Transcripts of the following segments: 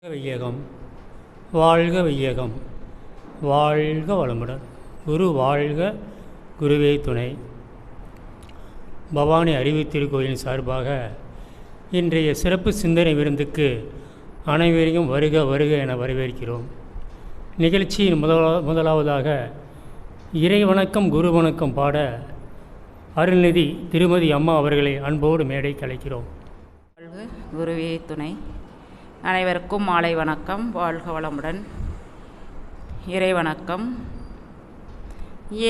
வையகம் வாழ்க வையகம் வாழ்க வளமுடன். குரு வாழ்க, குருவே துணை. பவானி அறிவுத்திருக்கோயிலின் சார்பாக இன்றைய சிறப்பு சிந்தனை விருந்துக்கு அனைவரையும் வருக வருக என வரவேற்கிறோம். நிகழ்ச்சியின் முதலாவதாக இறை வணக்கம் குரு வணக்கம் பாட அருள்நிதி திருமதி அம்மா அவர்களை அன்போடு மேடை கலைக்கிறோம். வாழ்க குருவே துணை. அனைவருக்கும் மாலை வணக்கம். வாழ்க வளமுடன். இறை வணக்கம்.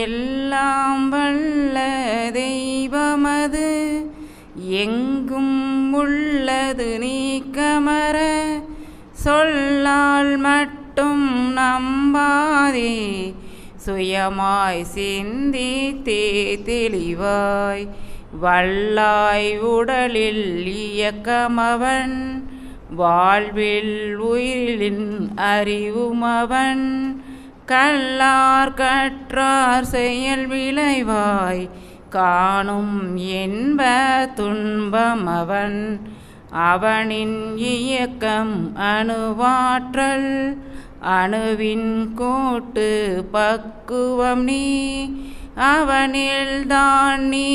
எல்லாம் வல்ல தெய்வமது எங்கும் உள்ளது நீக்கமர சொல்லால் மட்டும் நம்பாதே சுயமாய் சிந்தித்தே தெளிவாய் வல்லாய் உடலில் இயக்கமவன் வாழ்வில் உயிரின் அறிவுமவன் கல்லார் கற்றார் செயல் விளைவாய் காணும் என்ப துன்பமவன் அவனின் இயக்கம் அணுவாற்றல் அணுவின் கூட்டு பக்குவம் நீ அவனில்தான் நீ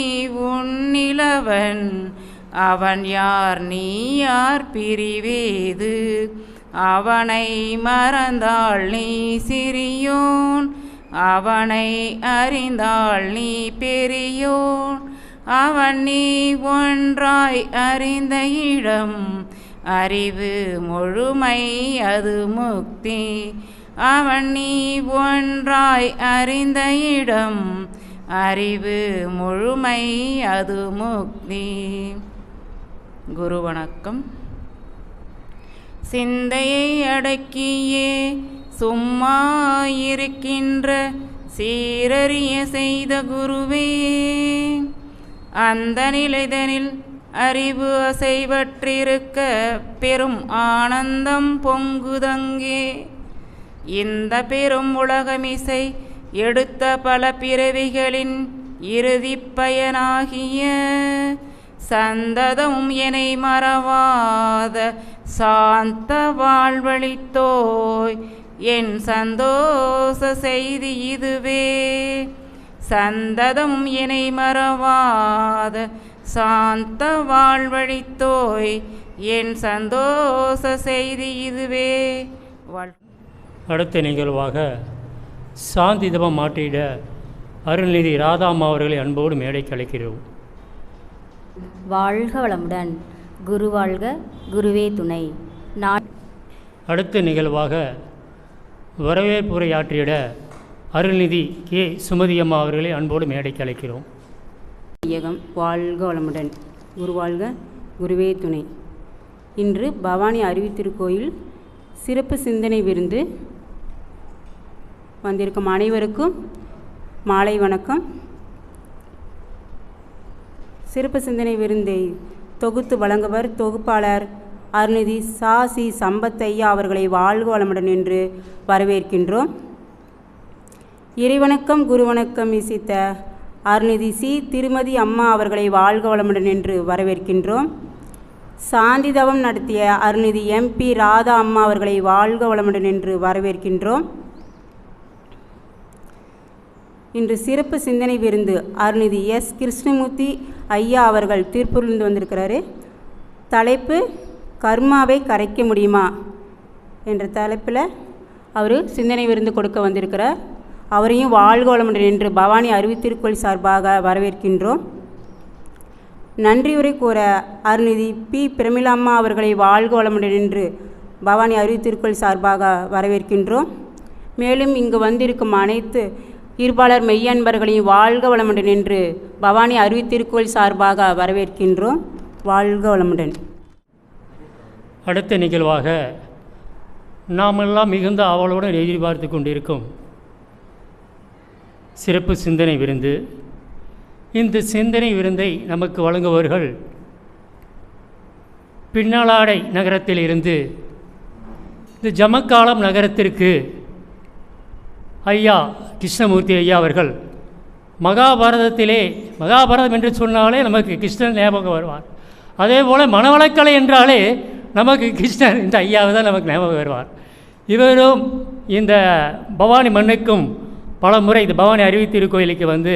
உன்னிலவன் அவன் யார் நீ யார் பிரிவேது அவனை மறந்தாள் நீ சிறியோன் அவனை அறிந்தாள் நீ பெரியோன் அவன் நீ ஒன்றாய் அறிந்த இடம் அறிவு முழுமை அது முக்தி அவன் நீ ஒன்றாய் அறிந்த இடம் அறிவு முழுமை அது முக்தி. குரு வணக்கம். சிந்தையை அடக்கியே சும்மா இருக்கின்ற சீரறிய செய்த குருவே அந்த நிலைதனில் அறிவு அசைவற்றிருக்க பெரும் ஆனந்தம் பொங்குதங்கே. இந்த பெரும் உலகமிசை எடுத்த பல பிறவிகளின் இறுதிப் பயனாகிய சந்ததம் என்னை மறவாத சாந்த வாழ்வழித்தோய் என் சந்தோஷ செய்தி இதுவே. சந்ததம் என்னை மறவாத சாந்த வாழ்வழித்தோய் என் சந்தோஷ செய்தி இதுவே. அடுத்த நிகழ்வாக சாந்தி தபம் மாற்றிட அருள்நிதி ராதாம்மா அவர்களை அன்போடு மேடை கலைக்கிறோம். வாழ்க வளமுடன். குரு வாழ்க, குருவே துணை. அடுத்த நிகழ்வாக வரவேற்புரையாற்றிட அருள்நிதி கே சுமதியம்மா அவர்களை அன்போடு மேடைக்கு அழைக்கிறோம். வையகம் வாழ்க வளமுடன். குரு வாழ்க, குருவே துணை. இன்று பவானி அறிவுத்திருக்கோயில் சிறப்பு சிந்தனை விருந்து வந்திருக்கும் அனைவருக்கும் மாலை வணக்கம். சிறப்பு சிந்தனை விருந்தை தொகுத்து வழங்குவர் தொகுப்பாளர் அருள்நிதி சாசி சம்பத்தையா அவர்களை வாழ்க வளமுடன் என்று வரவேற்கின்றோம். இறைவணக்கம் குருவணக்கம் இசைத்த அருள்நிதி சி திருமதி அம்மா அவர்களை வாழ்க வளமுடன் என்று வரவேற்கின்றோம். சாந்தி தவம் நடத்திய அருள்நிதி MP ராதா அம்மா அவர்களை வாழ்க வளமுடன் என்று வரவேற்கின்றோம். இன்று சிறப்பு சிந்தனை விருந்து அருள்நிதி S கிருஷ்ணமூர்த்தி ஐயா அவர்கள் திருப்பூரிலிருந்து வந்திருக்கிறாரு. தலைப்பு கர்மாவை கரைக்க முடியுமா என்ற தலைப்பில் அவர் சிந்தனை விருந்து கொடுக்க வந்திருக்கிறார். அவரையும் வாழ்க வளமுடன் என்று பவானி அறிவுத்திருக்கோயில் சார்பாக வரவேற்கின்றோம். நன்றியுரை கூற அருள்நிதி P பிரமிளாம்மா அவர்களை வாழ்க வளமுடன் என்று பவானி அறிவுத்திருக்கோயில் சார்பாக வரவேற்கின்றோம். மேலும் இங்கு வந்திருக்கும் அனைத்து இருபாளர் மெய்யன்பர்களையும் வாழ்க வளமுடன் என்று பவானி அறிவுத்திருக்கோயில் சார்பாக வரவேற்கின்றோம். வாழ்க வளமுடன். அடுத்த நிகழ்வாக நாமெல்லாம் மிகுந்த ஆவலுடன் எதிர்பார்த்து கொண்டிருக்கும் சிறப்பு சிந்தனை விருந்து. இந்த சிந்தனை விருந்தை நமக்கு வழங்குபவர்கள் பின்னலாடை நகரத்தில் இருந்து இந்த ஜமக்காலம் நகரத்திற்கு ஐயா கிருஷ்ணமூர்த்தி ஐயா அவர்கள் மகாபாரதம் என்று சொன்னாலே நமக்கு கிருஷ்ணன் ஞாபகம் வருவார். அதே போல் மனவளக்கலை என்றாலே நமக்கு கிருஷ்ணர் இந்த ஐயாவை தான் நமக்கு ஞாபகம் வருவார். இவரும் இந்த பவானி மண்ணுக்கும் பல முறை இந்த பவானி அருவி திருக்கோயிலுக்கு வந்து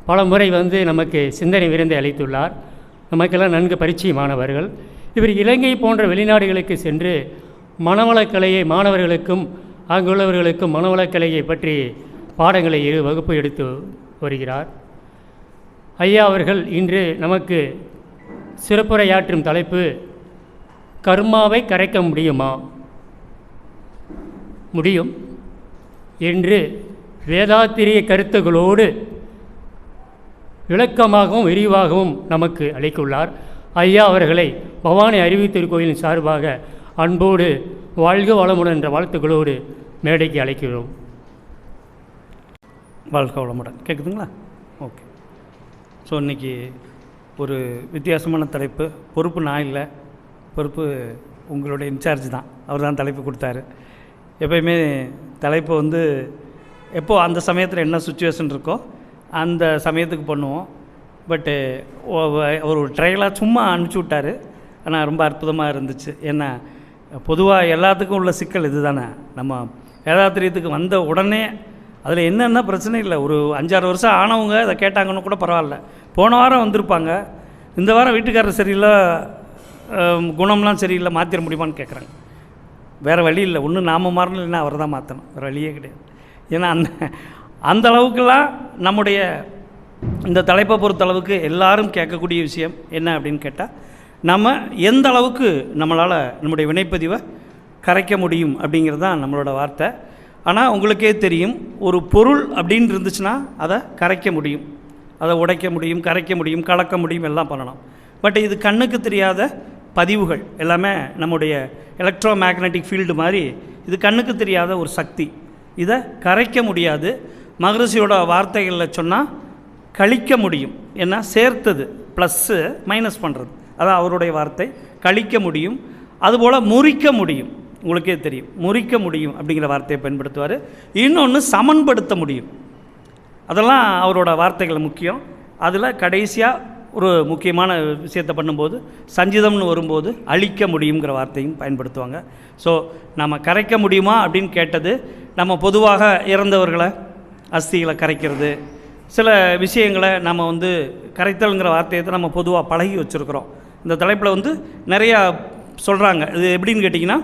பல முறை வந்து நமக்கு சிந்தனை விருந்தை அளித்துள்ளார். நமக்கெல்லாம் நன்கு பரிச்சயமானவர்கள். இவர் இலங்கை போன்ற வெளிநாடுகளுக்கு சென்று மனவளக்கலையை மாணவர்களுக்கும் அங்குள்ளவர்களுக்கும் மனவளக்கலையை பற்றி பாடங்களை வகுப்பு எடுத்து வருகிறார். ஐயா அவர்கள் இன்று நமக்கு சிறப்புரையாற்றும் தலைப்பு கர்மாவை கரைக்க முடியுமா? முடியும் என்று வேதாத்திரிய கருத்துகளோடு விளக்கமாகவும் விரிவாகவும் நமக்கு அளித்துள்ளார். ஐயா அவர்களை பவானி அருவி திருக்கோயிலின் சார்பாக அன்போடு வாழ்க வளமுடன் என்ற வாழ்த்துக்களோடு மேடைக்கு அழைக்கிறோம். வாழ்க வளமுடன். கேட்குதுங்களா? ஓகே. ஸோ இன்றைக்கி ஒரு வித்தியாசமான தலைப்பு. பொறுப்பு நான் இல்லை, பொறுப்பு உங்களுடைய இன்சார்ஜ் தான். அவர் தான் தலைப்பு கொடுத்தாரு. எப்போயுமே தலைப்பு வந்து எப்போது அந்த சமயத்தில் என்ன சுச்சுவேஷன் இருக்கோ அந்த சமயத்துக்கு பண்ணுவோம். பட்டு ஒரு ட்ரையலாக சும்மா அனுப்பிச்சி விட்டார். ஆனால் ரொம்ப அற்புதமாக இருந்துச்சு. ஏன்னா பொதுவாக எல்லாத்துக்கும் உள்ள சிக்கல் இது தானே. நம்ம வேதாத்திரியத்துக்கு வந்த உடனே அதில் என்னென்ன பிரச்சனை இல்லை. ஒரு 5-6 வருஷம் ஆனவங்க இதை கேட்டாங்கன்னு கூட பரவாயில்ல. போன வாரம் வந்திருப்பாங்க, இந்த வாரம் வீட்டுக்காரர் சரியில்லை, குணம்லாம் சரியில்லை, மாற்றிட முடியுமான்னு கேட்குறாங்க. வேறு வழி இல்லை. ஒன்று நாம் மாறணும், இல்லைன்னா அவர் தான் மாற்றணும். வேறு வழியே கிடையாது. ஏன்னா அந்த அளவுக்கெல்லாம் நம்முடைய இந்த தலைப்பை பொறுத்தளவுக்கு எல்லாரும் கேட்கக்கூடிய விஷயம் என்ன அப்படின்னு கேட்டால், நம்ம எந்த அளவுக்கு நம்மளால் நம்முடைய வினைப்பதிவை கரைக்க முடியும் அப்படிங்கிறது தான் நம்மளோட வார்த்தை. ஆனால் உங்களுக்கே தெரியும், ஒரு பொருள் அப்படின்னு இருந்துச்சுன்னா அதை கரைக்க முடியும், அதை உடைக்க முடியும், கரைக்க முடியும், கலக்க முடியும், எல்லாம் பண்ணலாம். பட் இது கண்ணுக்கு தெரியாத பதிவுகள் எல்லாமே நம்முடைய எலக்ட்ரோ மேக்னட்டிக் ஃபீல்டு மாதிரி இது கண்ணுக்கு தெரியாத ஒரு சக்தி. இதை கரைக்க முடியாது. மகரிஷியோட வார்த்தைகளில் சொன்னால் கழிக்க முடியும். ஏன்னா சேர்த்தது ப்ளஸ்ஸு மைனஸ் பண்ணுறது, அதான் அவருடைய வார்த்தை. கழிக்க முடியும், அதுபோல் முறிக்க முடியும். உங்களுக்கே தெரியும், முறிக்க முடியும் அப்படிங்கிற வார்த்தையை பயன்படுத்துவார். இன்னொன்று சமன்படுத்த முடியும். அதெல்லாம் அவரோட வார்த்தைகள் முக்கியம். அதில் கடைசியாக ஒரு முக்கியமான விஷயத்தை பண்ணும்போது சஞ்சிதம்னு வரும்போது அழிக்க முடியுங்கிற வார்த்தையும் பயன்படுத்துவாங்க. ஸோ நம்ம கரைக்க முடியுமா அப்படின்னு கேட்டது, நம்ம பொதுவாக இறந்தவர்களை அஸ்திகளை கரைக்கிறது, சில விஷயங்களை நம்ம வந்து கரைத்தல்ங்கிற வார்த்தையை தான் நம்ம பொதுவாக பழகி வச்சுருக்கிறோம். இந்த தலைப்பில் வந்து நிறையா சொல்கிறாங்க. இது எப்படின்னு கேட்டிங்கன்னா,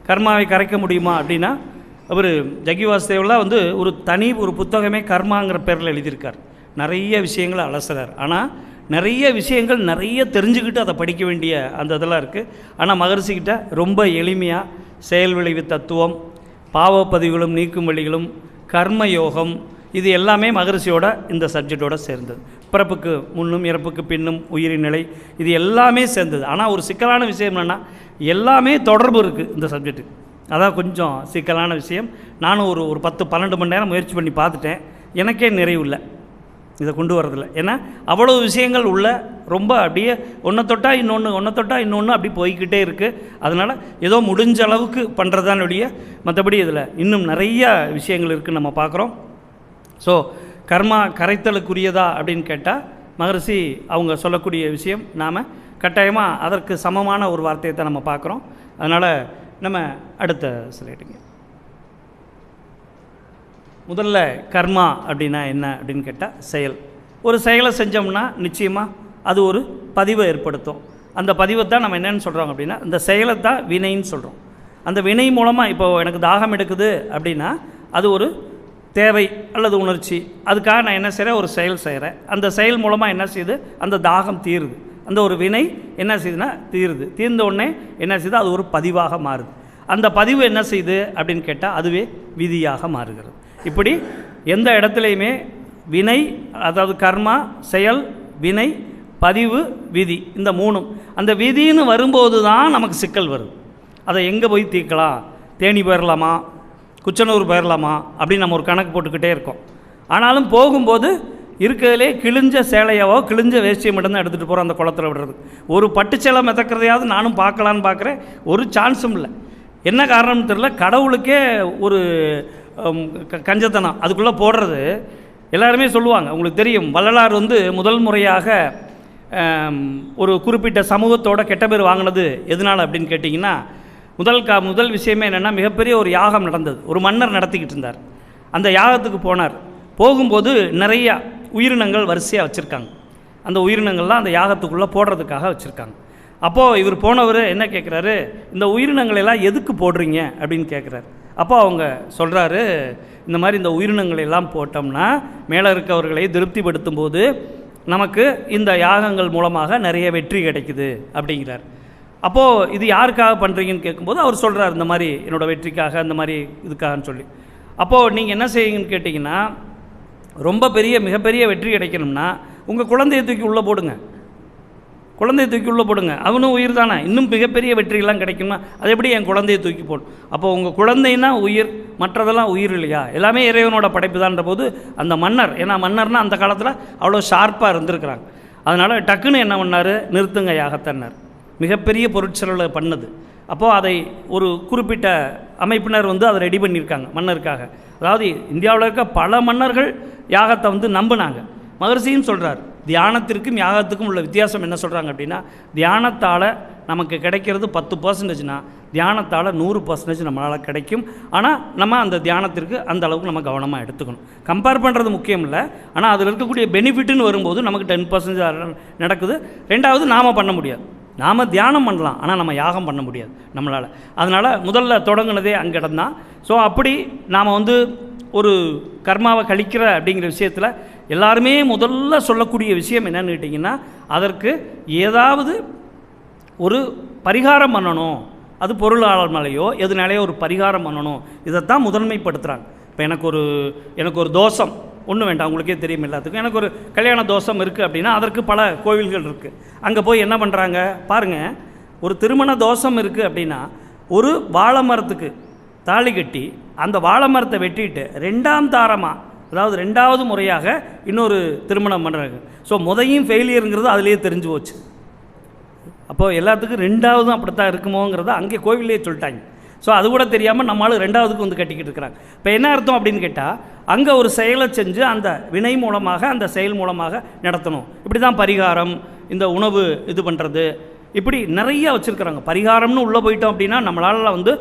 கர்மாவை கரைக்க முடியுமா அப்படின்னா, அவர் ஜக்கி வாசுதேவெல்லாம் வந்து ஒரு புத்தகமே கர்மாங்கிற பேரில் எழுதியிருக்கார். நிறைய விஷயங்களை அலசுறார். ஆனால் நிறைய விஷயங்கள் நிறைய தெரிஞ்சுக்கிட்டு அதை படிக்க வேண்டிய அந்த இதெல்லாம் இருக்குது. ஆனால் மகரிஷிக்கிட்ட ரொம்ப எளிமையாக செயல் விளைவு தத்துவம், பாவப்பதிவுகளும் நீக்கும் வழிகளும், கர்மயோகம், இது எல்லாமே மகரிஷியோட இந்த சப்ஜெக்டோடு சேர்ந்தது. பிறப்புக்கு முன்னும் இறப்புக்கு பின்னும் உயிரின் நிலை, இது எல்லாமே சேர்ந்தது. ஆனால் ஒரு சிக்கலான விஷயம் என்னென்னா, எல்லாமே தொடர்பு இருக்குது இந்த சப்ஜெக்ட்டுக்கு. அதான் கொஞ்சம் சிக்கலான விஷயம். நானும் ஒரு 10-12 மணி நேரம் முயற்சி பண்ணி பார்த்துட்டேன். எனக்கே நிறைவு இல்லை இதை கொண்டு வரதில்லை. ஏன்னா அவ்வளோ விஷயங்கள் உள்ள ரொம்ப அப்படியே ஒன்றை தொட்டால் இன்னொன்று அப்படி போய்கிட்டே இருக்குது. அதனால் ஏதோ முடிஞ்ச அளவுக்கு பண்ணுறதான ஒழிய மற்றபடி இதில் இன்னும் நிறைய விஷயங்கள் இருக்குதுன்னு நம்ம பார்க்குறோம். ஸோ கர்மா கரைத்தலுக்குரியதா அப்படின்னு கேட்டால், மகரிஷி அவங்க சொல்லக்கூடிய விஷயம் நாம் கட்டாயமாக அதற்கு சமமான ஒரு வார்த்தையை தான் நம்ம பார்க்குறோம். அதனால் நம்ம அடுத்த ஸ்லைடுங்க. முதல்ல கர்மா அப்படின்னா என்ன அப்படின்னு கேட்டால், செயல். ஒரு செயலை செஞ்சோம்னா நிச்சயமாக அது ஒரு பதிவை ஏற்படுத்தும். அந்த பதிவை தான் நம்ம என்னென்னு சொல்கிறோம் அப்படின்னா, அந்த செயலை தான் வினைன்னு சொல்கிறோம். அந்த வினை மூலமாக இப்போது எனக்கு தாகம் எடுக்குது அப்படின்னா அது ஒரு தேவை அல்லது உணர்ச்சி. அதுக்காக நான் என்ன செய்கிறேன், ஒரு செயல் செய்கிறேன். அந்த செயல் மூலமாக என்ன செய்யுது, அந்த தாகம் தீருது. அந்த ஒரு வினை என்ன செய்யுதுன்னா தீருது. தீர்ந்த உடனே என்ன செய்யுது, அது ஒரு பதிவாக மாறுது. அந்த பதிவு என்ன செய்யுது அப்படின்னு கேட்டால் அதுவே விதியாக மாறுகிறது. இப்படி எந்த இடத்துலையுமே வினை, அதாவது கர்மா, செயல், வினை, பதிவு, விதி, இந்த மூணும் அந்த விதின்னு வரும்போது தான் நமக்கு சிக்கல் வருது. அதை எங்கே போய் தீர்க்கலாம், தேனி போயிடலாமா, குச்சனூர் போயிடலாமா அப்படின்னு நம்ம ஒரு கணக்கு போட்டுக்கிட்டே இருக்கோம். ஆனாலும் போகும்போது இருக்கிறதுலே கிழிஞ்ச சேலையாவோ கிழிஞ்ச வேஷ்டியை மட்டும்தான் எடுத்துகிட்டு போகிறோம் அந்த குளத்தில் விடுறது. ஒரு பட்டு சேலை மிதக்கிறதையாவது நானும் பார்க்கலான்னு பார்க்குறேன், ஒரு சான்ஸும் இல்லை. என்ன காரணம்னு தெரியல. கடவுளுக்கே ஒரு கஞ்சத்தனம் அதுக்குள்ளே போடுறது. எல்லாருமே சொல்லுவாங்க, உங்களுக்கு தெரியும், வள்ளலார் வந்து முதல் முறையாக ஒரு குறிப்பிட்ட சமூகத்தோட கெட்ட பேர் வாங்கினது எதனால் அப்படின்னு கேட்டிங்கன்னா, முதல் விஷயமே என்னென்னா, மிகப்பெரிய ஒரு யாகம் நடந்தது. ஒரு மன்னர் நடத்திக்கிட்டு இருந்தார். அந்த யாகத்துக்கு போனார். போகும்போது நிறையா உயிரினங்கள் வரிசையாக வச்சுருக்காங்க. அந்த உயிரினங்கள்லாம் அந்த யாகத்துக்குள்ளே போடுறதுக்காக வச்சுருக்காங்க. அப்போது இவர் போனவர் என்ன கேட்குறாரு, இந்த உயிரினங்களெல்லாம் எதுக்கு போடுறீங்க அப்படின்னு கேட்குறாரு. அப்போ அவங்க சொல்கிறாரு, இந்த மாதிரி இந்த உயிரினங்களெல்லாம் போட்டோம்னா மேலே இருக்கவர்களை திருப்திப்படுத்தும் போது நமக்கு இந்த யாகங்கள் மூலமாக நிறைய வெற்றி கிடைக்குது அப்படிங்கிறார். அப்போது இது யாருக்காக பண்ணுறீங்கன்னு கேட்கும்போது அவர் சொல்கிறார், இந்த மாதிரி என்னோடய வெற்றிக்காக, இந்த மாதிரி இதுக்காகன்னு சொல்லி. அப்போது நீங்கள் என்ன செய்யுங்கன்னு கேட்டிங்கன்னா, ரொம்ப மிகப்பெரிய வெற்றி கிடைக்கணும்னா உங்கள் குழந்தையை தூக்கி உள்ளே போடுங்க. அவனும் உயிர் தானே, இன்னும் மிகப்பெரிய வெற்றியெல்லாம் கிடைக்குமா? அது எப்படி என் குழந்தையை தூக்கி போடும்? அப்போ உங்கள் குழந்தைன்னா உயிர், மற்றதெல்லாம் உயிர் இல்லையா? எல்லாமே இறைவனோட படைப்பு தான்ற போது அந்த மன்னர், ஏன்னா மன்னர்னால் அந்த காலத்தில் அவ்வளோ ஷார்ப்பாக இருந்திருக்கிறாங்க. அதனால் டக்குன்னு என்ன பண்ணார், நிறுத்துங்க யாகத்தன்னார். மிகப்பெரிய பொருட்செலவில் பண்ணது. அப்போது அதை ஒரு குறிப்பிட்ட அமைப்பினர் அதை ரெடி பண்ணியிருக்காங்க மன்னருக்காக. அதாவது இந்தியாவில் இருக்க பல மன்னர்கள் யாகத்தை நம்பினாங்க. மகரிஷியும் சொல்கிறார், தியானத்திற்கும் யாகத்துக்கும் உள்ள வித்தியாசம் என்ன சொல்கிறாங்க அப்படின்னா, தியானத்தால் நமக்கு கிடைக்கிறது 10%னா தியானத்தால் 100% நம்மளால் கிடைக்கும். ஆனால் நம்ம அந்த தியானத்திற்கு அந்த அளவுக்கு நம்ம கவனமாக எடுத்துக்கணும். கம்பேர் பண்ணுறது முக்கியம் இல்லை, ஆனால் அதில் இருக்கக்கூடிய பெனிஃபிட்டுன்னு வரும்போது நமக்கு 10% நடக்குது. ரெண்டாவது, நாம் பண்ண முடியாது. நாம் தியானம் பண்ணலாம், ஆனால் நம்ம யாகம் பண்ண முடியாது நம்மளால். அதனால் முதல்ல தொடங்கினதே அங்கிடம் தான். ஸோ அப்படி நாம் ஒரு கர்மாவை கழிக்கிற அப்படிங்கிற விஷயத்தில் எல்லாருமே முதல்ல சொல்லக்கூடிய விஷயம் என்னன்னு கேட்டிங்கன்னா, அதற்கு ஏதாவது ஒரு பரிகாரம் பண்ணணும். அது பொருளாளர் மேலேயோ எதுனாலேயோ ஒரு பரிகாரம் பண்ணணும். இதைத்தான் முதன்மைப்படுத்துகிறாங்க. இப்போ எனக்கு ஒரு தோஷம் ஒன்றும் வேண்டாம், உங்களுக்கே தெரியும் எல்லாத்துக்கும். எனக்கு ஒரு கல்யாண தோஷம் இருக்குது அப்படின்னா அதற்கு பல கோவில்கள் இருக்குது. அங்கே போய் என்ன பண்ணுறாங்க பாருங்கள், ஒரு திருமண தோஷம் இருக்குது அப்படின்னா ஒரு வாழை மரத்துக்கு தாலி கட்டி அந்த வாழை மரத்தை வெட்டிட்டு 2ஆம் தாரமாக, அதாவது 2வது முறையாக இன்னொரு திருமணம் பண்ணுறாங்க. ஸோ முதையும் ஃபெயிலியருங்கிறது அதிலேயே தெரிஞ்சு போச்சு. அப்போது எல்லாத்துக்கும் 2வதும் அப்படித்தான் இருக்குமோங்கிறத அங்கே கோவிலே சொல்லிட்டாங்க. ஸோ அது கூட தெரியாமல் நம்மளால் 2வதுக்கு கட்டிக்கிட்டு இருக்கிறாங்க. இப்போ என்ன அர்த்தம் அப்படின்னு கேட்டால், அங்கே ஒரு செயலை செஞ்சு அந்த வினை மூலமாக அந்த செயல் மூலமாக நடத்தணும். இப்படி தான் பரிகாரம், இந்த உணவு இது பண்ணுறது, இப்படி நிறைய வச்சுருக்குறாங்க. பரிகாரம்னு உள்ளே போயிட்டோம் அப்படின்னா நம்மளால்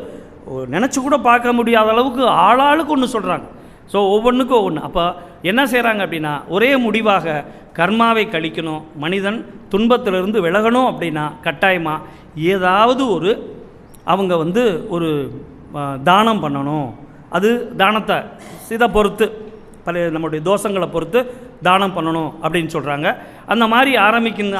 நினச்சி கூட பார்க்க முடியாத அளவுக்கு ஆளாளுக்கு ஒன்று சொல்கிறாங்க. ஸோ ஒவ்வொன்றுக்கும் ஒவ்வொன்று. அப்போ என்ன செய்கிறாங்க அப்படின்னா, ஒரே முடிவாக கர்மாவை கழிக்கணும், மனிதன் துன்பத்திலிருந்து விலகணும் அப்படின்னா கட்டாயமாக ஏதாவது அவங்க ஒரு தானம் பண்ணணும். அது தானத்தை இதை பொறுத்து, நம்முடைய தோஷங்களை பொறுத்து தானம் பண்ணணும் அப்படின்னு சொல்கிறாங்க. அந்த மாதிரி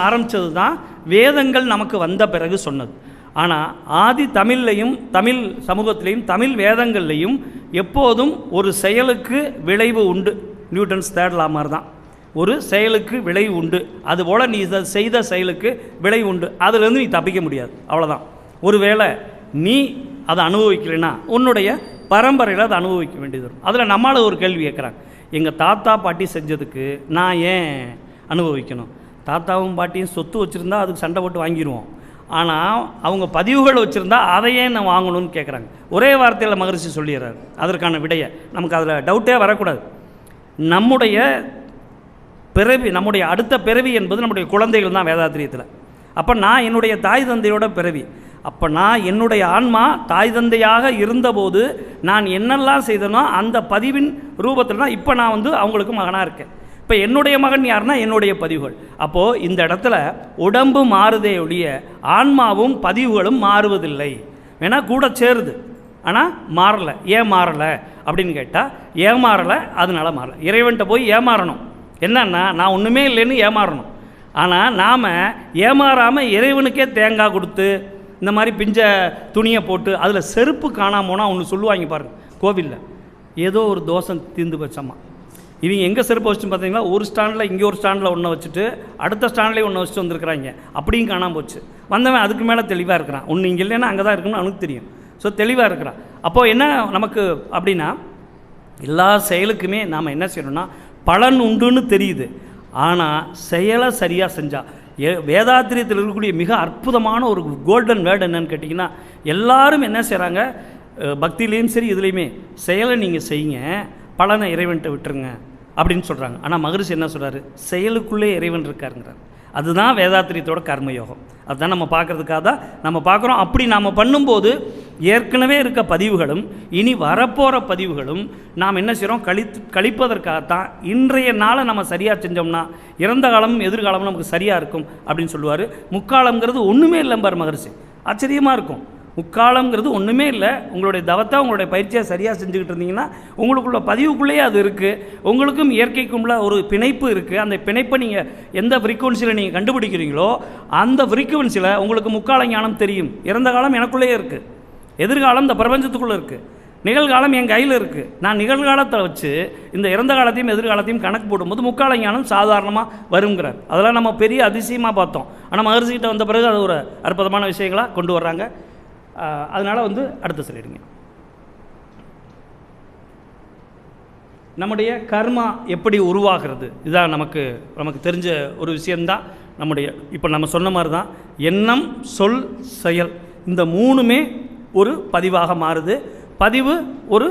ஆரம்பித்தது தான் வேதங்கள் நமக்கு வந்த பிறகு சொன்னது. ஆனால் ஆதி தமிழ்லையும் தமிழ் சமூகத்திலையும் தமிழ் வேதங்கள்லையும் எப்போதும் ஒரு செயலுக்கு விளைவு உண்டு. நியூட்டன்ஸ் 3rd லா மாதிரி தான், ஒரு செயலுக்கு விளைவு உண்டு. அதுபோல் நீ செய்த செயலுக்கு விளைவு உண்டு, அதுலேருந்து நீ தப்பிக்க முடியாது, அவ்வளோதான். ஒருவேளை நீ அதை அனுபவிக்கலைன்னா உன்னுடைய பரம்பரையில் அதை அனுபவிக்க வேண்டியது வரும். அதில் நம்மளால் ஒரு கேள்வி கேட்குறாங்க, எங்கள் தாத்தா பாட்டி செஞ்சதுக்கு நான் ஏன் அனுபவிக்கணும்? தாத்தாவும் பாட்டியும் சொத்து வச்சுருந்தா அதுக்கு சண்டை போட்டு வாங்கிடுவோம். ஆனால் அவங்க பதிவுகள் வச்சுருந்தா அதையே நான் வாங்கணும்னு கேட்குறாங்க. ஒரே வார்த்தையில் மகரிஷி சொல்லிடுறாரு அதற்கான விடையை. நமக்கு அதில் டவுட்டே வரக்கூடாது. நம்முடைய பிறவி, நம்முடைய அடுத்த பிறவி என்பது நம்முடைய குழந்தைகள் தான் வேதாத்திரியத்தில். அப்போ நான் என்னுடைய தாய் தந்தையோட பிறவி. அப்போ நான் என்னுடைய ஆன்மா தாய் தந்தையாக இருந்தபோது நான் என்னெல்லாம் செய்தனோ அந்த பதிவின் ரூபத்தில் தான் இப்போ நான் அவங்களுக்கு மகனாக இருக்கேன். இப்போ என்னுடைய மகன் யாருன்னா என்னுடைய பதிவுகள். அப்போது இந்த இடத்துல உடம்பு மாறுதே ஒழிய ஆன்மாவும் பதிவுகளும் மாறுவதில்லை. வேணால் கூட சேருது, ஆனால் மாறலை. ஏன் மாறலை அப்படின்னு கேட்டால், ஏமாறலை, அதனால மாறலை. இறைவன்கிட்ட போய் ஏமாறணும். என்னன்னா, நான் ஒன்றுமே இல்லைன்னு ஏமாறணும். ஆனால் நாம் ஏமாறாமல் இறைவனுக்கே தேங்காய் கொடுத்து இந்த மாதிரி பிஞ்ச துணியை போட்டு அதில் செருப்பு காணாமல் போனால் ஒன்று சொல்லுவாங்க பாருங்கள் கோவிலில், ஏதோ ஒரு தோஷம் தீர்ந்து வச்சம்மா. இவங்க எங்கே செருப்பு வச்சுன்னு பார்த்தீங்கன்னா, ஒரு ஸ்டாண்டில் இங்கே ஒரு ஸ்டாண்டில் ஒன்று வச்சுட்டு அடுத்த ஸ்டாண்ட்லேயே ஒன்று வச்சுட்டு வந்திருக்கிறாங்க. அப்படியும் காணாமல் போச்சு. வந்தவன் அதுக்கு மேலே தெளிவாக இருக்கிறான். ஒன்று இங்கே இல்லைன்னா அங்கே தான் இருக்குன்னு அவனுக்கு தெரியும். ஸோ தெளிவாக இருக்கிறான். அப்போது என்ன நமக்கு அப்படின்னா, எல்லா செயலுக்குமே நாம் என்ன செய்யணும்னா பலன் உண்டுன்னு தெரியுது. ஆனால் செயலை சரியாக செஞ்சால், வேதாத்திரியத்தில் இருக்கக்கூடிய மிக அற்புதமான ஒரு கோல்டன் வேர்டு என்னன்னு கேட்டிங்கன்னா, எல்லாரும் என்ன செய்கிறாங்க, பக்தியிலையும் சரி இதுலேயுமே, செயலை நீங்கள் செய்யுங்க, பலனை இறைவன்கிட்ட விட்டுருங்க அப்படின்னு சொல்கிறாங்க. ஆனால் மகரிஷி என்ன சொல்கிறாரு, செயலுக்குள்ளே இறைவன் இருக்காருங்கிறார். அதுதான் வேதாத்திரியத்தோட கர்மயோகம். அதுதான் நம்ம பார்க்குறதுக்காக தான் நம்ம பார்க்குறோம். அப்படி நாம் பண்ணும்போது ஏற்கனவே இருக்க பதிவுகளும் இனி வரப்போகிற பதிவுகளும் நாம் என்ன செய்கிறோம், கழிப்பதற்காகத்தான். இன்றைய நாளை நம்ம சரியாக செஞ்சோம்னா இறந்த காலமும் எதிர்காலமும் நமக்கு சரியாக இருக்கும் அப்படின்னு சொல்லுவார். முக்காலம்ங்கிறது ஒன்றுமே இல்லைம்பார் மகரிஷி. ஆச்சரியமாக இருக்கும். முக்காலம்ங்கிறது ஒன்றுமே இல்லை. உங்களுடைய தவத்தை உங்களுடைய பயிற்சியாக சரியாக செஞ்சுக்கிட்டு இருந்தீங்கன்னா உங்களுக்குள்ள பதிவுக்குள்ளேயே அது இருக்குது. உங்களுக்கும் இயற்கைக்குள்ள ஒரு பிணைப்பு இருக்குது. அந்த பிணைப்பை நீங்கள் எந்த ஃப்ரீக்குவன்சியில் நீங்கள் கண்டுபிடிக்கிறீங்களோ அந்த ஃப்ரீக்குவன்சியில் உங்களுக்கு முக்கால ஞானம் தெரியும். இறந்த காலம் எனக்குள்ளேயே இருக்குது, எதிர்காலம் இந்த பிரபஞ்சத்துக்குள்ளே இருக்குது, நிகழ்காலம் என் கையில் இருக்குது. நான் நிகழ்காலத்தை வச்சு இந்த இறந்த காலத்தையும் எதிர்காலத்தையும் கணக்கு போடும்போது முக்கால ஞானம் சாதாரணமாக வருங்கிறார். அதெல்லாம் நம்ம பெரிய அதிசயமாக பார்த்தோம். ஆனால் மகரிஷிகிட்ட வந்த பிறகு அது ஒரு அற்புதமான விஷயங்களாக கொண்டு வர்றாங்க. அதனால் அடுத்து சொல்லிடுங்க. நம்முடைய கர்மா எப்படி உருவாகிறது, இதுதான் நமக்கு தெரிஞ்ச ஒரு விஷயந்தான். இப்போ நம்ம சொன்ன மாதிரி தான் எண்ணம், சொல், செயல், இந்த மூணுமே ஒரு பதிவாக மாறுது. பதிவு ஒரு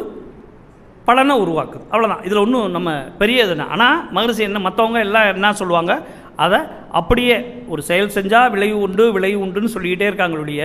பலனை உருவாக்குது. அவ்வளோதான். இதில் ஒன்றும் நம்ம பெரிய இதுனா. ஆனால் மகரிஷி மற்றவங்க எல்லாம் என்ன சொல்லுவாங்க, அதை அப்படியே ஒரு செயல் செஞ்சால் விளைவு உண்டு, விளைவு உண்டுன்னு சொல்லிக்கிட்டே இருக்காங்களுடைய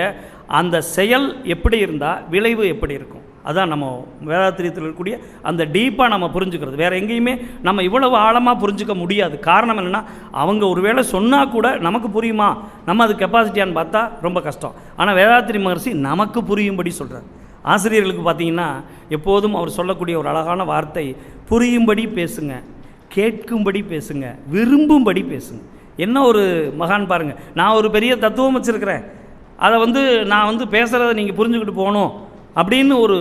அந்த செயல் எப்படி இருந்தால் விளைவு எப்படி இருக்கும், அதான் நம்ம வேதாத்திரியத்தில் இருக்கக்கூடிய அந்த டீப்பாக நம்ம புரிஞ்சுக்கிறது. வேறு எங்கேயுமே நம்ம இவ்வளவு ஆழமாக புரிஞ்சுக்க முடியாது. காரணம் என்னென்னா, அவங்க ஒரு வேளை சொன்னால் கூட நமக்கு புரியுமா, நம்ம அது கெப்பாசிட்டியான்னு பார்த்தா ரொம்ப கஷ்டம். ஆனால் வேதாத்திரி மகரிஷி நமக்கு புரியும்படி சொல்கிறார். ஆசிரியர்களுக்கு பார்த்தீங்கன்னா எப்போதும் அவர் சொல்லக்கூடிய ஒரு அழகான வார்த்தை, புரியும்படி பேசுங்க, கேட்கும்படி பேசுங்க, விரும்பும்படி பேசுங்க. என்ன ஒரு மகான் பாருங்கள். நான் ஒரு பெரிய தத்துவம் வச்சுருக்கிறேன், அதை நான் பேசுகிறத நீங்கள் புரிஞ்சுக்கிட்டு போகணும் அப்படின்னு ஒரு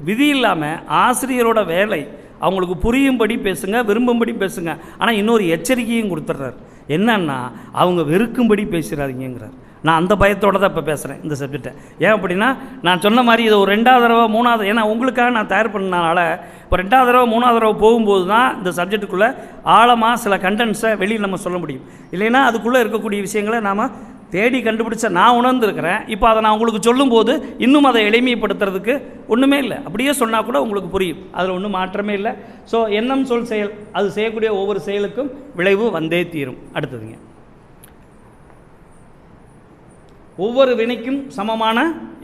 விதி இல்லாமல் ஆசிரியரோட வேலை அவங்களுக்கு புரியும்படி பேசுங்க, விரும்பும்படி பேசுங்க. ஆனால் இன்னொரு எச்சரிக்கையும் கொடுத்துட்றாரு. என்னன்னா, அவங்க வெறுக்கும்படி பேசுகிறாதீங்கிறார். நான் அந்த பயத்தோடு தான் இப்போ பேசுகிறேன் இந்த சப்ஜெக்டை. ஏன் அப்படின்னா, நான் சொன்ன மாதிரி இதை ஒரு 2வது தடவை 3வது, ஏன்னா உங்களுக்காக நான் தயார் பண்ணனால இப்போ 2வது தடவை 3வது தடவை போகும்போது தான் இந்த சப்ஜெக்டுக்குள்ளே ஆழமாக சில கண்டென்ட்ஸை வெளியில் நம்ம சொல்ல முடியும். இல்லைன்னா அதுக்குள்ளே இருக்கக்கூடிய விஷயங்களை நாம் தேடி கண்டுபிடிச்ச நான் உணர்ந்துருக்கிறேன். இப்போ அதை நான் உங்களுக்கு சொல்லும்போது இன்னும் அதை எளிமைப்படுத்துறதுக்கு ஒன்றுமே இல்லை. அப்படியே சொன்னால் கூட உங்களுக்கு புரியும், அதில் ஒன்றும் மாற்றமே இல்லை. ஸோ எண்ணம், சொல், செயல், அது செய்யக்கூடிய ஒவ்வொரு செயலுக்கும் விளைவு வந்தே தீரும். அடுத்ததுங்க, ஒவ்வொரு வினைக்கும் சமமான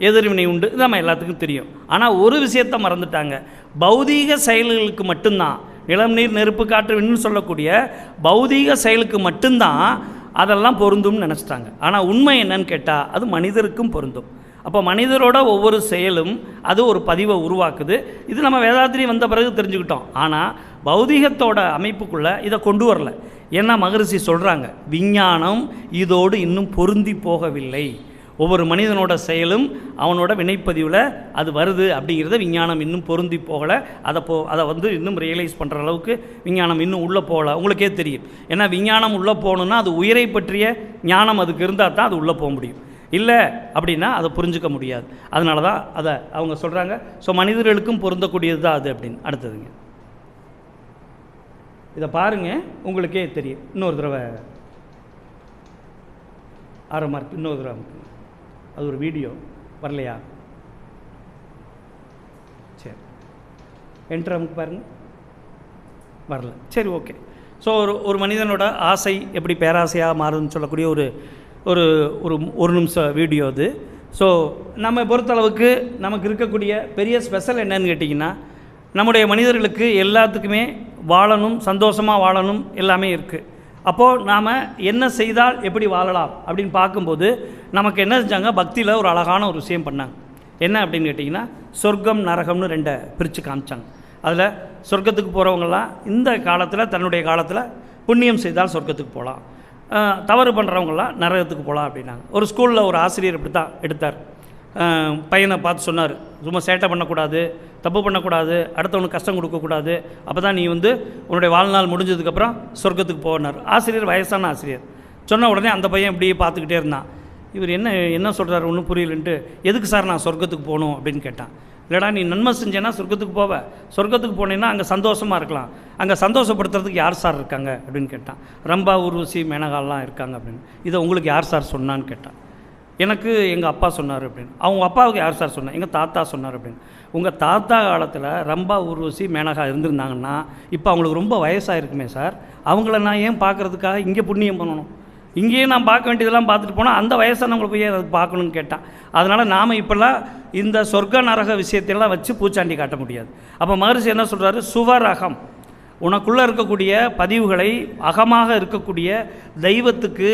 எதிர்வினை உண்டு, இது நம்ம எல்லாத்துக்கும் தெரியும். ஆனால் ஒரு விஷயத்தை மறந்துட்டாங்க. பௌதீக செயல்களுக்கு மட்டும்தான், நிலம், நீர், நெருப்பு, காற்று, விண்ணுன்னு சொல்லக்கூடிய பௌதீக செயலுக்கு மட்டும்தான் அதெல்லாம் பொருந்தும்னு நினச்சிட்டாங்க. ஆனால் உண்மை என்னன்னு கேட்டால் அது மனிதருக்கும் பொருந்தும். அப்போ மனிதரோட ஒவ்வொரு செயலும் அது ஒரு பதிவை உருவாக்குது. இது நம்ம வேதாத்திரி வந்த பிறகு தெரிஞ்சுக்கிட்டோம். ஆனால் பௌதீகத்தோட அமைப்புக்குள்ளே இதை கொண்டு வரல. ஏன்னா மகரிஷி சொல்கிறாங்க, விஞ்ஞானம் இதோடு இன்னும் பொருந்தி போகவில்லை. ஒவ்வொரு மனிதனோட செயலும் அவனோட வினைப்பதிவில் அது வருது அப்படிங்கிறத விஞ்ஞானம் இன்னும் பொருந்தி போகலை. அதை இன்னும் ரியலைஸ் பண்ணுற அளவுக்கு விஞ்ஞானம் இன்னும் உள்ளே போகலை. உங்களுக்கே தெரியும். ஏன்னா விஞ்ஞானம் உள்ளே போகணுன்னா அது உயிரை பற்றிய ஞானம் அதுக்கு இருந்தால் தான் அது உள்ளே போக முடியும். இல்லை அப்படின்னா அதை புரிஞ்சிக்க முடியாது. அதனால தான் அதை அவங்க சொல்கிறாங்க. ஸோ மனிதர்களுக்கும் பொருந்தக்கூடியது தான் அது அப்படின்னு. அடுத்ததுங்க, இதை பாருங்கள், உங்களுக்கே தெரியும். இன்னொரு தடவை 6 மார்க், இன்னொரு தடவை. அது ஒரு வீடியோ வரலையா? சரி, என்ட்ரு அமுக்கு பாருங்கள். வரல, சரி, ஓகே. ஸோ ஒரு மனிதனோட ஆசை எப்படி பேராசையாக மாறுதுன்னு சொல்லக்கூடிய ஒரு நிமிஷம் வீடியோ அது. ஸோ நம்ம பொறுத்தளவுக்கு நமக்கு இருக்கக்கூடிய பெரிய ஸ்பெஷல் என்னன்னு கேட்டிங்கன்னா, நம்முடைய மனிதர்களுக்கு எல்லாத்துக்குமே வாழணும், சந்தோஷமாக வாழணும், எல்லாமே இருக்குது. அப்போது நாம் என்ன செய்தால் எப்படி வாழலாம் அப்படின்னு பார்க்கும்போது நமக்கு என்ன செஞ்சாங்க, பக்தியில் ஒரு அழகான ஒரு விஷயம் பண்ணாங்க. என்ன அப்படின்னு கேட்டிங்கன்னா, சொர்க்கம் நரகம்னு 2 பிரித்து காமிச்சாங்க. அதில் சொர்க்கத்துக்கு போகிறவங்களாம் இந்த காலத்தில், தன்னுடைய காலத்தில் புண்ணியம் செய்தால் சொர்க்கத்துக்கு போகலாம், தவறு பண்ணுறவங்களாம் நரகத்துக்கு போகலாம் அப்படின்னாங்க. ஒரு ஸ்கூலில் ஒரு ஆசிரியர் இப்படி தான் எடுத்தார். பையனை பார்த்து சொன்னார், சும்மா சேட்டை பண்ணக்கூடாது, தப்பு பண்ணக்கூடாது, அடுத்தவனுக்கு கஷ்டம் கொடுக்கக்கூடாது, அப்போ தான் நீ உன்னுடைய வாழ்நாள் முடிஞ்சதுக்கப்புறம் சொர்க்கத்துக்கு போனார். ஆசிரியர் வயசான ஆசிரியர். சொன்ன உடனே அந்த பையன் இப்படியே பார்த்துக்கிட்டே இருந்தான். இவர் என்ன சொல்கிறார் ஒன்றும் புரியலன்ட்டு, எதுக்கு சார் நான் சொர்க்கத்துக்கு போகணும் அப்படின்னு கேட்டான். இல்லைடா, நீ நன்மை செஞ்சேன்னா சொர்க்கத்துக்கு போவ, சொர்க்கத்துக்கு போனேன்னா அங்கே சந்தோஷமாக இருக்கலாம், அங்கே சந்தோஷப்படுத்துறதுக்கு யார் சார் இருக்காங்க அப்படின்னு கேட்டான். ரம்பா, ஊர்வசி, மேனகாலாம் இருக்காங்க அப்படின்னு. இதை உங்களுக்கு யார் சார் சொன்னான்னு கேட்டான். எனக்கு எங்கள் அப்பா சொன்னார் அப்படின்னு. அவங்க அப்பாவுக்கு யார் சார் சொன்னார்? எங்கள் தாத்தா சொன்னார் அப்படின்னு. உங்கள் தாத்தா காலத்தில் ரம்பா, ஊர்வசி, மேனகா இருந்திருந்தாங்கன்னா இப்போ அவங்களுக்கு ரொம்ப வயசாக இருக்குமே சார், அவங்கள நான் ஏன் பார்க்குறதுக்காக இங்கே புண்ணியம் பண்ணணும்? இங்கேயே நான் பார்க்க வேண்டியதெல்லாம் பார்த்துட்டு போனால் அந்த வயசானவங்களை போய் அதை பார்க்கணுன்னு கேட்டான். அதனால் நாம் இப்போல்லாம் இந்த சொர்க்க நரக விஷயத்தையெல்லாம் வச்சு பூச்சாண்டி காட்ட முடியாது. அப்போ மகரிஷி என்ன சொல்கிறாரு, சுவரகம், உனக்குள்ளே இருக்கக்கூடிய பதிவுகளை அகமாக இருக்கக்கூடிய தெய்வத்துக்கு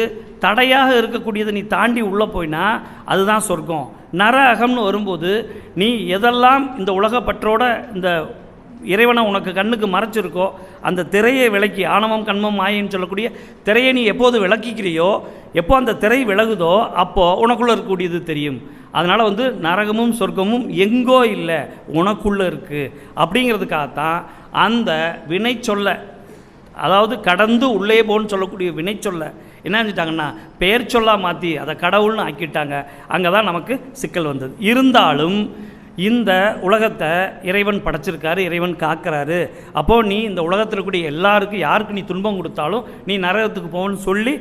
தடையாக இருக்கக்கூடியதை நீ தாண்டி உள்ளே போயினா அதுதான் சொர்க்கம். நர அகம்னு வரும்போது நீ எதெல்லாம் இந்த உலகப்பற்றோட இந்த இறைவனை உனக்கு கண்ணுக்கு மறைச்சிருக்கோ அந்த திரையை விலக்கி, ஆணவம் கண்மம் மாயின்னு சொல்லக்கூடிய திரையை நீ எப்போது விளக்கிக்கிறியோ, எப்போ அந்த திரை விலகுதோ அப்போது உனக்குள்ளே இருக்கக்கூடியது தெரியும். அதனால் நரகமும் சொர்க்கமும் எங்கோ இல்லை, உனக்குள்ளே இருக்குது. அப்படிங்கிறதுக்காகத்தான் அந்த வினை சொல்ல, அதாவது கடந்து உள்ளே போன்னு சொல்லக்கூடிய வினை சொல்ல என்ன செஞ்சிட்டாங்கன்னா பெயர் சொல்லாக மாற்றி அதை கடவுள்னு ஆக்கிட்டாங்க. அங்கே தான் நமக்கு சிக்கல் வந்தது. இருந்தாலும் இந்த உலகத்தை இறைவன் படைச்சிருக்காரு, இறைவன் காக்கிறாரு. அப்போது நீ இந்த உலகத்தில் கூடிய எல்லாருக்கும் யாருக்கு நீ துன்பம் கொடுத்தாலும் நீ நரகத்துக்கு போகணும்னு சொல்லி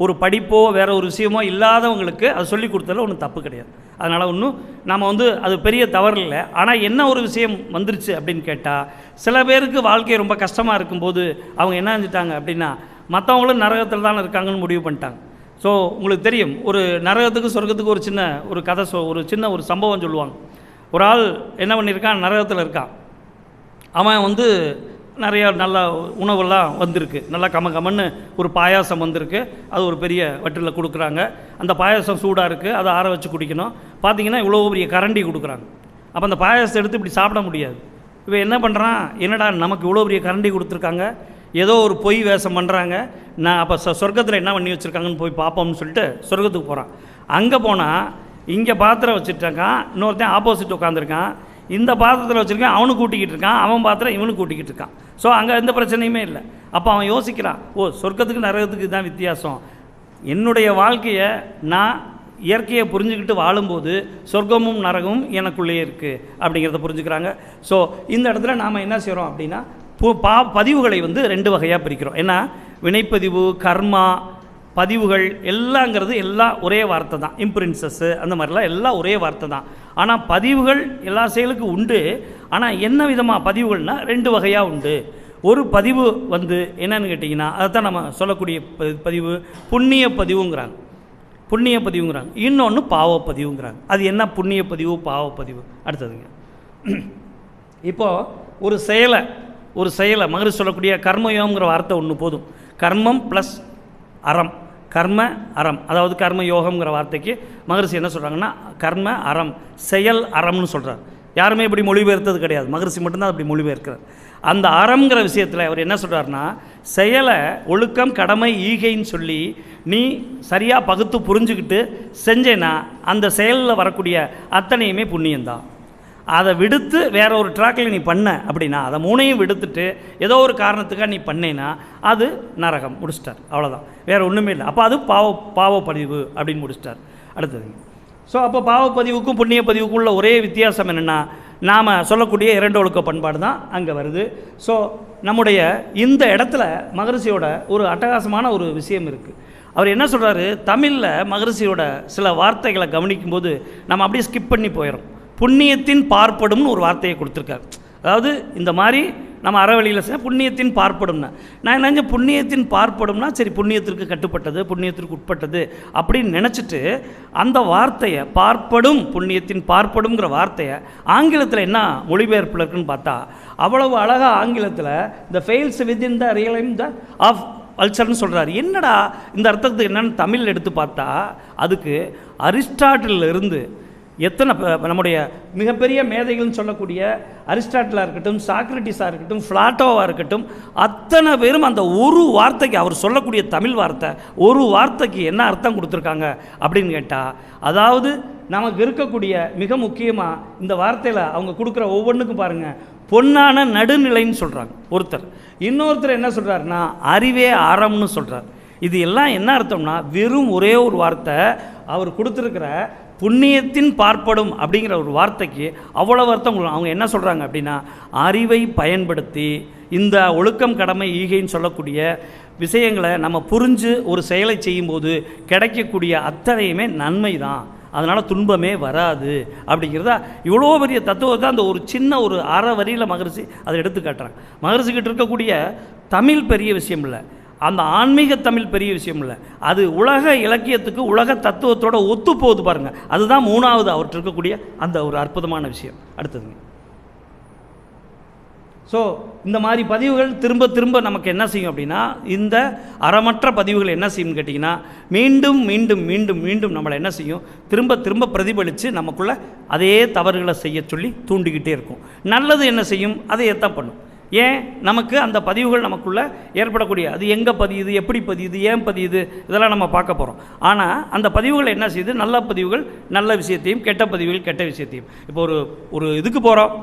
ஒரு படிப்போ வேறு ஒரு விஷயமோ இல்லாதவங்களுக்கு அது சொல்லி கொடுத்ததில் ஒன்றும் தப்பு கிடையாது. அதனால் ஒன்றும் நம்ம அது பெரிய தவறு இல்லை. ஆனால் என்ன ஒரு விஷயம் வந்துருச்சு அப்படின்னு கேட்டால், சில பேருக்கு வாழ்க்கை ரொம்ப கஷ்டமாக இருக்கும்போது அவங்க என்ன செஞ்சிட்டாங்க அப்படின்னா மற்றவங்களும் நரகத்தில் தான் இருக்காங்கன்னு முடிவு பண்ணிட்டாங்க. ஸோ உங்களுக்கு தெரியும், ஒரு நரகத்துக்கு சொர்க்கத்துக்கு ஒரு சின்ன ஒரு கதை, ஒரு சின்ன ஒரு சம்பவம் சொல்லுவாங்க. ஒரு ஆள் என்ன பண்ணியிருக்கான், நரகத்தில் இருக்கான். அவன் நிறையா நல்ல உணவெல்லாம் வந்திருக்கு, நல்லா கமன்னு ஒரு பாயாசம் வந்திருக்கு. அது ஒரு பெரிய வட்டில் கொடுக்குறாங்க. அந்த பாயாசம் சூடாக இருக்குது, அதை ஆற வச்சு குடிக்கணும். பார்த்திங்கன்னா இவ்வளோ பெரிய கரண்டி கொடுக்குறாங்க. அப்போ அந்த பாயாசத்தை எடுத்து இப்படி சாப்பிட முடியாது. இவன் என்ன பண்ணுறான், என்னடா நமக்கு இவ்வளோ பெரிய கரண்டி கொடுத்துருக்காங்க, ஏதோ ஒரு பொய் வேஷம் பண்ணுறாங்க, நான் அப்போ சொர்க்கத்தில் என்ன பண்ணி வச்சுருக்காங்கன்னு போய் பார்ப்போம்னு சொல்லிட்டு சொர்க்கத்துக்கு போகிறான். அங்கே போனால் இங்கே பாத்திரம் வச்சுட்ருக்கான், இன்னொருத்தன் ஆப்போசிட் உட்காந்துருக்கான். இந்த பாத்திரத்தில் வச்சுருக்கான், அவனுக்கு கூட்டிக்கிட்டு இருக்கான், அவன் பாத்திரம் இவனுக்கு கூட்டிக்கிட்டு இருக்கான். ஸோ அங்கே எந்த பிரச்சனையுமே இல்லை. அப்போ அவன் யோசிக்கிறான், ஓ சொர்க்கத்துக்கு நரகத்துக்கு தான் வித்தியாசம். என்னுடைய வாழ்க்கையை நான் இயற்கையை புரிஞ்சுக்கிட்டு வாழும்போது சொர்க்கமும் நரகமும் எனக்குள்ளேயே இருக்குது அப்படிங்கிறத புரிஞ்சுக்கிறாங்க. ஸோ இந்த இடத்துல நாம் என்ன செய்கிறோம் அப்படின்னா பதிவுகளை 2 வகையாக பிரிக்கிறோம். ஏன்னா வினைப்பதிவு, கர்மா பதிவுகள் எல்லாங்கிறது எல்லாம் ஒரே வார்த்தை தான். இம்ப்ரின்சஸ்ஸு அந்த மாதிரிலாம் எல்லாம் ஒரே வார்த்தை தான். ஆனால் பதிவுகள் எல்லா செயலுக்கும் உண்டு. ஆனால் என்ன விதமாக பதிவுகள்னால் 2 வகையாக உண்டு. ஒரு பதிவு என்னன்னு கேட்டிங்கன்னா அதைத்தான் நம்ம சொல்லக்கூடிய பதிவு புண்ணிய பதிவுங்கிறாங்க, புண்ணிய பதிவுங்கிறாங்க. இன்னொன்று பாவப்பதிவுங்கிறாங்க. அது என்ன புண்ணிய பதிவு, பாவப்பதிவு? அடுத்ததுங்க, இப்போது ஒரு செயலை மகரிஷி சொல்லக்கூடிய கர்மயோகங்கிற வார்த்தை ஒன்று போதும். கர்மம் ப்ளஸ் அறம், கர்ம அறம், அதாவது கர்ம யோகம்ங்கிற வார்த்தைக்கு மகரிஷி என்ன சொல்கிறாங்கன்னா கர்ம அறம், செயல் அறம்னு சொல்கிறார். யாருமே இப்படி மொழிபெயர்த்தது கிடையாது, மகரிஷி மட்டும்தான் அப்படி மொழிபெயர்க்கிறார். அந்த அறம்ங்கிற விஷயத்தில் அவர் என்ன சொல்கிறாருன்னா, செயலை ஒழுக்கம், கடமை, ஈகைன்னு சொல்லி நீ சரியாக பகுத்து புரிஞ்சுக்கிட்டு செஞ்சேன்னா அந்த செயலில் வரக்கூடிய அத்தனையுமே புண்ணியந்தான். அதை விடுத்து வேற ஒரு ட்ராக்கில் நீ பண்ண அப்படின்னா, அதை 3ஐயும் விடுத்துட்டு ஏதோ ஒரு காரணத்துக்காக நீ பண்ணேன்னா அது நரகம். முடிச்சிட்டார், அவ்வளோதான், வேறு ஒன்றுமே இல்லை. அப்போ அது பாவப்பதிவு அப்படின்னு முடிச்சிட்டார். அடுத்தது, ஸோ அப்போ பாவப்பதிவுக்கும் புண்ணிய பதிவுக்கும் உள்ள ஒரே வித்தியாசம் என்னென்னா, நாம் சொல்லக்கூடிய 2 ஒழுக்க பண்பாடு தான் அங்கே வருது. ஸோ நம்முடைய இந்த இடத்துல மகரிஷியோட ஒரு அட்டகாசமான ஒரு விஷயம் இருக்குது. அவர் என்ன சொல்கிறாரு, தமிழில் மகரிஷியோட சில வார்த்தைகளை கவனிக்கும்போது நம்ம அப்படியே ஸ்கிப் பண்ணி போயிடும். புண்ணியத்தின் பார்ப்படும்னு ஒரு வார்த்தையை கொடுத்துருக்காரு. அதாவது இந்த மாதிரி நம்ம அறவழியில் செய்ய புண்ணியத்தின் பார்ப்படும்னா, நான் என்ன புண்ணியத்தின் பார்ப்படும்னா சரி புண்ணியத்திற்கு கட்டுப்பட்டது, புண்ணியத்திற்கு உட்பட்டது அப்படின்னு நினச்சிட்டு அந்த வார்த்தையை பார்ப்படும், புண்ணியத்தின் பார்ப்படுங்கிற வார்த்தையை ஆங்கிலத்தில் என்ன மொழிபெயர்ப்பில் இருக்குன்னு பார்த்தா அவ்வளவு அழகாக ஆங்கிலத்தில் the fails within the realm the of அல்சர்னு சொல்கிறார். என்னடா இந்த அர்த்தத்துக்கு என்னென்னு தமிழில் எடுத்து பார்த்தா அதுக்கு அரிஸ்டாட்டில் இருந்து எத்தனை நம்முடைய மிகப்பெரிய மேதைகள்னு சொல்லக்கூடிய அரிஸ்டாட்டிலாக இருக்கட்டும், சாக்ரட்டிஸாக இருக்கட்டும், பிளாட்டோவாக இருக்கட்டும், அத்தனை பேரும் அந்த ஒரு வார்த்தைக்கு, அவர் சொல்லக்கூடிய தமிழ் வார்த்தை ஒரு வார்த்தைக்கு என்ன அர்த்தம் கொடுத்துருக்காங்க அப்படின்னு கேட்டால், அதாவது நமக்கு இருக்கக்கூடிய மிக முக்கியமாக இந்த வார்த்தையில் அவங்க கொடுக்குற ஒவ்வொன்றுக்கும் பாருங்கள், பொன்னான நடுநிலைன்னு சொல்கிறாங்க ஒருத்தர். இன்னொருத்தர் என்ன சொல்கிறாருன்னா அறிவே அறம்னு சொல்கிறார். இது எல்லாம் என்ன அர்த்தம்னா வெறும் ஒரே ஒரு வார்த்தை அவர் கொடுத்துருக்கிற புண்ணியத்தின் பார்ப்படும் அப்படிங்கிற ஒரு வார்த்தைக்கு அவ்வளவு அர்த்தம். அவங்க என்ன சொல்கிறாங்க அப்படின்னா, அறிவை பயன்படுத்தி இந்த ஒழுக்கம், கடமை, ஈகைன்னு சொல்லக்கூடிய விஷயங்களை நம்ம புரிஞ்சு ஒரு செயலை செய்யும்போது கிடைக்கக்கூடிய அத்தனையுமே நன்மை தான், அதனால் துன்பமே வராது அப்படிங்கிறதா இவ்வளோ பெரிய தத்துவத்தை அந்த ஒரு சின்ன ஒரு அரை வரியில் மகரிஷி அதை எடுத்து காட்டுறாங்க. மகரிஷிக்கிட்ட இருக்கக்கூடிய தமிழ் பெரிய விஷயம் இல்லை, அந்த ஆன்மீக தமிழ் பெரிய விஷயம் இல்லை, அது உலக இலக்கியத்துக்கு உலக தத்துவத்தோட ஒத்து போகுது பாருங்கள். அதுதான் மூணாவது அவர்கிட்ட இருக்கக்கூடிய அந்த ஒரு அற்புதமான விஷயம். அடுத்ததுங்க. ஸோ இந்த மாதிரி பதிவுகள் திரும்ப திரும்ப நமக்கு என்ன செய்யும் அப்படின்னா, இந்த அறமற்ற பதிவுகள் என்ன செய்யும்னு கேட்டிங்கன்னா, மீண்டும் மீண்டும் மீண்டும் மீண்டும் நம்மளை என்ன செய்யும், திரும்ப திரும்ப பிரதிபலித்து நமக்குள்ளே அதே தவறுகளை செய்ய சொல்லி தூண்டிக்கிட்டே இருக்கும். நல்லது என்ன செய்யும், அதை எத்தான் பண்ணும். ஏன் நமக்கு அந்த பதிவுகள் நமக்குள்ளே ஏற்படக்கூடிய, அது எங்கே பதியுது, எப்படி பதியுது, ஏன் பதியுது, இதெல்லாம் நம்ம பார்க்க போகிறோம். ஆனால் அந்த பதிவுகள் என்ன செய்யுது, நல்ல பதிவுகள் நல்ல விஷயத்தையும், கெட்ட பதிவுகள் கெட்ட விஷயத்தையும். இப்போ ஒரு இதுக்கு போகிறோம்,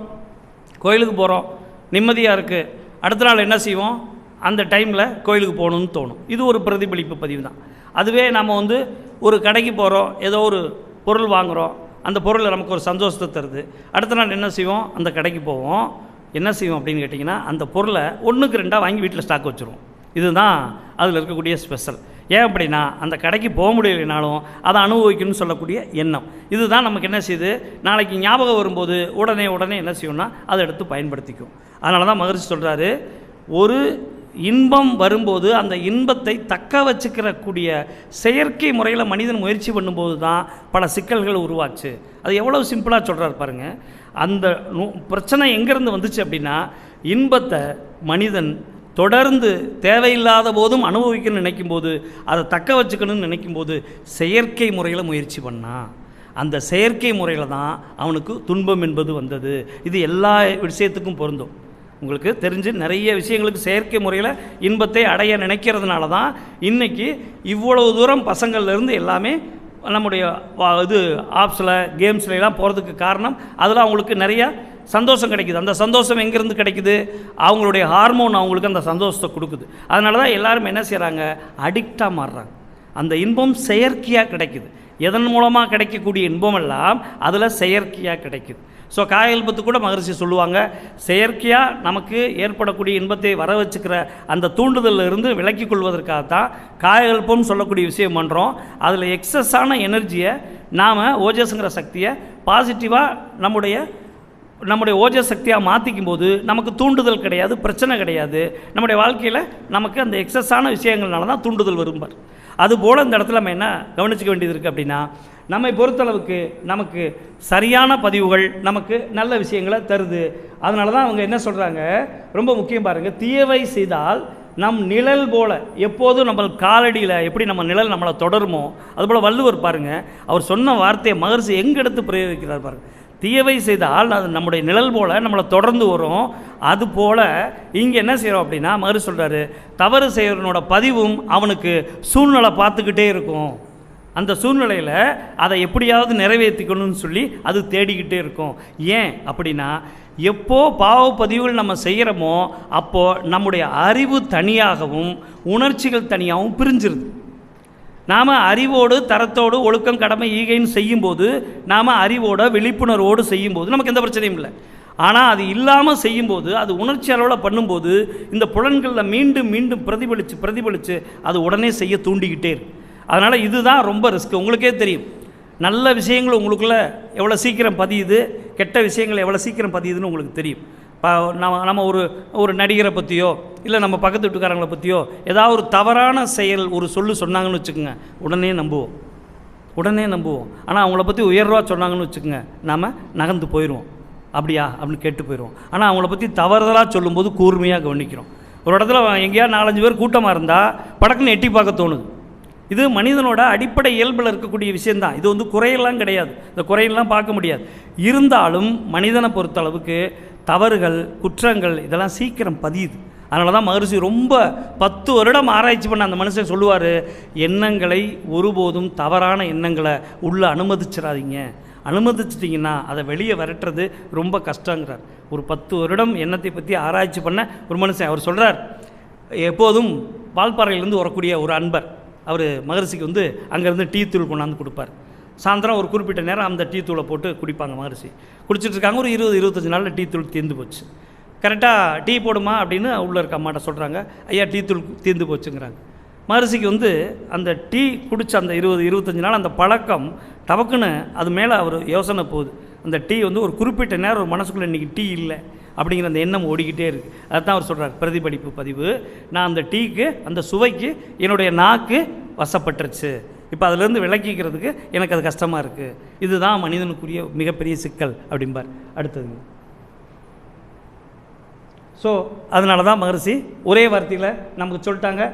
கோயிலுக்கு போகிறோம், நிம்மதியாக இருக்குது, அடுத்த நாள் என்ன செய்வோம், அந்த டைமில் கோயிலுக்கு போகணுன்னு தோணும். இது ஒரு பிரதிபலிப்பு பதிவு தான். அதுவே நம்ம ஒரு கடைக்கு போகிறோம், ஏதோ ஒரு பொருள் வாங்குகிறோம், அந்த பொருள் நமக்கு ஒரு சந்தோஷத்தை தருது, அடுத்த நாள் என்ன செய்வோம், அந்த கடைக்கு போவோம், என்ன செய்வோம் அப்படின்னு கேட்டிங்கன்னா, அந்த பொருளை 1க்கு 2 வாங்கி வீட்டில் ஸ்டாக் வச்சுருவோம். இதுதான் அதில் இருக்கக்கூடிய ஸ்பெஷல். ஏன் அப்படின்னா, அந்த கடைக்கு போக முடியலைனாலும் அதை அனுபவிக்கணும்னு சொல்லக்கூடிய எண்ணம். இதுதான் நமக்கு என்ன செய்யுது, நாளைக்கு ஞாபகம் வரும்போது உடனே என்ன செய்யணும்னா அதை எடுத்து பயன்படுத்திக்கும். அதனால தான் மகரிஷி சொல்கிறாரு, ஒரு இன்பம் வரும்போது அந்த இன்பத்தை தக்க வச்சுக்கிறக்கூடிய செயற்கை முறையில் மனிதன் முயற்சி பண்ணும்போது தான் பல சிக்கல்கள் உருவாச்சு. அது எவ்வளோ சிம்பிளாக சொல்கிறார் பாருங்கள். அந்த பிரச்சனை எங்கேருந்து வந்துச்சு அப்படின்னா, இன்பத்தை மனிதன் தொடர்ந்து தேவையில்லாத போதும் அனுபவிக்கணும்னு நினைக்கும்போது, அதை தக்க வச்சுக்கணும்னு நினைக்கும்போது செயற்கை முறையில் முயற்சி பண்ணான். அந்த செயற்கை முறையில் தான் அவனுக்கு துன்பம் என்பது வந்தது. இது எல்லா விஷயத்துக்கும் பொருந்தும். உங்களுக்கு தெரிஞ்சு நிறைய விஷயங்களுக்கு செயற்கை முறையில் இன்பத்தை அடைய நினைக்கிறதுனால தான் இன்றைக்கி இவ்வளவு தூரம் பசங்கள்லேருந்து எல்லாமே நம்முடைய இது ஆப்ஸில் கேம்ஸ்லாம் போகிறதுக்கு காரணம். அதில் அவங்களுக்கு நிறையா சந்தோஷம் கிடைக்குது. அந்த சந்தோஷம் எங்கேருந்து கிடைக்குது, அவங்களுடைய ஹார்மோன் அவங்களுக்கு அந்த சந்தோஷத்தை கொடுக்குது. அதனால தான் எல்லாரும் என்ன செய்கிறாங்க, அடிக்டாக மாறுறாங்க. அந்த இன்பம் செயற்கையாக கிடைக்குது. எதன் மூலமாக கிடைக்கக்கூடிய இன்பமெல்லாம் அதில் செயற்கையாக கிடைக்குது. ஸோ காயல்பத்து கூட மகரிஷி சொல்லுவாங்க, செயற்கையாக நமக்கு ஏற்படக்கூடிய இன்பத்தை வர வச்சுக்கிற அந்த தூண்டுதலில் இருந்து விலக்கி கொள்வதற்காகத்தான் காயல்பம்னு சொல்லக்கூடிய விஷயம் பண்ணுறோம். அதில் எக்ஸஸான எனர்ஜியை நாம் ஓஜஸுங்கிற சக்தியை பாசிட்டிவாக நம்முடைய ஓஜஸ் சக்தியாக மாற்றிக்கும் போது நமக்கு தூண்டுதல் கிடையாது, பிரச்சனை கிடையாது. நம்முடைய வாழ்க்கையில் நமக்கு அந்த எக்ஸஸான விஷயங்கள்னால தான் தூண்டுதல் வரும்பார். அதுபோல் இந்த இடத்துல நம்ம என்ன கவனிச்சிக்க வேண்டியது இருக்குது அப்படின்னா, நம்மை பொறுத்தளவுக்கு நமக்கு சரியான பதிவுகள் நமக்கு நல்ல விஷயங்களை தருது. அதனால தான் அவங்க என்ன சொல்கிறாங்க, ரொம்ப முக்கியம் பாருங்கள், தீயவை செய்தால் நம் நிழல் போல் எப்போதும் நம்ம காலடியில் எப்படி நம்ம நிழல் நம்மளை தொடருமோ அதுபோல் வள்ளுவர் பாருங்கள், அவர் சொன்ன வார்த்தையை மகரிஷி எங்கே எடுத்து பிரயோகிக்கிறார் பாருங்கள். தீயவை செய்தால் அது நம்முடைய நிழல் போல் நம்மளை தொடர்ந்து வரும். அதுபோல் இங்கே என்ன செய்கிறோம் அப்படின்னா, மகரிஷி சொல்கிறாரு, தவறு செய்கிறவனோட பதிவும் அவனுக்கு சூழ்நிலை பார்த்துக்கிட்டே இருக்கும். அந்த சூழ்நிலையில் அதை எப்படியாவது நிறைவேற்றிக்கணும்னு சொல்லி அது தேடிக்கிட்டே இருக்கும். ஏன் அப்படின்னா, எப்போ பாவப்பதிவுகள் நம்ம செய்கிறோமோ அப்போது நம்முடைய அறிவு தனியாகவும் உணர்ச்சிகள் தனியாகவும் பிரிஞ்சிருது. நாம் அறிவோடு தரத்தோடு ஒழுக்கம் கடமை ஈகைன்னு செய்யும்போது, நாம் அறிவோட விழிப்புணர்வோடு செய்யும்போது நமக்கு எந்த பிரச்சனையும் இல்லை. ஆனால் அது இல்லாமல் செய்யும்போது, அது உணர்ச்சி அளவில் பண்ணும்போது, இந்த புலன்களில் மீண்டும் மீண்டும் பிரதிபலித்து அது உடனே செய்ய தூண்டிக்கிட்டே இருக்கு. அதனால் இதுதான் ரொம்ப ரிஸ்க். உங்களுக்கே தெரியும், நல்ல விஷயங்கள் உங்களுக்குள்ளே எவ்வளோ சீக்கிரம் பதியுது, கெட்ட விஷயங்கள் எவ்வளோ சீக்கிரம் பதியுதுன்னு உங்களுக்கு தெரியும். நம்ம ஒரு நடிகரை பற்றியோ இல்லை நம்ம பக்கத்து வீட்டுக்காரங்களை பற்றியோ ஏதாவது ஒரு தவறான செயல் ஒரு சொன்னாங்கன்னு வச்சுக்கோங்க, உடனே நம்புவோம். ஆனால் அவங்கள பற்றி உயர்வாக சொன்னாங்கன்னு வச்சுக்கோங்க, நாம் நகர்ந்து போயிடுவோம். அப்படியா அப்படின்னு கேட்டு போயிடுவோம். ஆனால் அவங்கள பற்றி தவறுதலாக சொல்லும்போது கூர்மையாக கவனிக்கிறோம். ஒரு இடத்துல எங்கேயாவது 4-5 பேர் கூட்டமாக இருந்தால் படக்குன்னு எட்டி பார்க்க தோணுது. இது மனிதனோட அடிப்படை இயல்பில் இருக்கக்கூடிய விஷயந்தான். இது குறையெல்லாம் கிடையாது, இந்த குறையெல்லாம் பார்க்க முடியாது. இருந்தாலும் மனிதனை பொறுத்தளவுக்கு தவறுகள், குற்றங்கள் இதெல்லாம் சீக்கிரம் பதியுது. அதனால தான் மகரிஷி ரொம்ப 10 வருடம் ஆராய்ச்சி பண்ண அந்த மனுஷன் சொல்லுவார், எண்ணங்களை ஒருபோதும் தவறான எண்ணங்களை உள்ளே அனுமதிச்சிடாதீங்க. அனுமதிச்சிட்டிங்கன்னா அதை வெளியே விரட்டுறது ரொம்ப கஷ்டங்கிறார். ஒரு 10 வருடம் எண்ணத்தை பற்றி ஆராய்ச்சி பண்ண ஒரு மனுஷன் அவர் சொல்கிறார், எப்போதும் வால்பாறையிலேருந்து வரக்கூடிய ஒரு அன்பர் அவர் மகரிஷிக்கு அங்கேருந்து டீ தூள் கொண்டாந்து கொடுப்பார். சாயந்தரம் ஒரு குறிப்பிட்ட நேரம் அந்த டீ தூளை போட்டு குடிப்பாங்க. மகரிஷி குடிச்சிட்ருக்காங்க. ஒரு 20-25 நாளில் டீ தூள் தீர்ந்து போச்சு. கரெக்டாக டீ போடுமா அப்படின்னு உள்ளே இருக்க அம்மாட்ட சொல்கிறாங்க, ஐயா டீ தூள் தீர்ந்து போச்சுங்கிறாங்க. மகரிஷிக்கு அந்த டீ குடித்த அந்த 20-25 நாள் அந்த பழக்கம் டபக்குன்னு அது மேலே அவர் யோசனை போகுது. அந்த டீ வந்து ஒரு குறிப்பிட்ட நேரம் ஒரு மனசுக்குள்ளே இன்றைக்கி டீ இல்லை அப்படிங்கிற அந்த எண்ணம் ஓடிக்கிட்டே இருக்குது. அதுதான் அவர் சொல்கிறார் பிரதிபலிப்பு பதிவு. நான் அந்த டீக்கு அந்த சுவைக்கு என்னுடைய நாக்கு வசப்பட்டுருச்சு, இப்போ அதிலேருந்து விளக்கிக்கிறதுக்கு எனக்கு அது கஷ்டமாக இருக்குது. இதுதான் மனிதனுக்குரிய மிகப்பெரிய சிக்கல் அப்படிம்பார். அடுத்ததுங்க. ஸோ அதனால தான் மகரிஷி ஒரே வார்த்தையில் நமக்கு சொல்லிட்டாங்க,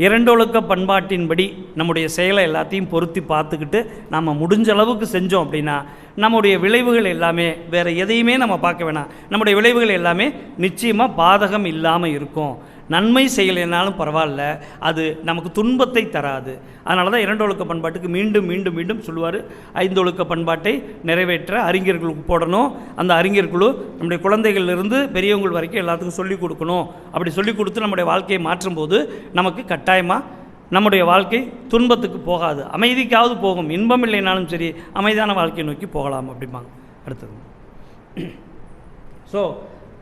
இரண்டொழுக்க பண்பாட்டின்படி நம்முடைய செயலை எல்லாத்தையும் பொருத்தி பார்த்துக்கிட்டு நம்ம முடிஞ்ச அளவுக்கு செஞ்சோம் அப்படின்னா நம்முடைய விளைவுகள் எல்லாமே வேறு எதையுமே நம்ம பார்க்க வேணாம், நம்முடைய விளைவுகள் எல்லாமே நிச்சயமாக பாதகம் இல்லாமல் இருக்கும். நன்மை செய்யலைனாலும் பரவாயில்ல, அது நமக்கு துன்பத்தை தராது. அதனால தான் இரண்டொழுக்க பண்பாட்டுக்கு மீண்டும் மீண்டும் மீண்டும் சொல்லுவார், ஐந்தொழுக்க பண்பாட்டை நிறைவேற்ற அறிஞர்களுக்கு போடணும். அந்த அறிஞர்களுக்கு நம்முடைய குழந்தைகளிலிருந்து பெரியவங்கள் வரைக்கும் எல்லாத்துக்கும் சொல்லிக் கொடுக்கணும். அப்படி சொல்லிக் கொடுத்து நம்முடைய வாழ்க்கையை மாற்றும்போது நமக்கு கட்டாயமாக நம்முடைய வாழ்க்கை துன்பத்துக்கு போகாது, அமைதிக்காவது போகும். இன்பம் இல்லைனாலும் சரி அமைதியான வாழ்க்கையை நோக்கி போகலாம் அப்படிம்பாங்க. அடுத்தது. ஸோ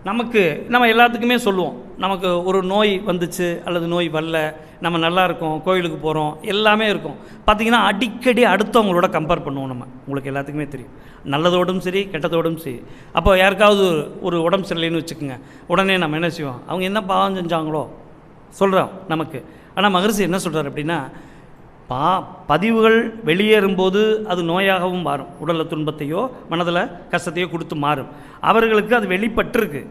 நம்ம எல்லாத்துக்குமே சொல்லுவோம், நமக்கு ஒரு நோய் வந்துச்சு அல்லது நோய் வரல, நம்ம நல்லா இருக்கோம், கோயிலுக்கு போகிறோம், எல்லாமே இருக்கும். பார்த்திங்கன்னா அடிக்கடி அடுத்தவங்களோட கம்பேர் பண்ணுவோம். நம்ம உங்களுக்கு எல்லாத்துக்குமே தெரியும், நல்லதோடும் சரி கெட்டதோடும் சரி. அப்போ யாருக்காவது ஒரு உடம்பு சரியில்லைன்னு வச்சுக்கோங்க, உடனே நம்ம என்ன செய்வோம், அவங்க என்ன பாவம் செஞ்சாங்களோ சொல்கிறோம் நமக்கு. ஆனால் மகரிஷி என்ன சொல்கிறார் அப்படின்னா, பதிவுகள் வெளியேறும்போது அது நோயாகவும் மாறும், உடலில் துன்பத்தையோ மனதில் கஷ்டத்தையோ கொடுத்து மாறும். அவர்களுக்கு அது வெளிப்பட்டிருக்கு,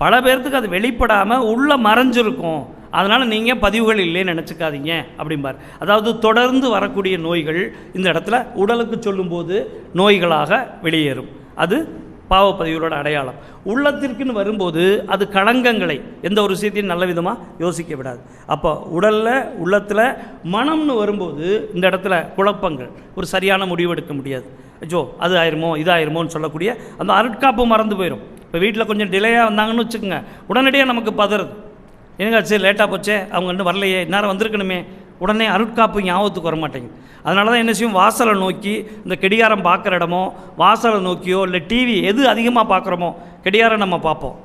பல பேர்த்துக்கு அது வெளிப்படாமல் உள்ளே மறைஞ்சிருக்கும். அதனால் நீங்கள் பதிவுகள் இல்லைன்னு நினச்சிக்காதீங்க அப்படிம்பார். அதாவது தொடர்ந்து வரக்கூடிய நோய்கள் இந்த இடத்துல உடலுக்கு சொல்லும்போது நோய்களாக வெளியேறும். அது பாவப்பதிவுகளோட அடையாளம். உள்ளத்திற்குன்னு வரும்போது அது களங்கங்களை எந்த ஒரு விஷயத்தையும் நல்ல விதமாக யோசிக்க விடாது. அப்போ உடலில் உள்ளத்தில் மனம்னு வரும்போது இந்த இடத்துல குழப்பங்கள், ஒரு சரியான முடிவு எடுக்க முடியாது. ஐயோ அது ஆயிருமோ இதாயிருமோன்னு சொல்லக்கூடிய அந்த அருட்காப்பு மறந்து போயிடும். இப்போ வீட்டில் கொஞ்சம் டிலேயாக வந்தாங்கன்னு வச்சுக்கோங்க, உடனடியாக நமக்கு பதறது, என்னங்காச்சு லேட்டாக போச்சே, அவங்க இன்னும் வரலையே, இந்நேரம் வந்திருக்கணுமே, உடனே அருட்காப்பு ஞாபகத்துக்கு வரமாட்டேங்குது. அதனால தான் என்ன செய்யும், வாசலை நோக்கி இந்த கடிகாரம் பார்க்குற இடமோ வாசலை நோக்கியோ இல்லை டிவி எது அதிகமாக பார்க்குறோமோ, கடிகாரம் நம்ம பார்ப்போம்,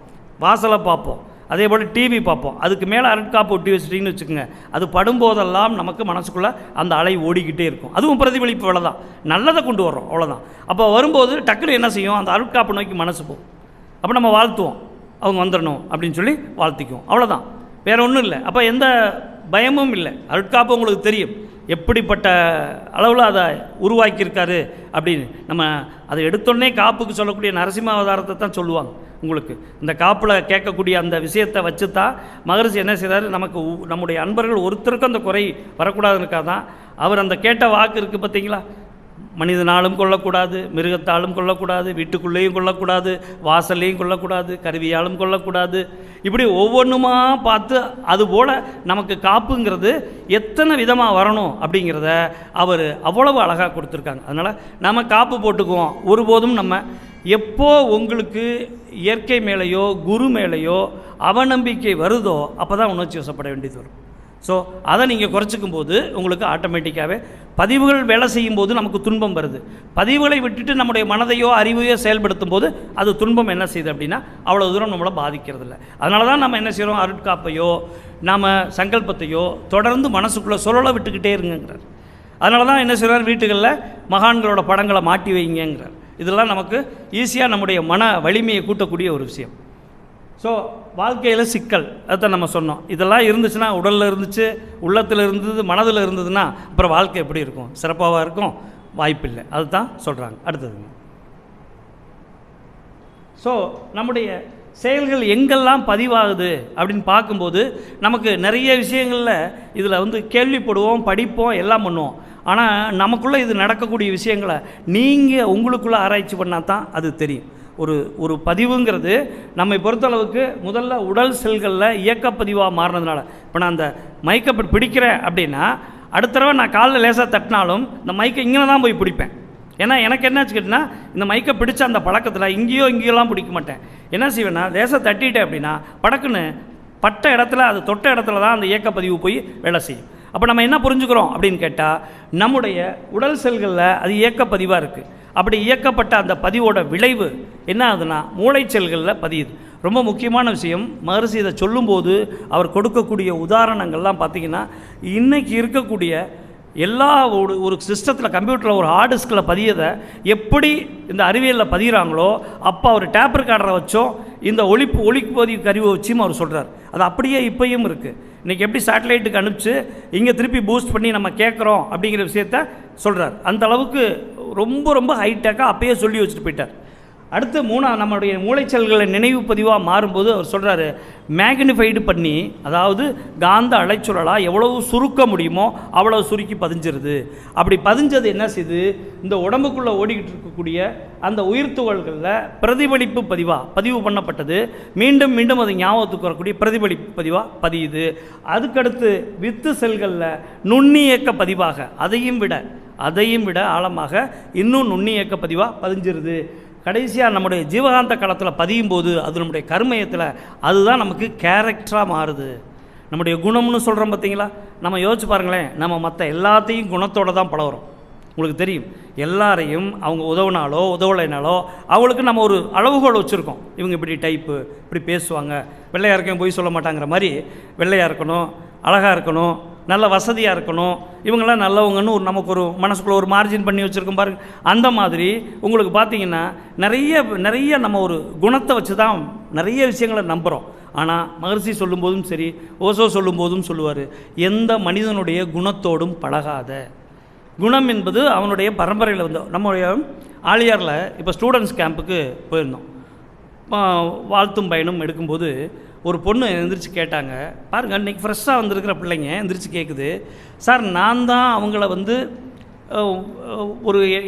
வாசலை பார்ப்போம், அதே போல் டிவி பார்ப்போம். அதுக்கு மேலே அருட்காப்பு ஒட்டி வச்சுட்டிங்கன்னு வச்சுக்கோங்க, அது படும்போதெல்லாம் நமக்கு மனசுக்குள்ளே அந்த அலை ஓடிக்கிட்டே இருக்கும். அதுவும் பிரதிபலிப்பு வேலை தான், நல்லதை கொண்டு வர்றோம் அவ்வளோதான். அப்போ வரும்போது டக்குனு என்ன செய்யும், அந்த அருட்காப்பு நோக்கி மனசு போகும். அப்போ நம்ம வாழ்த்துவோம், அவங்க வந்துடணும் அப்படின்னு சொல்லி வாழ்த்திக்குவோம், அவ்வளோதான், வேறு ஒன்றும் இல்லை. அப்போ எந்த பயமும் இல்லை. அருட்காப்பு உங்களுக்கு தெரியும் எப்படிப்பட்ட அளவில் அதை உருவாக்கியிருக்காரு அப்படின்னு. நம்ம அதை எடுத்தோடனே காப்புக்கு சொல்லக்கூடிய நரசிம்ம அவதாரத்தை தான் சொல்லுவாங்க. உங்களுக்கு இந்த காப்பில் கேட்கக்கூடிய அந்த விஷயத்தை வச்சு தான் மகரிஷி என்ன செய்கிறாரு, நமக்கு நம்முடைய அன்பர்கள் ஒருத்தருக்கும் அந்த குறை வரக்கூடாதுன்னுக்காக தான் அவர் அந்த கேட்ட வாக்கு இருக்குது பார்த்தீங்களா, மனிதனாலும் கொல்லக்கூடாது, மிருகத்தாலும் கொல்லக்கூடாது, வீட்டுக்குள்ளேயும் கொல்லக்கூடாது, வாசல்லையும் கொல்லக்கூடாது, கருவியாலும் கொல்லக்கூடாது, இப்படி ஒவ்வொன்றுமா பார்த்து அதுபோல் நமக்கு காப்புங்கிறது எத்தனை விதமாக வரணும் அப்படிங்கிறத அவர் அவ்வளவு அழகாக கொடுத்துருக்காங்க. அதனால் நம்ம காப்பு போட்டுக்குவோம். ஒருபோதும் நம்ம எப்போ உங்களுக்கு இயற்கை மேலேயோ குரு மேலேயோ அவநம்பிக்கை வருதோ அப்போ தான் உணர்ச்சி வசப்பட வேண்டியது வரும். ஸோ அதை நீங்கள் குறைச்சிக்கும் போது உங்களுக்கு ஆட்டோமேட்டிக்காகவே பதிவுகள் வேலை செய்யும்போது நமக்கு துன்பம் வருது. பதிவுகளை விட்டுட்டு நம்முடைய மனதையோ அறிவையோ செயல்படுத்தும் போது அது துன்பம் என்ன செய்யுது அப்படின்னா அவ்வளோ தூரம் நம்மளை பாதிக்கிறதில்ல. அதனால தான் நம்ம என்ன செய்கிறோம், அருட்காப்பையோ நாம் சங்கல்பத்தையோ தொடர்ந்து மனசுக்குள்ளே சொல்லலை விட்டுக்கிட்டே இருங்கிறார். அதனால தான் என்ன செய்கிறார், வீட்டுகளில் மகான்களோட படங்களை மாட்டி வைங்கிறார். இதெல்லாம் நமக்கு ஈஸியாக நம்முடைய மன வலிமையை கூட்டக்கூடிய ஒரு விஷயம். ஸோ வாழ்க்கையில் சிக்கல் அதை நம்ம சொன்னோம். இதெல்லாம் இருந்துச்சுன்னா, உடலில் இருந்துச்சு, உள்ளத்தில் இருந்தது, மனதில் இருந்ததுன்னா அப்புறம் வாழ்க்கை எப்படி இருக்கும், சிறப்பாக இருக்கும், வாய்ப்பில்லை. அதுதான் சொல்கிறாங்க. அடுத்ததுங்க. ஸோ நம்முடைய செயல்கள் எங்கெல்லாம் பதிவாகுது அப்படின்னு பார்க்கும்போது நமக்கு நிறைய விஷயங்களில் இதில் கேள்விப்படுவோம், படிப்போம், எல்லாம் பண்ணுவோம். ஆனால் நமக்குள்ளே இது நடக்கக்கூடிய விஷயங்களை நீங்கள் உங்களுக்குள்ளே ஆராய்ச்சி பண்ணால் தான் அது தெரியும். ஒரு பதிவுங்கிறது நம்மை பொறுத்தளவுக்கு முதல்ல உடல் செல்களில் இயக்கப்பதிவாக மாறினதுனால, இப்போ நான் அந்த மைக்கை பிடிக்கிறேன் அப்படின்னா அடுத்த தடவை நான் காலில் லேசாக தட்டினாலும் இந்த மைக்கை இங்கே தான் போய் பிடிப்பேன். ஏன்னா எனக்கு என்னாச்சு கேட்டினா, இந்த மைக்கை பிடிச்ச அந்த பழக்கத்தில் இங்கேயோலாம் பிடிக்க மாட்டேன். என்ன செய்வேன்னா லேசாக தட்டிட்டேன் அப்படின்னா படக்குன்னு பட்ட இடத்துல, அது தொட்ட இடத்துல தான் அந்த இயக்கப்பதிவு போய் வேலை செய்யும். அப்போ நம்ம என்ன புரிஞ்சுக்கிறோம் அப்படின்னு கேட்டால், நம்முடைய உடல் செல்களில் அது இயக்கப்பதிவாக இருக்குது. அப்படி இயக்கப்பட்ட அந்த பதிவோட விளைவு என்ன ஆகுதுன்னா மூளை செல்களில் பதியுது. ரொம்ப முக்கியமான விஷயம். மகரிஷி இதை சொல்லும்போது அவர் கொடுக்கக்கூடிய உதாரணங்கள்லாம் பார்த்திங்கன்னா, இன்றைக்கி இருக்கக்கூடிய எல்லா ஒரு சிஸ்டத்தில் கம்ப்யூட்டரில் ஒரு ஹார்ட் டிஸ்கில் பதியதை எப்படி இந்த அறிவியலில் பதிகிறாங்களோ அப்போ அவர் டேப் ரெக்கார்டரை வச்சோம் இந்த ஒளிப்பதிவு கருவை வச்சும் அவர் சொல்கிறார். அது அப்படியே இப்போயும் இருக்குது. இன்றைக்கி எப்படி சேட்டலைட்டுக்கு அனுப்பிச்சு இங்கே திருப்பி பூஸ்ட் பண்ணி நம்ம கேட்குறோம் அப்படிங்கிற விஷயத்த சொல்கிறார். அந்த அளவுக்கு ரொம்ப ரொம்ப ஹைடெக்காக அப்பயே சொல்லி வச்சுட்டு போயிட்டார். அடுத்து நம்மளுடைய மூளைச்சல்களை நினைவு பதிவாக மாறும்போது அவர் சொல்கிறாரு, மேக்னிஃபைடு பண்ணி, அதாவது காந்த அலைச்சுழலாக எவ்வளவு சுருக்க முடியுமோ அவ்வளவு சுருக்கி பதிஞ்சிருது. அப்படி பதிஞ்சது என்ன செய்யுது, இந்த உடம்புக்குள்ளே ஓடிக்கிட்டு இருக்கக்கூடிய அந்த உயிர்த்துகள்களில் பிரதிபலிப்பு பதிவு பண்ணப்பட்டது மீண்டும் மீண்டும் அது ஞாபகத்துக்கு வரக்கூடிய பிரதிபலிப்பு பதிவாக பதியுது. அதுக்கடுத்து வித்து செல்களில் நுண்ணியக்க பதிவாக அதையும் விட ஆழமாக இன்னும் நுண்ணியக்க பதிவாக பதிஞ்சிருது. கடைசியாக நம்முடைய ஜீவகாந்த களத்தில் பதியும் போது அது நம்முடைய கர்மயத்தில் அதுதான் நமக்கு கேரக்டராக மாறுது. நம்முடைய குணம்னு சொல்கிறோம் பார்த்தீங்களா, நம்ம யோசிச்சு பாருங்களேன், நம்ம மற்ற எல்லாத்தையும் குணத்தோடு தான் பழகிறோம். உங்களுக்கு தெரியும், எல்லாரையும் அவங்க உதவலைனாலோ அவங்களுக்கு நம்ம ஒரு அளவுகோல் வச்சுருக்கோம். இவங்க இப்படி டைப்பு, இப்படி பேசுவாங்க, வெள்ளையாக இருக்கேன் போய் சொல்ல மாட்டாங்கிற மாதிரி வெள்ளையாக இருக்கணும், அழகாக இருக்கணும், நல்ல வசதியாக இருக்கணும், இவங்களாம் நல்லவங்கன்னு நமக்கு ஒரு மனசுக்குள்ளே ஒரு மார்ஜின் பண்ணி வச்சுருக்கோம் பாருங்க. அந்த மாதிரி உங்களுக்கு பார்த்தீங்கன்னா நிறைய நம்ம ஒரு குணத்தை வச்சு தான் நிறைய விஷயங்களை நம்புகிறோம். ஆனால் மகர்ஷி சொல்லும்போதும் சரி, ஓசோ சொல்லும்போதும் சொல்லுவார், எந்த மனிதனுடைய குணத்தோடும் பழகாத. குணம் என்பது அவனுடைய பரம்பரையில் வந்து நம்முடைய ஆலியாரில் இப்போ ஸ்டூடெண்ட்ஸ் கேம்புக்கு போயிருந்தோம். வாழ்த்தும் பயணம் எடுக்கும்போது ஒரு பொண்ணு எந்திரிச்சு கேட்டாங்க, பாருங்கள் இன்றைக்கி ஃப்ரெஷ்ஷாக வந்திருக்கிற பிள்ளைங்க எந்திரிச்சு கேட்குது, சார் நான் தான் அவங்கள வந்து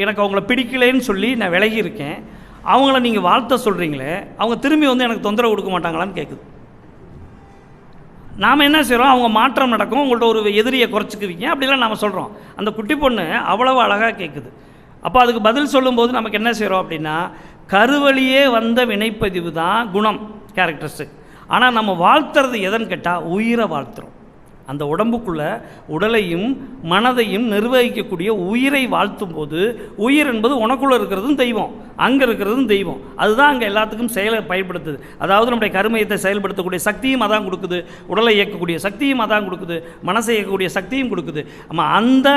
எனக்கு அவங்கள பிடிக்கலேன்னு சொல்லி நான் விலகி இருக்கேன், அவங்கள நீங்கள் வாழ்த்த சொல்கிறீங்களே, அவங்க திரும்பி வந்து எனக்கு தொந்தரவு கொடுக்க மாட்டாங்களான்னு கேட்குது. நாம் என்ன செய்கிறோம், அவங்க மாற்றம் நடக்கும், உங்கள்ட்ட ஒரு எதிரியை குறைச்சிக்குவீங்க அப்படிலாம் நாம் சொல்கிறோம். அந்த குட்டி பொண்ணு அவ்வளவு அழகாக கேட்குது. அப்போ அதுக்கு பதில் சொல்லும்போது நமக்கு என்ன செய்கிறோம் அப்படின்னா, கருவழியே வந்த வினைப்பதிவு தான் குணம், கேரக்டரிஸ்டிக். ஆனால் நம்ம வாழ்த்துறது எதன்னு கேட்டால் உயிரை வாழ்த்துறோம். அந்த உடம்புக்குள்ளே உடலையும் மனதையும் நிர்வகிக்கக்கூடிய உயிரை வாழ்த்தும் போது, உயிர் என்பது உனக்குள்ளே இருக்கிறதும் தெய்வம், அங்கே இருக்கிறதும் தெய்வம், அதுதான் அங்கே எல்லாத்துக்கும் செயலை பயன்படுத்துது. அதாவது நம்முடைய கருமையத்தை செயல்படுத்தக்கூடிய சக்தியும் அதான் கொடுக்குது, உடலை இயக்கக்கூடிய சக்தியும் அதான் கொடுக்குது, மனசை இயக்கக்கூடிய சக்தியும் கொடுக்குது. நம்ம அந்த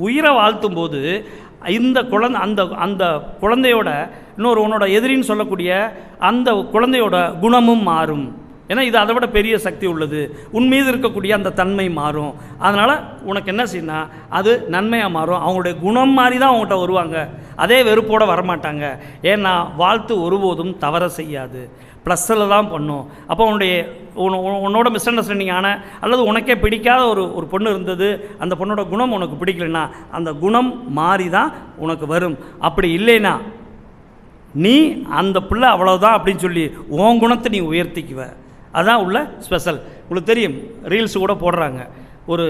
உயிரை வாழ்த்தும் போது இந்த அந்த குழந்தையோட உன்னோட எதிரின்னு சொல்லக்கூடிய அந்த குழந்தையோட குணமும் மாறும். ஏன்னா இது அதை விட பெரிய சக்தி உள்ளது, உன் மீது இருக்கக்கூடிய அந்த தன்மை மாறும். அதனால் உனக்கு என்ன செய்யணும்னா அது நன்மையாக மாறும். அவங்களுடைய குணம் மாறி தான் அவங்கள்ட்ட வருவாங்க, அதே வெறுப்போடு வரமாட்டாங்க. ஏன்னா வாழ்த்து ஒருபோதும் தவற செய்யாது, ப்ளஸ்ஸில் தான் பண்ணும். அப்போ உன்னோட மிஸ் அண்டர்ஸ்டாண்டிங் ஆன அல்லது உனக்கே பிடிக்காத ஒரு பொண்ணு இருந்தது, அந்த பொண்ணோட குணம் உனக்கு பிடிக்கலன்னா அந்த குணம் மாறி தான் உனக்கு வரும். அப்படி இல்லைன்னா நீ அந்த பிள்ளை அவ்வளோதான் அப்படின்னு சொல்லி உன் குணத்தை நீ உயர்த்திக்குவ. அதுதான் உள்ள ஸ்பெஷல். உங்களுக்கு தெரியும், ரீல்ஸு கூட போடுறாங்க. ஒரு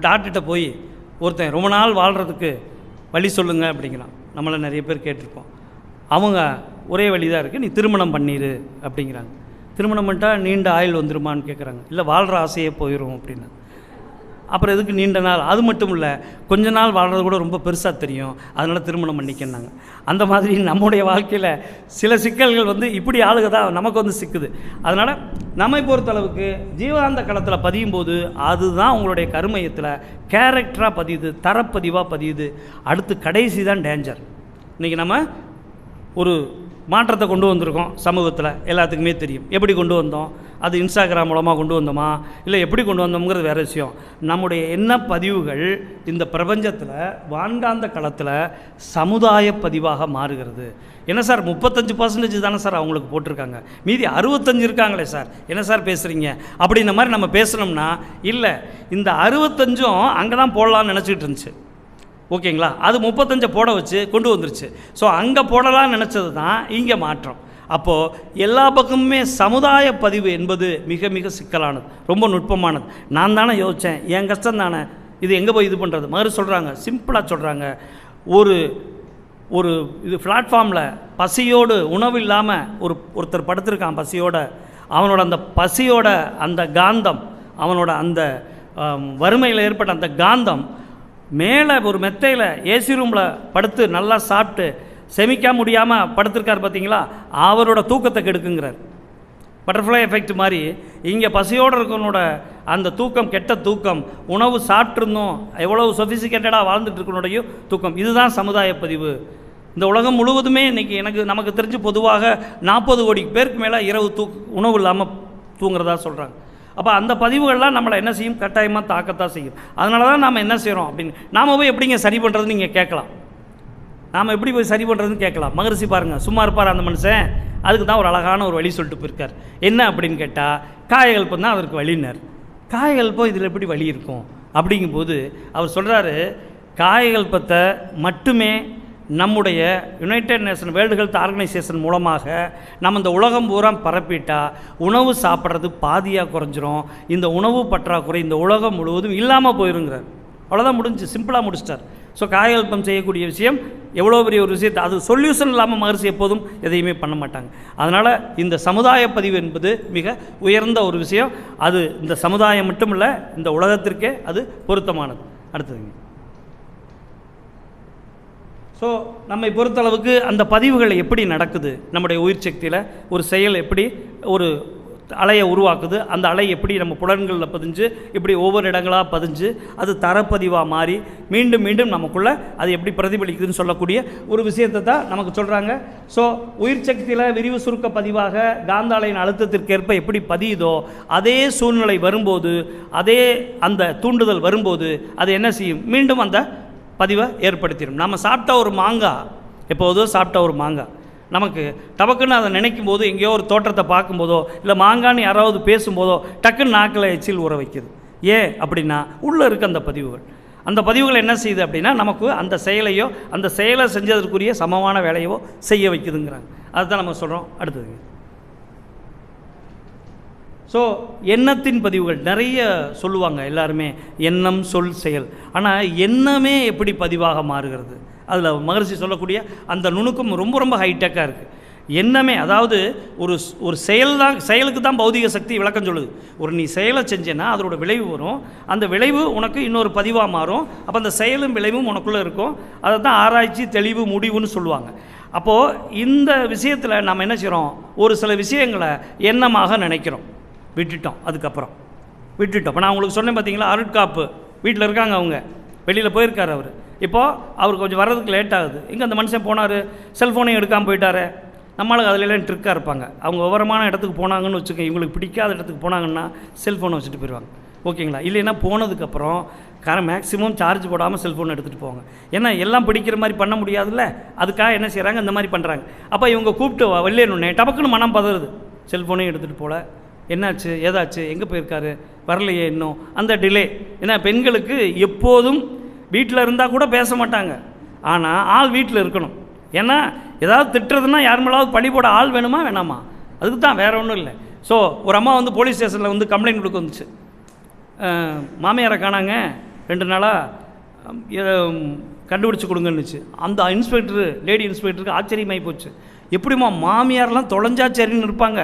டாக்டர்கிட்ட போய் ஒருத்தன் ரொம்ப நாள் வாழ்கிறதுக்கு வழி சொல்லுங்க அப்படிங்கிறான். நம்மளை நிறைய பேர் கேட்டிருப்போம். அவங்க ஒரே வழி தான் இருக்குது, நீ திருமணம் பண்ணிடு அப்படிங்கிறாங்க. திருமணம் பண்ணிட்டால் நீண்ட ஆயுள் வந்துருமான்னு கேட்குறாங்க. இல்லை, வாழ்கிற ஆசையே போயிடும் அப்படின்னா. அப்புறம் எதுக்கு நீண்ட நாள்? அது மட்டும் இல்லை, கொஞ்ச நாள் வாழ்கிறது கூட ரொம்ப பெருசாக தெரியும், அதனால் திருமணம் பண்ணிக்கன்னாங்க. அந்த மாதிரி நம்முடைய வாழ்க்கையில் சில சிக்கல்கள் வந்து இப்படி ஆளுக தான் நமக்கு வந்து சிக்குது. அதனால் நம்மை பொறுத்தளவுக்கு ஜீவாந்த களத்தில் பதியும் போது அதுதான் உங்களுடைய கருமையத்தில் கேரக்டராக பதியுது, தரப்பதிவாக பதியுது. அடுத்து கடைசி தான் டேஞ்சர். இன்றைக்கி நம்ம ஒரு மாற்றத்தை கொண்டு வந்திருக்கோம் சமூகத்தில், எல்லாத்துக்குமே தெரியும். எப்படி கொண்டு வந்தோம்? அது இன்ஸ்டாகிராம் மூலமாக கொண்டு வந்தோமா, இல்லை எப்படி கொண்டு வந்தோம்ங்கிறது வேறு விஷயம். நம்முடைய எண்ண பதிவுகள் இந்த பிரபஞ்சத்தில் வான்காந்த களத்தில் சமுதாய பதிவாக மாறுகிறது. என்ன சார் 35% தானே சார் அவங்களுக்கு போட்டிருக்காங்க, மீதி 65 இருக்காங்களே சார், என்ன சார் பேசுகிறீங்க அப்படின்ற மாதிரி நம்ம பேசுனோம்னா, இல்லை இந்த 65 அங்கே தான் போடலான்னு நினச்சிக்கிட்டு இருந்துச்சு. ஓகேங்களா? அது 35 போட வச்சு கொண்டு வந்துருச்சு. ஸோ அங்கே போடலான்னு நினச்சது தான் இங்கே மாற்றம். அப்போது எல்லா பக்கமுமே சமுதாய பதிவு என்பது மிக மிக சிக்கலானது, ரொம்ப நுட்பமானது. நான் தானே யோசித்தேன், என் கஷ்டம் தானே, இது எங்கே போய் இது பண்ணுறது? மாதிரி சொல்கிறாங்க, சிம்பிளாக சொல்கிறாங்க. ஒரு இது பிளாட்ஃபார்மில் பசியோடு உணவு இல்லாமல் ஒருத்தர் படுத்திருக்கான் பசியோட. அவனோட அந்த பசியோட அந்த காந்தம், அவனோட அந்த வறுமையில் ஏற்பட்ட அந்த காந்தம் மேலே ஒரு மெத்தையில் ஏசி ரூமில் படுத்து நல்லா சாப்பிட்டு செமிக்க முடியாமல் படுத்திருக்கார் பார்த்தீங்களா, அவரோட தூக்கத்தை கெடுக்குங்கிறார். பட்டர்ஃப்ளை எஃபெக்ட் மாதிரி இங்கே பசியோடு இருக்கவனோட அந்த தூக்கம், கெட்ட தூக்கம், உணவு சாப்பிட்ருந்தோம் எவ்வளவு சொஃபிசிகேட்டடாக வாழ்ந்துட்டு இருக்கனுடைய தூக்கம், இதுதான் சமுதாய பதிவு. இந்த உலகம் முழுவதுமே இன்றைக்கி நமக்கு தெரிஞ்சு பொதுவாக 40 கோடி பேருக்கு மேலே இரவு உணவு இல்லாமல் தூங்குறதா சொல்கிறாங்க. அப்போ அந்த பதிவுகள்லாம் நம்மளை என்ன செய்யும், கட்டாயமாக தாக்கத்தான் செய்யும். அதனால தான் நாம் என்ன செய்கிறோம் அப்படின்னு, நாம் போய் எப்படிங்க சரி பண்ணுறதுன்னு நீங்கள் கேட்கலாம். நாம் எப்படி போய் சரி பண்ணுறதுன்னு கேட்கலாம். மகரிஷி பாருங்கள், சும்மா இருப்பார் அந்த மனுஷன், அதுக்கு தான் ஒரு அழகான ஒரு வழி சொல்லிட்டு போயிருக்கார். என்ன அப்படின்னு கேட்டால், காயகல்பம் தான் அவருக்கு வழினார். காயகல்பம் இதில் எப்படி வழி இருக்கும் அப்படிங்கும்போது அவர் சொல்கிறாரு, காயகல்பத்தை மட்டுமே நம்முடைய United nation world health organisation மூலமாக நம்ம இந்த உலகம் பூரா பரப்பிட்டா உணவு சாப்பிட்றது பாதியாக குறைஞ்சிரும். இந்த உணவு பற்றாக்குறை இந்த உலகம் முழுவதும் இல்லாமல் போயிருங்கிறார். அவ்வளோதான், முடிஞ்சு, சிம்பிளாக முடிச்சிட்டார். ஸோ காயகல்பம் செய்யக்கூடிய விஷயம் எவ்வளோ பெரிய ஒரு விஷயத்தை, அது சொல்யூஷன் இல்லாமல் மகரிஷி எப்போதும் எதையுமே பண்ண மாட்டாங்க. அதனால் இந்த சமுதாய பதிவு என்பது மிக உயர்ந்த ஒரு விஷயம். அது இந்த சமுதாயம் மட்டும் இல்லை, இந்த உலகத்திற்கே அது பொருத்தமானது. அடுத்ததுங்க. ஸோ நம்மை பொறுத்தளவுக்கு அந்த பதிவுகள் எப்படி நடக்குது, நம்முடைய உயிர் சக்தியில் ஒரு செயல் எப்படி ஒரு அலையை உருவாக்குது, அந்த அலை எப்படி நம்ம புலன்களில் பதிஞ்சு இப்படி ஒவ்வொரு இடங்களாக பதிஞ்சு அது தரப்பதிவாக மாறி மீண்டும் மீண்டும் நமக்குள்ளே அது எப்படி பிரதிபலிக்குதுன்னு சொல்லக்கூடிய ஒரு விஷயத்தை தான் நமக்கு சொல்கிறாங்க. ஸோ உயிர் சக்தியில் விரிவு சுருக்க பதிவாக காந்த அலையின் அழுத்தத்திற்கேற்ப எப்படி பதியுதோ அதே சூழ்நிலை வரும்போது, அதே அந்த தூண்டுதல் வரும்போது அது என்ன செய்யும், மீண்டும் அந்த பதிவை ஏற்படுத்திடும். நம்ம சாப்பிட்ட ஒரு மாங்காய், எப்போதோ சாப்பிட்ட ஒரு மாங்காய் நமக்கு டபக்குன்னு அதை நினைக்கும் போது, எங்கேயோ ஒரு தோற்றத்தை பார்க்கும்போதோ இல்லை மாங்கான்னு யாராவது பேசும்போதோ டக்குன்னு நாக்கில் எச்சில் ஊற வைக்குது. ஏன் அப்படின்னா உள்ளே இருக்க அந்த பதிவுகள், அந்த பதிவுகள் என்ன செய்யுது அப்படின்னா நமக்கு அந்த செயலையோ அந்த செயலை செஞ்சதற்குரிய சமமான வேலையோ செய்ய வைக்குதுங்கிறாங்க. அதுதான் நம்ம சொல்கிறோம். அடுத்ததுங்க. ஸோ எண்ணத்தின் பதிவுகள் நிறைய சொல்லுவாங்க எல்லாருமே, எண்ணம் சொல் செயல். ஆனால் எண்ணமே எப்படி பதிவாக மாறுகிறது, அதில் மகரிஷி சொல்லக்கூடிய அந்த நுணுக்கம் ரொம்ப ரொம்ப ஹைடெக்காக இருக்குது. எண்ணமே, அதாவது ஒரு செயலுக்கு தான் பௌதிக சக்தி விளக்கம் சொல்லுது. நீ செயலை செஞ்சேன்னா அதோட விளைவு வரும், அந்த விளைவு உனக்கு இன்னொரு பதிவாக மாறும். அப்போ அந்த செயலும் விளைவும் உனக்குள்ளே இருக்கும். அதை தான் ஆராய்ச்சி, தெளிவு, முடிவுன்னு சொல்லுவாங்க. அப்போது இந்த விஷயத்தில் நம்ம என்ன செய்கிறோம், ஒரு சில விஷயங்களை எண்ணமாக நினைக்கிறோம், அதுக்கப்புறம் விட்டுட்டோம். இப்போ நான் உங்களுக்கு சொன்னேன் பார்த்தீங்களா, அருட்காப்பு வீட்டில் இருக்காங்க, அவங்க வெளியில் போயிருக்கார் அவர். இப்போது அவர் கொஞ்சம் வர்றதுக்கு லேட் ஆகுது. எங்கே அந்த மனுஷன் போனார், செல்ஃபோனையும் எடுக்காமல் போயிட்டார். நம்மளுக்கு அதிலெல்லாம் ட்ரிக்காக இருப்பாங்க. அவங்க விவரமான இடத்துக்கு போனாங்கன்னு வச்சுக்கோங்க, இவங்களுக்கு பிடிக்காத இடத்துக்கு போனாங்கன்னா செல்ஃபோனை வச்சுட்டு போயிடுவாங்க. ஓகேங்களா? இல்லைன்னா போனதுக்கப்புறம் மேக்ஸிமம் சார்ஜ் போடாமல் செல்ஃபோன் எடுத்துகிட்டு போவாங்க. ஏன்னா எல்லாம் பிடிக்கிற மாதிரி பண்ண முடியாதுல்ல, அதுக்காக என்ன செய்கிறாங்க, இந்த மாதிரி பண்ணுறாங்க. அப்போ இவங்க கூப்பிட்டு வெளியேணுன்னே டபக்குன்னு மனம் பதறுது, செல்ஃபோனையும் எடுத்துகிட்டு போகல, என்னாச்சு ஏதாச்சு, எங்கே போயிருக்காரு, வரலையே இன்னும், அந்த டிலே. ஏன்னா பெண்களுக்கு எப்போதும் வீட்டில் இருந்தால் கூட பேச மாட்டாங்க, ஆனால் ஆள் வீட்டில் இருக்கணும். ஏன்னா ஏதாவது திட்டுறதுன்னா யார் மேலாவது பழி போட ஆள் வேணுமா வேணாமா, அதுக்கு தான், வேறு ஒன்றும் இல்லை. ஸோ ஒரு அம்மா போலீஸ் ஸ்டேஷனில் கம்ப்ளைண்ட் கொடுக்க வந்துச்சு, மாமியாரை காணாங்க 2 நாளாக கண்டுபிடிச்சி கொடுங்கன்னுச்சு. அந்த லேடி இன்ஸ்பெக்டருக்கு ஆச்சரியமாகி போச்சு. எப்படிம்மா மாமியாரெலாம் தொலைஞ்சா சரின்னு இருப்பாங்க,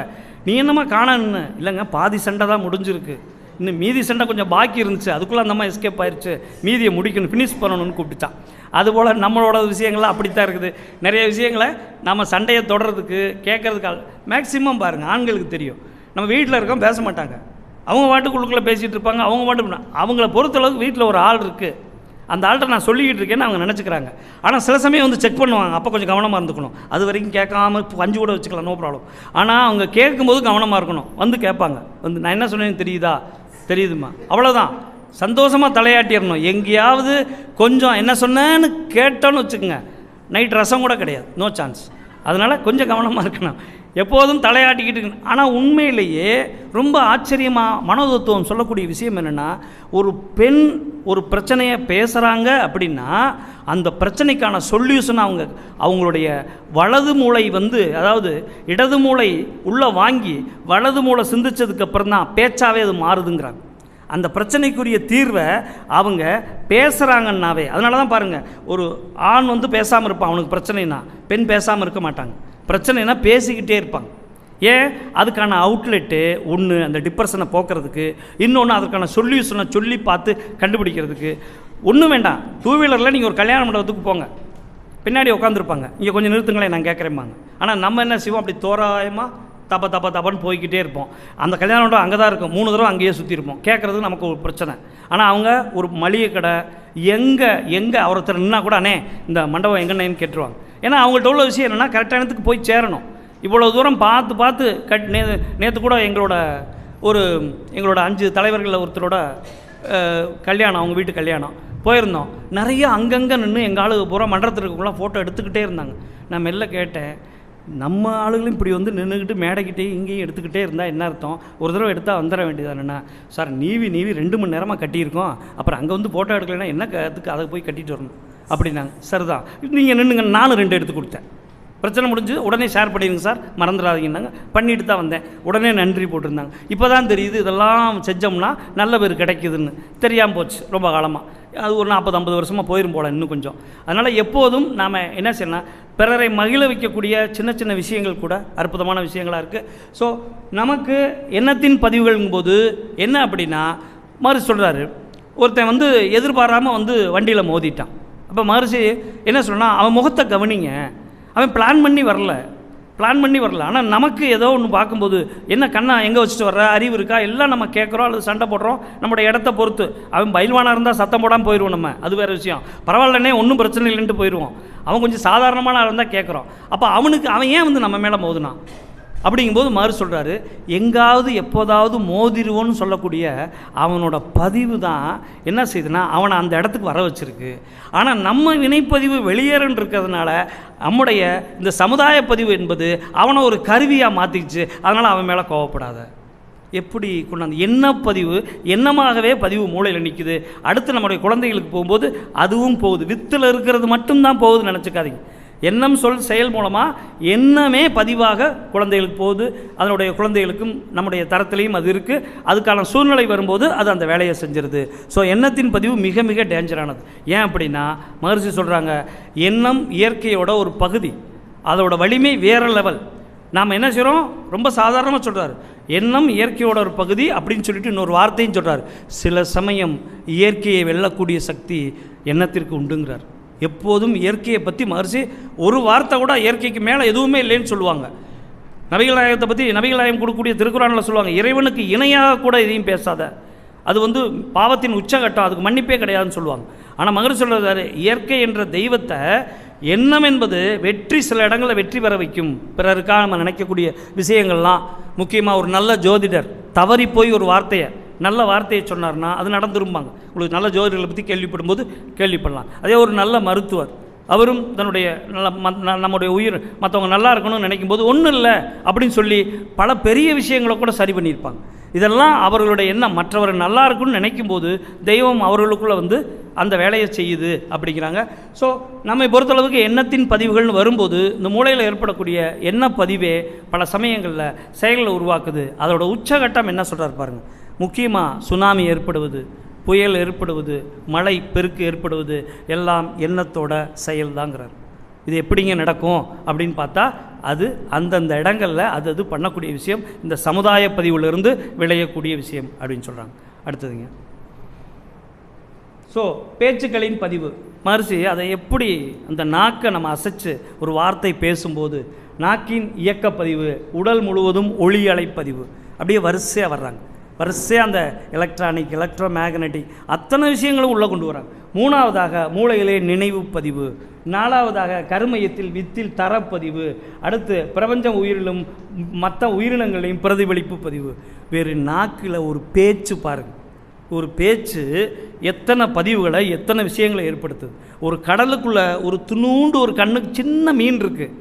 நீ என்னம்மா காணன்னு? இல்லைங்க, பாதி சண்டை தான் முடிஞ்சிருக்கு, இன்னும் மீதி சண்டை கொஞ்சம் பாக்கி இருந்துச்சு, அதுக்குள்ளே அந்த அம்மா எஸ்கேப் ஆயிடுச்சு, மீதியை முடிக்கணும், ஃபினிஷ் பண்ணணும்னு கூப்பிட்டுச்சான். அதுபோல் நம்மளோட விஷயங்கள்லாம் அப்படித்தான் இருக்குது. நிறைய விஷயங்களை நம்ம சண்டையை தொடர்றதுக்கு கேட்குறதுக்காக மேக்ஸிமம் பாருங்கள், ஆண்களுக்கு தெரியும், நம்ம வீட்டில் இருக்கோம் பேச மாட்டாங்க, அவங்க பாட்டுக்குள்ளுக்குள்ளே பேசிகிட்டு இருப்பாங்க. அவங்க பாட்டு அவங்கள பொறுத்தளவுக்கு வீட்டில் ஒரு ஆள் இருக்குது, அந்த ஆள்கிட்ட நான் சொல்லிக்கிட்டு இருக்கேன்னு அவங்க நினச்சிக்கிறாங்க. ஆனால் சில சமயம் செக் பண்ணுவாங்க, அப்போ கொஞ்சம் கவனமாக இருந்துக்கணும். அது வரைக்கும் கேட்காம 5 கூட வச்சுக்கலாம், நோ ப்ராப்ளம். ஆனால் அவங்க கேட்கும்போது கவனமாக இருக்கணும். கேட்பாங்க, நான் என்ன சொன்னேன்னு தெரியுதுமா, அவ்வளோதான். சந்தோஷமாக தலையாட்டிடணும். எங்கேயாவது கொஞ்சம் என்ன சொன்னேன்னு கேட்டோன்னு வச்சுக்கோங்க, நைட் ரசம் கூட கிடையாது, நோ சான்ஸ். அதனால் கொஞ்சம் கவனமாக இருக்கணும், எப்போதும் தலையாட்டிக்கிட்டு இருக்கணும். ஆனால் உண்மையிலேயே ரொம்ப ஆச்சரியமாக மனோதத்துவம் சொல்லக்கூடிய விஷயம் என்னென்னா, ஒரு பெண் ஒரு பிரச்சனையை பேசுகிறாங்க அப்படின்னா அந்த பிரச்சனைக்கான சொல்யூஷன் அவங்களுடைய வலது மூளை அதாவது இடது மூளை உள்ளே வாங்கி வலது மூளை சிந்திச்சதுக்கப்புறம் தான் பேச்சாவே அது மாறுதுங்கிறாங்க. அந்த பிரச்சனைக்குரிய தீர்வை அவங்க பேசுகிறாங்கன்னாவே. அதனால தான் பாருங்கள், ஒரு ஆண் பேசாமல் இருப்பான், அவனுக்கு பிரச்சனைனா, பெண் பேசாமல் இருக்க மாட்டாங்க. பிரச்சனைனா பேசிக்கிட்டே இருப்பாங்க. ஏன்? அதுக்கான அவுட்லெட்டு ஒன்று அந்த டிப்ரெஷனை போக்குறதுக்கு, இன்னொன்று அதற்கான சொல்யூஷனை சொல்லி பார்த்து கண்டுபிடிக்கிறதுக்கு. ஒன்றும் வேண்டாம், 2 வீலரில் நீங்கள் ஒரு கல்யாண மண்டபத்துக்கு போங்க, பின்னாடி உட்காந்துருப்பாங்க, இங்கே கொஞ்சம் நிறுத்துங்களேன் நான் கேட்குறேம்பாங்க. ஆனால் நம்ம என்ன செய்வோம், அப்படி தோராயமாக தப்பன்னு போய்கிட்டே இருப்போம். அந்த கல்யாணம் அங்கே தான் இருக்கும், 3 தடவை அங்கேயே சுற்றிருப்போம். கேட்குறது நமக்கு ஒரு பிரச்சனை. ஆனால் அவங்க ஒரு மளிகை கடை எங்கே ஒருத்தர் நின்னா கூட அண்ணே இந்த மண்டபம் எங்கன்னேன்னு கேட்டுருவாங்க. ஏன்னா அவங்கள்ட்ட உள்ள விஷயம் என்னென்னா கரெக்டான இடத்துக்கு போய் சேரணும். இவ்வளோ தூரம் பார்த்து நேற்று கூட எங்களோட 5 தலைவர்களில் ஒருத்தரோட கல்யாணம், அவங்க வீட்டு கல்யாணம் போயிருந்தோம். நிறைய அங்கங்கே நின்று எங்கள் ஆளுங்க பூரா மன்றத்திற்குள்ளே ஃபோட்டோ எடுத்துக்கிட்டே இருந்தாங்க. நான் மெல்ல கேட்டேன், நம்ம ஆளுகளும் இப்படி வந்து நின்றுக்கிட்டு மேடைக்கிட்டே இங்கேயும் எடுத்துக்கிட்டே இருந்தால் என்ன அர்த்தம்? ஒரு தடவை எடுத்தால் வந்துட வேண்டியதானண்ணா. சார் நீவி 2 மணி நேரமாக கட்டியிருக்கோம், அப்புறம் அங்கே வந்து ஃபோட்டோ எடுக்கலைன்னா என்ன அதுக்கு அதை போய் கட்டிட்டு வரணும் அப்படின்னாங்க. சரிதான், நீங்கள் நின்றுங்க, நானும் 2 எடுத்து கொடுத்தேன். பிரச்சனை முடிஞ்சு உடனே ஷேர் பண்ணிடுங்க சார், மறந்துடாதீங்கன்னாங்க. பண்ணிட்டு தான் வந்தேன். உடனே நன்றி போட்டிருந்தாங்க. இப்போ தான் தெரியுது இதெல்லாம் செஞ்சோம்னா நல்ல பேர் கிடைக்குதுன்னு. தெரியாமல் போச்சு ரொம்ப காலமாக. அது ஒரு 40-50 வருஷமாக போயிடும் போல இன்னும் கொஞ்சம். அதனால் எப்போதும் நாம் என்ன செய்யணும், பிறரை மகிழ வைக்கக்கூடிய சின்ன விஷயங்கள் கூட அற்புதமான விஷயங்களாக இருக்குது. ஸோ நமக்கு எண்ணத்தின் பதிவுகளுங்கும்போது என்ன அப்படின்னா, மறுசி சொல்கிறாரு, ஒருத்தன் வந்து எதிர்பாராமல் வந்து வண்டியில் மோதிட்டான். அப்போ மறுசி என்ன சொன்னா, அவன் முகத்தை கவனிங்க, அவன் பிளான் பண்ணி வரல. ஆனால் நமக்கு ஏதோ ஒன்று பார்க்கும்போது என்ன கண்ணா எங்கே வச்சுட்டு வர்ற, அறிவு இருக்கா, எல்லாம் நம்ம கேட்குறோம் அல்லது சண்டை போடுறோம். நம்மளுடைய இடத்த பொறுத்து. அவன் பயில்வானாக இருந்தால் சத்தம் போடாமல் போயிடுவோம் நம்ம, அது வேறு விஷயம். பரவாயில்லன்னே ஒன்றும் பிரச்சனை இல்லைன்ட்டு போயிடுவோம். அவன் கொஞ்சம் சாதாரணமான இருந்தால் கேட்குறோம். அப்போ அவன் ஏன் வந்து நம்ம மேலே மோதுனான் அப்படிங்கும்போது மாறு சொல்கிறாரு, எங்காவது எப்போதாவது மோதிருவோன்னு சொல்லக்கூடிய அவனோட பதிவு தான் என்ன செய்யுதுன்னா அவனை அந்த இடத்துக்கு வர வச்சுருக்கு. ஆனால் நம்ம வினைப்பதிவு வெளியேறன்னு இருக்கிறதுனால நம்முடைய இந்த சமுதாய பதிவு என்பது அவனை ஒரு கருவியாக மாற்றிடுச்சு. அதனால் அவன் மேலே கோவப்படாத. எப்படி கொண்டாந்து எண்ணப்பதிவு எண்ணமாகவே பதிவு மூளையில் நிற்குது. அடுத்து நம்முடைய குழந்தைகளுக்கு போகும்போது அதுவும் போகுது. வித்தில் இருக்கிறது மட்டும்தான் போகுதுன்னு நினச்சிக்காதீங்க. எண்ணம் சொல் செயல் மூலமாக எண்ணமே பதிவாக குழந்தைகளுக்கு போகுது. அதனுடைய குழந்தைகளுக்கும் நம்முடைய தரத்திலையும் அது இருக்குது. அதுக்கான சூழ்நிலை வரும்போது அது அந்த வேலையை செஞ்சிருது. ஸோ எண்ணத்தின் பதிவு மிக மிக டேஞ்சரானது. ஏன் அப்படின்னா மகர்ஷி சொல்கிறாங்க, எண்ணம் இயற்கையோட ஒரு பகுதி, அதோட வலிமை வேறு லெவல். நாம் என்ன செய்கிறோம், ரொம்ப சாதாரணமாக சொல்கிறார், எண்ணம் இயற்கையோட ஒரு பகுதி அப்படின்னு சொல்லிட்டு இன்னொரு வார்த்தையும் சொல்கிறார். சில சமயம் இயற்கையை வெல்லக்கூடிய சக்தி எண்ணத்திற்கு உண்டுங்கிறார். எப்போதும் இயற்கையை பற்றி மகர்ஷி ஒரு வார்த்தை கூட இயற்கைக்கு மேலே எதுவுமே இல்லைன்னு சொல்லுவாங்க. நபிகள் நாயகத்தை பற்றி நபிகள் நாயகம் கொடுக்கக்கூடிய திருக்குறானில் சொல்லுவாங்க, இறைவனுக்கு இணையாக கூட எதையும் பேசாத, அது வந்து பாவத்தின் உச்சகட்டம், அதுக்கு மன்னிப்பே கிடையாதுன்னு சொல்லுவாங்க. ஆனால் மகர்ஷி சொல்கிறாரு, இயற்கை என்ற தெய்வத்தை எண்ணம் என்பது வெற்றி, சில இடங்களில் வெற்றி பெற வைக்கும். பிறருக்காக நம்ம நினைக்கக்கூடிய விஷயங்கள்லாம், முக்கியமாக ஒரு நல்ல ஜோதிடர் தவறி போய் ஒரு நல்ல வார்த்தையை சொன்னார்னா அது நடந்துரும்பாங்க. உங்களுக்கு நல்ல ஜோதிடர்களை பற்றி கேள்விப்படும்போது கேள்விப்படலாம். அதே ஒரு நல்ல மருத்துவர், அவரும் தன்னுடைய நம்முடைய உயிர் மற்றவங்க நல்லா இருக்கணும்னு நினைக்கும் போது ஒன்றும் இல்லை அப்படின்னு சொல்லி பல பெரிய விஷயங்களை கூட சரி பண்ணியிருப்பாங்க. இதெல்லாம் அவர்களுடைய எண்ணம். மற்றவர் நல்லா இருக்குன்னு நினைக்கும் போது தெய்வம் அவர்களுக்குள்ளே வந்து அந்த வேலையை செய்யுது அப்படிங்கிறாங்க. ஸோ நம்மை பொறுத்தளவுக்கு எண்ணத்தின் பதிவுகள்னு வரும்போது இந்த மூளையில் ஏற்படக்கூடிய எண்ண பதிவே பல சமயங்களில் செயல்களை உருவாக்குது. அதோட உச்சகட்டம் என்ன சொல்கிறார் பாருங்கள். முக்கியமாக சுனாமி ஏற்படுவது, புயல் ஏற்படுவது, மழை பெருக்கு ஏற்படுவது எல்லாம் எண்ணத்தோட செயல்தாங்கிறார். இது எப்படிங்க நடக்கும் அப்படின்னு பார்த்தா அது அந்தந்த இடங்களில் அது பண்ணக்கூடிய விஷயம், இந்த சமுதாய பதிவிலிருந்து விளையக்கூடிய விஷயம் அப்படின்னு சொல்கிறாங்க. அடுத்ததுங்க, ஸோ பேச்சுக்களின் பதிவு. மகர்ஷி அதை எப்படி அந்த நாக்கை நம்ம அசைச்சு ஒரு வார்த்தை பேசும்போது நாக்கின் இயக்கப்பதிவு, உடல் முழுவதும் ஒளி அலைப்பதிவு, அப்படியே வரிசையாக வர்றாங்க. வரிசையாக அந்த எலக்ட்ரானிக், எலக்ட்ரோ மேக்னட்டிக் அத்தனை விஷயங்களும் உள்ளே கொண்டு வராங்க. 3வதாக மூளையிலே நினைவு பதிவு, 4வதாக கருமையத்தில் வித்தில் தரப்பதிவு, அடுத்து பிரபஞ்ச உயிரிலும் மற்ற உயிரினங்களையும் பிரதிபலிப்பு பதிவு. வேறு நாக்கில் ஒரு பேச்சு பாருங்கள், ஒரு பேச்சு எத்தனை பதிவுகளை எத்தனை விஷயங்களை ஏற்படுத்துது. ஒரு கடலுக்குள்ளே ஒரு துணூண்டு ஒரு கண்ணுக்கு சின்ன மீன் இருக்குது,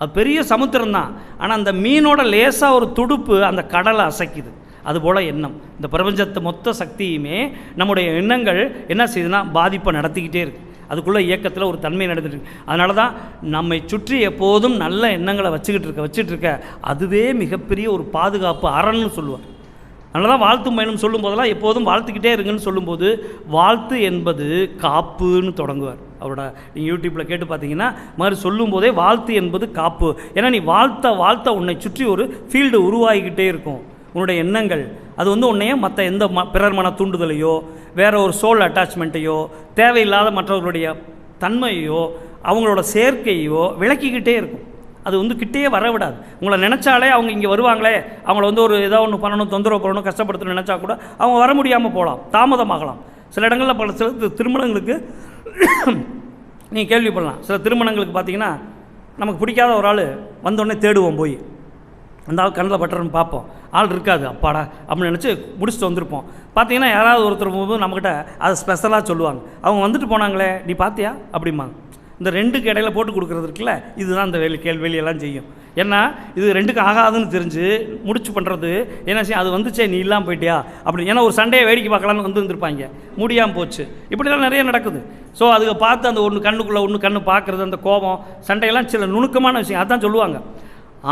அது பெரிய சமுத்திரம் தான், ஆனால் அந்த மீனோட லேசாக ஒரு துடுப்பு அந்த கடலை அசைக்குது. அதுபோல் எண்ணம், இந்த பிரபஞ்சத்தை மொத்த சக்தியுமே நம்முடைய எண்ணங்கள் என்ன செய்யுதுன்னா பாதிப்பை நடத்திக்கிட்டே இருக்குது. அதுக்குள்ளே இயக்கத்தில் ஒரு தன்மை நடந்துட்டு இருக்கு. அதனால தான் நம்மை சுற்றி எப்போதும் நல்ல எண்ணங்களை வச்சுக்கிட்டு இருக்க அதுவே மிகப்பெரிய ஒரு பாதுகாப்பு அரண்னு சொல்லுவார். அதனால தான் வாழ்த்து பயணம் சொல்லும் போதெல்லாம் எப்போதும் வாழ்த்துக்கிட்டே இருங்கன்னு சொல்லும்போது வாழ்த்து என்பது காப்புன்னு தொடங்குவார். அவரோட நீங்கள் யூடியூப்பில் கேட்டு பார்த்தீங்கன்னா மாதிரி சொல்லும் போதே வாழ்த்து என்பது காப்பு. ஏன்னா நீ வாழ்த்த உன்னை சுற்றி ஒரு ஃபீல்டு உருவாகிக்கிட்டே இருக்கும். உன்னுடைய எண்ணங்கள் அது உன்னையே மற்ற எந்த பிறர் மன தூண்டுதலையோ வேறு ஒரு சோல் அட்டாச்மெண்ட்டையோ தேவையில்லாத மற்றவர்களுடைய தன்மையோ அவங்களோட சேர்க்கையோ விளக்கிக்கிட்டே இருக்கும். அது வந்து கிட்டேயே வர விடாது. உங்களை நினச்சாலே அவங்க இங்கே வருவாங்களே, அவங்கள வந்து ஒரு ஏதோ ஒன்று பண்ணணும், தொந்தரவு பண்ணணும், கஷ்டப்படுத்தணும்னு நினச்சா கூட அவங்க வர முடியாமல் போகலாம், தாமதமாகலாம். சில இடங்களில் பல சில திருமணங்களுக்கு நீங்கள் கேள்விப்படலாம். சில திருமணங்களுக்கு பார்த்தீங்கன்னா நமக்கு பிடிக்காத ஒரு ஆள் வந்தோடனே தேடுவோம், போய் அந்த ஆள் கண்ணில் பட்டுறன்னு பார்ப்போம், ஆள் இருக்காது, அப்பாடா அப்படின்னு நினச்சி முடிச்சுட்டு வந்திருப்போம். பார்த்தீங்கன்னா யாராவது ஒருத்தர் போகும்போது நம்மக்கிட்ட அதை ஸ்பெஷலாக சொல்லுவாங்க, அவங்க வந்துட்டு போனாங்களே நீ பார்த்தியா அப்படிம்பாங்க. இந்த ரெண்டுக்கு இடையில போட்டு கொடுக்குறது இருக்குல்ல, இதுதான் இந்த வேலையெல்லாம் செய்யும். ஏன்னா இது ரெண்டுக்கும் ஆகாதுன்னு தெரிஞ்சு முடிச்சு பண்ணுறது என்ன செய்யும், அது வந்துச்சே நீ இல்லாமல் போயிட்டியா அப்படி. ஏன்னா ஒரு சண்டையை வேடிக்கை பார்க்கலான்னு வந்துருந்துருப்பாங்க, முடியாமல் போச்சு, இப்படிலாம் நிறைய நடக்குது. ஸோ அதுக்கு பார்த்து அந்த ஒன்று கண்ணுக்குள்ளே ஒன்று கண்ணு பார்க்குறது, அந்த கோபம் சண்டையெல்லாம் சில நுணுக்கமான விஷயம். அதான் சொல்லுவாங்க,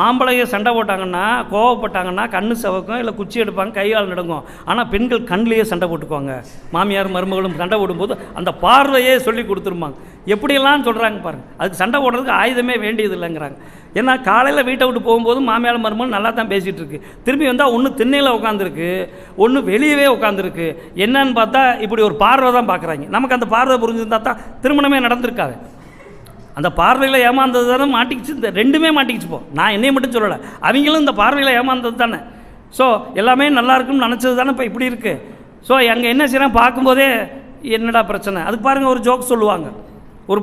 ஆம்பளைய சண்டை போட்டாங்கன்னா கோவப்பட்டாங்கன்னா கண்ணு சவக்கும், இல்லை குச்சி எடுப்பாங்க, கையால் நடுங்கும். ஆனால் பெண்கள் கண்ணிலேயே சண்டை போட்டுக்குவாங்க. மாமியார் மருமகளும் சண்டை போடும்போது அந்த பார்வையே சொல்லி கொடுத்துருப்பாங்க. எப்படியெல்லாம் சொல்கிறாங்க பாருங்கள். அதுக்கு சண்டை போடுறதுக்கு ஆயுதமே வேண்டியது இல்லைங்கிறாங்க. ஏன்னா காலையில் வீட்டை விட்டு போகும்போது மாமியார் மருமகள் நல்லா தான் பேசிகிட்டு இருக்கு, திரும்பி வந்தால் ஒன்று திண்ணையில் உட்காந்துருக்கு, ஒன்று வெளியவே உட்காந்துருக்கு. என்னன்னு பார்த்தா இப்படி ஒரு பார்வை தான் பார்க்குறாங்க. நமக்கு அந்த பார்வை புரிஞ்சுருந்தா தான் திருமணமே நடந்திருக்காது. அந்த பார்வையில் ஏமாந்தது தானே மாட்டிக்கிச்சு, இந்த ரெண்டுமே மாட்டிக்கிச்சு. போ நான் என்னையை மட்டும் சொல்லலை, அவங்களும் இந்த பார்வையில் ஏமாந்தது தானே. ஸோ எல்லாமே நல்லா இருக்குன்னு நினச்சது தானே இப்போ இப்படி இருக்குது. ஸோ அங்கே என்ன செய்யறான் பார்க்கும்போதே என்னடா பிரச்சனை. அதுக்கு பாருங்கள், ஒரு ஜோக் சொல்லுவாங்க. ஒரு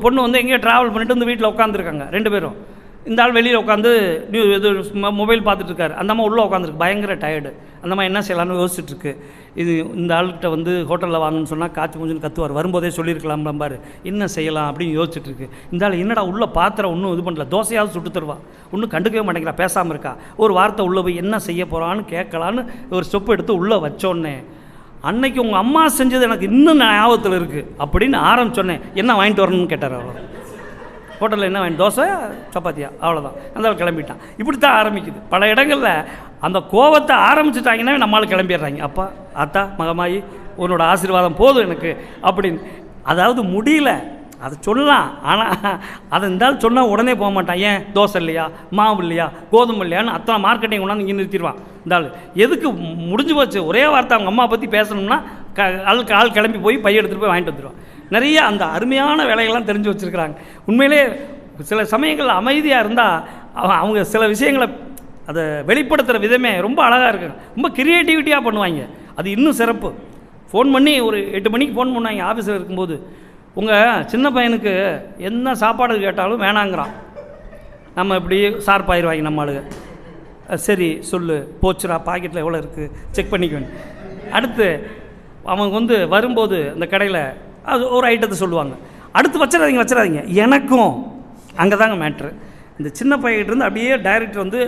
பொண்ணு வந்து எங்கேயோ ட்ராவல் பண்ணிட்டு வந்து வீட்டில் உட்காந்துருக்காங்க 2 பேரும். இந்த ஆள் வெளியில் உட்காந்து இது மொபைல் பார்த்துட்டு இருக்காரு, அந்த அம்மா உள்ளே உட்காந்துருக்கு, பயங்கர டயர்டு. அந்த அம்மா என்ன செய்யலான்னு யோசிச்சுட்ருக்கு. இது இந்த ஆள்கிட்ட வந்து ஹோட்டலில் வாங்கன்னு சொன்னால் காய்ச்சி மூஞ்சுன்னு கத்துவார், வரும்போதே சொல்லியிருக்கலாம் பாரு, என்ன செய்யலாம் அப்படின்னு யோசிச்சுட்ருக்கு. இந்த ஆள் என்னடா உள்ள பாத்திரம் ஒன்றும் இது பண்ணல, தோசையாவது சுட்டு தருவா, ஒன்றும் கண்டுக்கவே மாட்டேங்கிறா, பேசாமல் இருக்கா. ஒரு வார்த்தை உள்ளே போய் என்ன செய்ய போகிறான்னு கேட்கலான்னு ஒரு ஸ்டெப் எடுத்து உள்ளே வச்சோன்னே, அன்னைக்கு உங்கள் அம்மா செஞ்சது எனக்கு இன்னும் ஞாபகத்தில் இருக்குது அப்படின்னு ஆரம்பிச்சோன்னே, என்ன வாங்கிட்டு வரணும்னு கேட்டார். அவ்வளோ ஹோட்டலில் என்ன வாங்கி, தோசை சப்பாத்தியா, அவ்வளோதான். அந்த கிளம்பிட்டான். இப்படி தான் ஆரம்பிக்குது. பல இடங்களில் அந்த கோவத்தை ஆரம்பிச்சுட்டாங்கன்னா நம்மளால் கிளம்பிடுறாங்க. அப்பா அத்தா மகமாயி உன்னோட ஆசீர்வாதம் போதும் எனக்கு அப்படின்னு. அதாவது முடியல, அதை சொல்லலாம், ஆனால் அதை இருந்தாலும் சொன்னால் உடனே போக மாட்டான். ஏன் தோசை இல்லையா, மாவு இல்லையா, கோதுமை இல்லையான்னு அத்தனை மார்க்கெட்டிங் கொண்டாந்து இங்கே நிறுத்திடுவான். இருந்தாலும் எதுக்கு முடிஞ்சு போச்சு, ஒரே வார்த்தை அவங்க அம்மா பற்றி பேசணும்னா ஆள் கிளம்பி போய் பைய எடுத்துகிட்டு போய் வாங்கிட்டு வந்துடுவான். நிறைய அந்த அருமையான வேலைகள்லாம் தெரிஞ்சு வச்சுருக்கிறாங்க. உண்மையிலே சில சமயங்களில் அமைதியாக இருந்தால் அவங்க சில விஷயங்களை அதை வெளிப்படுத்துகிற விதமே ரொம்ப அழகாக இருக்குங்க. ரொம்ப க்ரியேட்டிவிட்டியாக பண்ணுவாங்க. அது இன்னும் சிறப்பு. ஃபோன் பண்ணி ஒரு 8 மணிக்கு ஃபோன் பண்ணுவாங்க ஆஃபீஸில் இருக்கும்போது, உங்கள் சின்ன பையனுக்கு என்ன சாப்பாடு கேட்டாலும் வேணாங்கிறான். நம்ம இப்படி ஷார்ப்பாயிருவாங்க நம்ம ஆளுங்க. சரி சொல்லு, போச்சுரா, பாக்கெட்டில் எவ்வளோ இருக்குது செக் பண்ணிக்குவேன். அடுத்து அவங்க வந்து வரும்போது அந்த கடையில் அது ஒரு ஐட்டத்தை சொல்லுவாங்க, அடுத்து வச்சிடாதீங்க எனக்கும். அங்கே தாங்க மேட்ரு. இந்த சின்ன பையன்கிட்டருந்து அப்படியே டைரக்டர் வந்து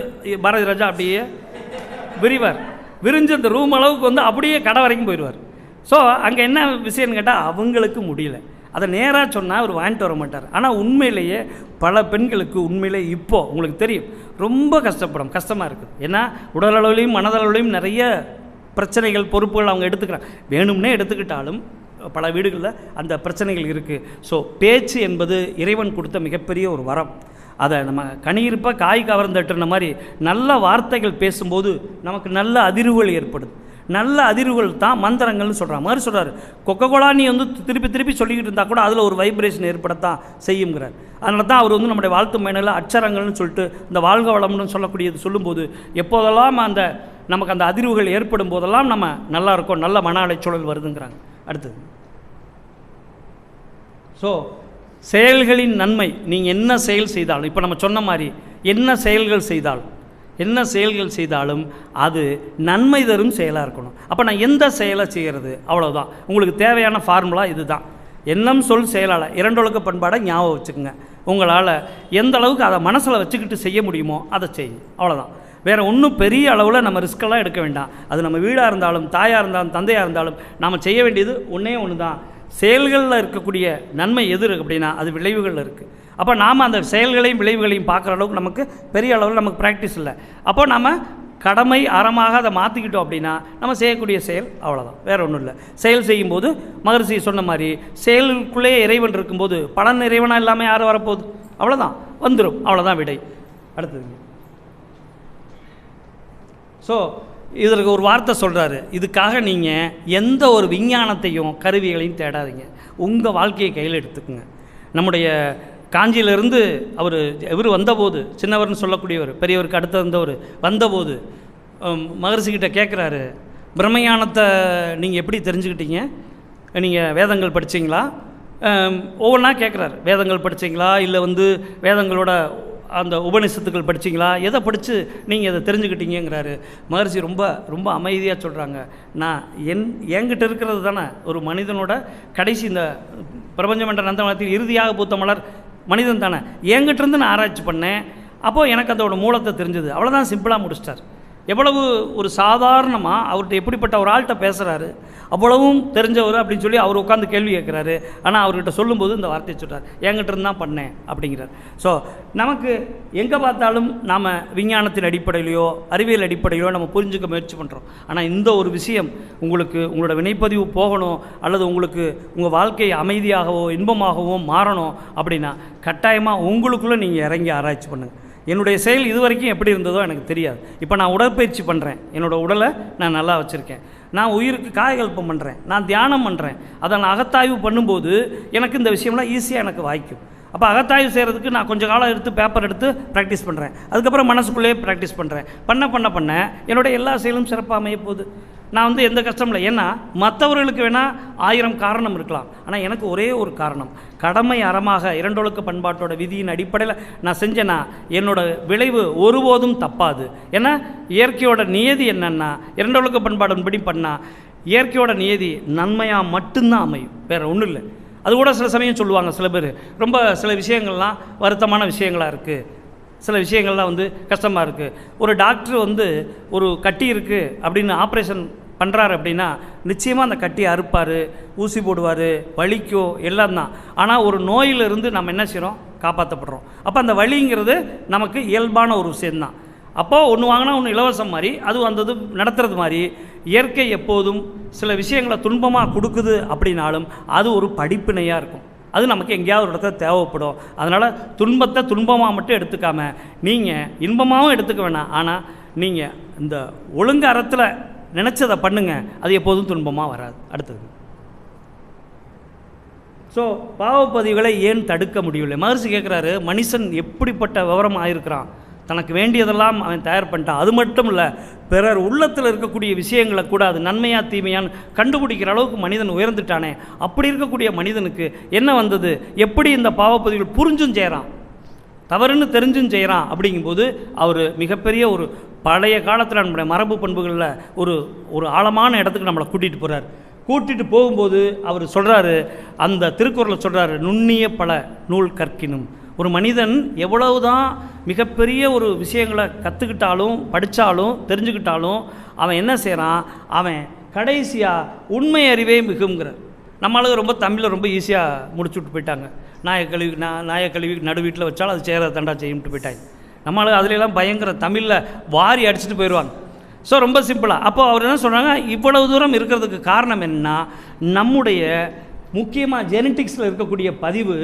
பாரதி ராஜா அப்படியே விரிஞ்சு அந்த ரூம் அளவுக்கு வந்து அப்படியே கடை வரைக்கும் போயிடுவார். ஸோ அங்கே என்ன விஷயம்னு கேட்டால் அவங்களுக்கு முடியல, அதை நேராக சொன்னால் அவர் வாங்கிட்டு வர மாட்டார். ஆனால் உண்மையிலேயே பல பெண்களுக்கு உண்மையிலே இப்போது உங்களுக்கு தெரியும் ரொம்ப கஷ்டமாக இருக்குது. ஏன்னா உடலளவுலையும் மனதளவுலையும் நிறைய பிரச்சனைகள் பொறுப்புகள் அவங்க எடுத்துக்கிறாங்க. வேணும்னே எடுத்துக்கிட்டாலும் பல வீடுகளில் அந்த பிரச்சனைகள் இருக்குது. ஸோ பேச்சு என்பது இறைவன் கொடுத்த மிகப்பெரிய ஒரு வரம். அதை நம்ம கனியிருப்பாக காய் கவர்ந்தட்டுன மாதிரி நல்ல வார்த்தைகள் பேசும்போது நமக்கு நல்ல அதிர்வுகள் ஏற்படுது. நல்ல அதிர்வுகள் தான் மந்திரங்கள்னு சொல்கிறாங்க. மாதிரி சொல்கிறார், கொக்கோலா நீ வந்து திருப்பி சொல்லிக்கிட்டு இருந்தால் கூட அதில் ஒரு வைப்ரேஷன் ஏற்படத்தான் செய்யுங்கிறார். அதனால தான் அவர் வந்து நம்முடைய வாழ்த்து மேனில் அச்சரங்கள்னு சொல்லிட்டு இந்த வாழ்க வளம்னு சொல்லக்கூடியது சொல்லும்போது எப்போதெல்லாம் நமக்கு அந்த அதிர்வுகள் ஏற்படும் போதெல்லாம் நம்ம நல்லா இருக்கோம், நல்ல மன அலைச்சூழல் வருதுங்கிறாங்க. அடுத்தது, ஸோ செயல்களின் நன்மை. நீங்கள் என்ன செயல் செய்தாலும், இப்போ நம்ம சொன்ன மாதிரி என்ன செயல்கள் செய்தாலும் அது நன்மை தரும் செயலாக இருக்கணும். அப்போ நான் எந்த செயலை செய்கிறது, அவ்வளோதான். உங்களுக்கு தேவையான ஃபார்முலா இது தான். எண்ணம் சொல் செயலால் 2 ஒழுக்க பண்பாடை ஞாபகம் வச்சுக்கோங்க. உங்களால் எந்த அளவுக்கு அதை மனசில் வச்சுக்கிட்டு செய்ய முடியுமோ அதை செய்யுங்க, அவ்வளோதான். வேறு ஒன்றும் பெரிய அளவில் நம்ம ரிஸ்கெல்லாம் எடுக்க வேண்டாம். அது நம்ம வீடாக இருந்தாலும், தாயாக இருந்தாலும், தந்தையாக இருந்தாலும் நாம் செய்ய வேண்டியது ஒன்றே ஒன்று தான். செயல்களில் இருக்கக்கூடிய நன்மை எது இருக்குது அப்படின்னா அது விளைவுகளில் இருக்குது. அப்போ நாம் அந்த செயல்களையும் விளைவுகளையும் பார்க்குற அளவுக்கு நமக்கு பெரிய அளவில் நமக்கு ப்ராக்டிஸ் இல்லை. அப்போ நம்ம கடமை அறமாக அதை மாற்றிக்கிட்டோம் அப்படின்னா நம்ம செய்யக்கூடிய செயல் அவ்வளோதான், வேறு ஒன்றும் இல்லை. செயல் செய்யும்போது மகரிஷி சொன்ன மாதிரி செயலுக்குள்ளே இறைவன் இருக்கும்போது பலன் இறைவனாக இல்லாமல் யாரும் வரப்போகுது, அவ்வளோதான், வந்துடும், அவ்வளோதான் விடை. அடுத்தது, ஸோ இதற்கு ஒரு வார்த்தை சொல்கிறாரு, இதுக்காக நீங்கள் எந்த ஒரு விஞ்ஞானத்தையும் கருவிகளையும் தேடாதீங்க, உங்கள் வாழ்க்கையை கையில் எடுத்துக்குங்க. நம்முடைய காஞ்சியிலிருந்து இவர் வந்தபோது, சின்னவர்னு சொல்லக்கூடியவர், பெரியவருக்கு அடுத்து வந்தவர் வந்தபோது மகரிஷிக்கிட்ட கேட்குறாரு, பிரம்மஞானத்தை நீங்கள் எப்படி தெரிஞ்சுக்கிட்டீங்க? நீங்கள் வேதங்கள் படித்தீங்களா? ஒவ்வொன்றா கேட்குறாரு. வேதங்கள் படித்தீங்களா, இல்லை வேதங்களோட அந்த உபநிஷத்துக்கள் படித்தீங்களா, எதை படித்து நீங்கள் இதை தெரிஞ்சுக்கிட்டீங்கிறாரு. மகரிஷி ரொம்ப ரொம்ப அமைதியாக சொல்கிறாங்க, நான் என்கிட்ட இருக்கிறது தானே ஒரு மனிதனோட கடைசி, இந்த பிரபஞ்சம் என்ற நந்தவனத்தில் இறுதியாக பூத்த மலர் மனிதன் தானே, என்கிட்டருந்து நான் ஆராய்ச்சி பண்ணேன், அப்போது எனக்கு அதோட மூலத்தை தெரிஞ்சுது. அவ்வளோதான், சிம்பிளாக முடிச்சிட்டார். எவ்வளவு ஒரு சாதாரணமாக அவர்கிட்ட எப்படிப்பட்ட ஒரு ஆள்கிட்ட பேசுகிறாரு, அவ்வளவும் தெரிஞ்சவர் அப்படின்னு சொல்லி அவர் உட்காந்து கேள்வி கேட்குறாரு. ஆனால் அவர்கிட்ட சொல்லும்போது இந்த வார்த்தையை சொல்கிறார், என்கிட்ட இருந்து தான் பண்ணேன் அப்படிங்கிறார். ஸோ நமக்கு எங்கே பார்த்தாலும் நாம் விஞ்ஞானத்தின் அடிப்படையிலையோ அறிவியல் அடிப்படையிலோ நம்ம புரிஞ்சுக்க முயற்சி பண்ணுறோம். ஆனால் இந்த ஒரு விஷயம் உங்களோட வினைப்பதிவு போகணும், அல்லது உங்களுக்கு உங்கள் வாழ்க்கை அமைதியாகவோ இன்பமாகவோ மாறணும் அப்படின்னா கட்டாயமாக உங்களுக்குள்ளே நீங்கள் இறங்கி ஆராய்ச்சி பண்ணுங்கள். என்னுடைய செயல் இது வரைக்கும் எப்படி இருந்ததோ எனக்கு தெரியாது. இப்போ நான் உடற்பயிற்சி பண்ணுறேன், என்னோடய உடலை நான் நல்லா வச்சுருக்கேன், நான் உயிருக்கு காயகல்பம் பண்ணுறேன், நான் தியானம் பண்ணுறேன். அதை நான் அகத்தாய்வு பண்ணும்போது எனக்கு இந்த விஷயம்லாம் ஈஸியாக எனக்கு வாய்க்கும். அப்போ அகத்தாய்வு செய்கிறதுக்கு நான் கொஞ்சம் காலம் எடுத்து பேப்பர் எடுத்து ப்ராக்டிஸ் பண்ணுறேன். அதுக்கப்புறம் மனசுக்குள்ளேயே ப்ராக்டிஸ் பண்ணுறேன். பண்ண என்னோடய எல்லா செயலும் சிறப்பாக அமைய போகுது. நான் எந்த கஷ்டம் இல்லை. ஏன்னா மற்றவர்களுக்கு வேணால் 1000 காரணம் இருக்கலாம், ஆனால் எனக்கு ஒரே ஒரு காரணம், கடமை அறமாக இரண்டொழுக்க பண்பாட்டோட விதியின் அடிப்படையில் நான் செஞ்சேன்னா என்னோடய விளைவு ஒருபோதும் தப்பாது. ஏன்னா இயற்கையோட நியதி என்னென்னா, இரண்டொழுக்க பண்பாடுபடி பண்ணால் இயற்கையோட நியதி நன்மையாக மட்டும்தான் அமையும், வேறு ஒன்றும் இல்லை. அது கூட சில சமயம் சொல்லுவாங்க சில பேர், ரொம்ப சில விஷயங்கள்லாம் வருத்தமான விஷயங்களாக இருக்குது, சில விஷயங்கள்லாம் கஷ்டமாக இருக்குது. ஒரு டாக்டர் ஒரு கட்டி இருக்குது அப்படின்னு ஆப்ரேஷன் பண்ணுறாரு அப்படின்னா நிச்சயமாக அந்த கட்டியை அறுப்பார், ஊசி போடுவார், வலிக்கும், எல்லாம் தான். ஆனால் ஒரு நோயிலிருந்து நம்ம என்ன செய்கிறோம், காப்பாற்றப்படுறோம். அப்போ அந்த வலிங்கிறது நமக்கு இயல்பான ஒரு விஷயந்தான். அப்போது ஒன்று வாங்கினா ஒன்று இலவசம் மாதிரி, அது நடத்துறது மாதிரி இயற்கை எப்போதும் சில விஷயங்களை துன்பமாக கொடுக்குது அப்படின்னாலும் அது ஒரு படிப்பினையாக இருக்கும். அது நமக்கு எங்கேயாவது ஒரு இடத்துல தேவைப்படும். அதனால் துன்பத்தை துன்பமாக மட்டும் எடுத்துக்காமல் நீங்கள் இன்பமாகவும் எடுத்துக்க வேணாம். ஆனால் நீங்கள் இந்த ஒழுங்கு அறத்தில் நினச்சதை பண்ணுங்கள், அது எப்போதும் துன்பமாக வராது. அடுத்தது, ஸோ பாவப்பதிவுகளை ஏன் தடுக்க முடியவில்லை? மகரிஷி கேட்குறாரு, மனுஷன் எப்படிப்பட்ட விவரம் ஆகிருக்கிறான், தனக்கு வேண்டியதெல்லாம் அவன் தயார் பண்ணிட்டான். அது மட்டும் இல்லை, பிறர் உள்ளத்தில் இருக்கக்கூடிய விஷயங்களை கூட அது நன்மையா தீமையான்னு கண்டுபிடிக்கிற அளவுக்கு மனிதன் உயர்ந்துட்டானே. அப்படி இருக்கக்கூடிய மனிதனுக்கு என்ன வந்தது, எப்படி இந்த பாவப்பதிவுகள் புரிஞ்சும் செய்கிறான், தவறுன்னு தெரிஞ்சும் செய்கிறான் அப்படிங்கும்போது அவர் மிகப்பெரிய ஒரு பழைய காலத்தில் நம்முடைய மரபு பண்புகளில் ஒரு ஆழமான இடத்துக்கு நம்மளை கூட்டிகிட்டு போகும்போது அவர் சொல்கிறாரு, அந்த திருக்குறளை சொல்கிறாரு, நுண்ணிய பல நூல் கற்கினும். ஒரு மனிதன் எவ்வளவுதான் மிகப்பெரிய ஒரு விஷயங்களை கற்றுக்கிட்டாலும் படித்தாலும் தெரிஞ்சுக்கிட்டாலும் அவன் என்ன செய்கிறான், அவன் கடைசியாக உண்மை அறிவே மிகுங்கிறார். நம்மளுக்கு ரொம்ப தமிழில் ரொம்ப ஈஸியாக முடிச்சுட்டு போயிட்டாங்க. நாயக்கழுவி நடு வீட்டில் வச்சாலும் அது செய்கிற தண்டா செய்யிட்டு போயிட்டாங்க. நம்மளுக்கு அதுலெல்லாம் பயங்கர தமிழில் வாரி அடிச்சுட்டு போயிடுவாங்க. ஸோ ரொம்ப சிம்பிளாக. அப்போ அவர் என்ன சொல்கிறாங்க, இவ்வளவு தூரம் இருக்கிறதுக்கு காரணம் என்னன்னா, நம்முடைய முக்கியமாக ஜெனட்டிக்ஸில் இருக்கக்கூடிய பதிவு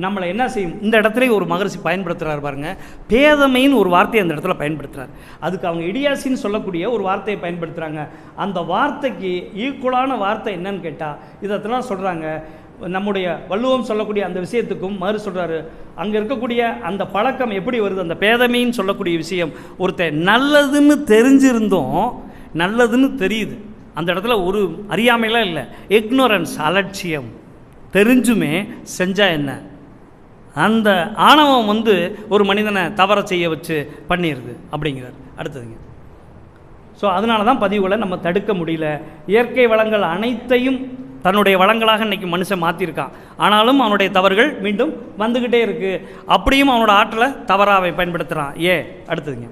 நம்மளை என்ன செய்யும். இந்த இடத்துல ஒரு மகரிஷி பயன்படுத்துகிறார் பாருங்கள், பேதமைன்னு ஒரு வார்த்தையை அந்த இடத்துல பயன்படுத்துகிறார். அதுக்கு அவங்க இடியாசின்னு சொல்லக்கூடிய ஒரு வார்த்தையை பயன்படுத்துகிறாங்க. அந்த வார்த்தைக்கு ஈக்குவலான வார்த்தை என்னன்னு கேட்டால் இதெல்லாம் சொல்கிறாங்க. நம்முடைய வள்ளுவம் சொல்லக்கூடிய அந்த விஷயத்துக்கும் மகரிஷி சொல்கிறாரு, அங்கே இருக்கக்கூடிய அந்த பழக்கம் எப்படி வருது, அந்த பேதமைன்னு சொல்லக்கூடிய விஷயம். ஒருத்தர் நல்லதுன்னு தெரிஞ்சிருந்தோம், நல்லதுன்னு தெரியுது, அந்த இடத்துல ஒரு அறியாமைலாம் இல்லை, இக்னோரன்ஸ், அலட்சியம். தெரிஞ்சுமே செஞ்சால் என்ன, அந்த ஆணவம் ஒரு மனிதனை தவற செய்ய வச்சு பண்ணிடுது அப்படிங்கிறார். அடுத்ததுங்க, ஸோ அதனால தான் பதிவுகளை நம்ம தடுக்க முடியல. இயற்கை வளங்கள் அனைத்தையும் தன்னுடைய வளங்களாக இன்றைக்கி மனுஷன் மாற்றிருக்கான். ஆனாலும் அவனுடைய தவறுகள் மீண்டும் வந்துக்கிட்டே இருக்குது. அப்படியும் அவனோட ஆற்றலை தவறாக பயன்படுத்துகிறான். அடுத்ததுங்க,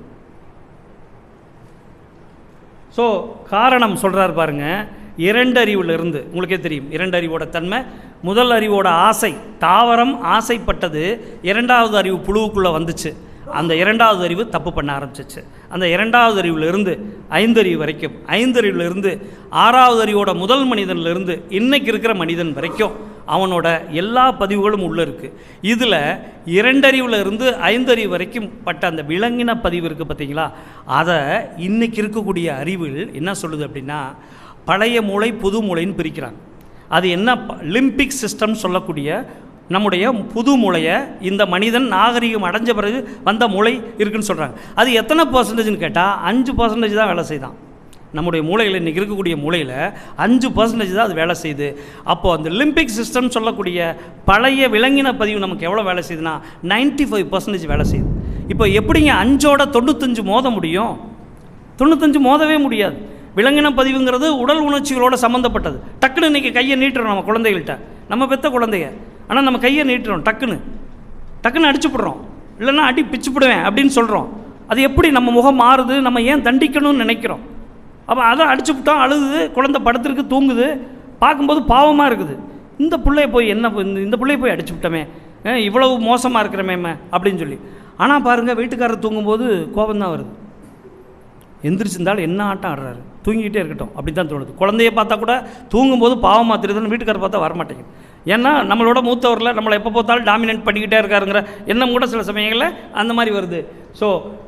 ஸோ காரணம் சொல்கிறார் பாருங்கள். 2 அறிவுலேருந்து உங்களுக்கே தெரியும், 2 அறிவோட தன்மை. முதல் அறிவோட ஆசை, தாவரம் ஆசைப்பட்டது, 2வது அறிவு புழுவுக்குள்ளே வந்துச்சு. அந்த 2வது அறிவு தப்பு பண்ண ஆரம்பிச்சிச்சு. அந்த 2வது அறிவிலிருந்து 5 அறிவு வரைக்கும், 5 அறிவிலிருந்து 6வது அறிவோட முதல் மனிதனிலிருந்து இன்றைக்கி இருக்கிற மனிதன் வரைக்கும் அவனோட எல்லா பதிவுகளும் உள்ளே இருக்குது. இதில் 2 அறிவுலேருந்து 5 அறிவு வரைக்கும் பட்ட அந்த விலங்கின பதிவு இருக்குது பார்த்தீங்களா, அதை இன்றைக்கி இருக்கக்கூடிய அறிவில் என்ன சொல்லுது அப்படின்னா, பழைய மூளை புது மூளைன்னு பிரிக்கிறாங்க. அது என்ன, லிம்பிக் சிஸ்டம் சொல்லக்கூடிய நம்முடைய புது மூளையை இந்த மனிதன் நாகரிகம் அடைஞ்ச பிறகு வந்த மூளை இருக்குதுன்னு சொல்கிறாங்க. அது எத்தனை பர்சன்டேஜ்னு கேட்டால் 5% தான் வேலை செய்தான். நம்முடைய மூளையில் இன்றைக்கி இருக்கக்கூடிய மூளையில் 5% தான் அது வேலை செய்யுது. அப்போது அந்த லிம்பிக் சிஸ்டம் சொல்லக்கூடிய பழைய விலங்கின பதிவு நமக்கு எவ்வளோ வேலை செய்யுதுன்னா 95% வேலை செய்யுது. இப்போ எப்படிங்க 5ஓட 95 மோத முடியும்? 95 மோதவே முடியாது. விலங்கின பதிவுங்கிறது உடல் உணர்ச்சிகளோட சம்மந்தப்பட்டது. டக்குன்னு இன்றைக்கி கையை நீட்டுறோம் நம்ம குழந்தைகள்கிட்ட, நம்ம பெற்ற குழந்தைங்க, ஆனால் நம்ம கையை நீட்டுறோம், டக்குன்னு அடிச்சுப்படுறோம், இல்லைன்னா அடி பிச்சுப்படுவேன் அப்படின்னு சொல்கிறோம். அது எப்படி நம்ம முகம் மாறுது? நம்ம ஏன் தண்டிக்கணும்னு நினைக்கிறோம். அப்போ அதை அடிச்சுவிட்டோம், அழுகுது, குழந்தை படுத்துருக்கு, தூங்குது, பார்க்கும்போது பாவமாக இருக்குது. இந்த பிள்ளைய போய் இந்த பிள்ளைய போய் அடிச்சு விட்டோமே, இவ்வளவு மோசமாக இருக்கிறமேம்மா அப்படின்னு சொல்லி. ஆனால் பாருங்கள், வீட்டுக்காரர் தூங்கும்போது கோபந்தான் வருது. எந்திரிச்சிருந்தாலும் என்ன ஆட்டம் ஆடுறாரு, தூங்கிக்கிட்டே இருக்கட்டும் அப்படி தான் தோணுது. குழந்தைய பார்த்தா கூட தூங்கும்போது பாவமாக தெரியுதுன்னு வீட்டுக்காரர் பார்த்தா வரமாட்டேங்குது. ஏன்னா நம்மளோட மூத்தவரில் நம்மளை எப்போ பார்த்தாலும் டாமினேட் பண்ணிக்கிட்டே இருக்காருங்கிற எண்ணம் கூட சில சமயங்களில் அந்த மாதிரி வருது. ஸோ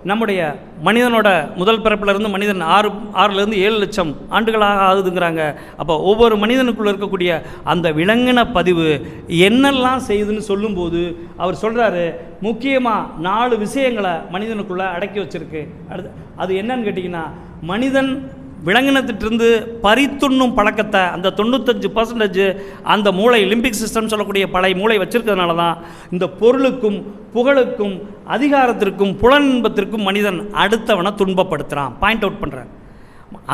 நம்முடைய மனிதனோட முதல் பிறப்பிலிருந்து மனிதன் 6லேருந்து 7 லட்சம் ஆண்டுகளாக ஆகுதுங்கிறாங்க. அப்போ ஒவ்வொரு மனிதனுக்குள்ளே இருக்கக்கூடிய அந்த விலங்கின பதிவு என்னெல்லாம் செய்யுதுன்னு சொல்லும்போது அவர் சொல்கிறாரு, முக்கியமாக 4 விஷயங்களை மனிதனுக்குள்ளே அடக்கி வச்சுருக்கு. அது என்னன்னு கேட்டிங்கன்னா, மனிதன் விலங்கினத்திட்டிருந்து பறித்துண்ணும் பழக்கத்தை அந்த 95% அந்த மூளை லிம்பிக் சிஸ்டம் சொல்லக்கூடிய பழைய மூளை வச்சிருக்கிறதுனால தான் இந்த பொருளுக்கும் புகழுக்கும் அதிகாரத்திற்கும் புலனின்பத்திற்கும் மனிதன் அடுத்தவனை துன்பப்படுத்துகிறான், பாயிண்ட் அவுட் பண்ணுறான்.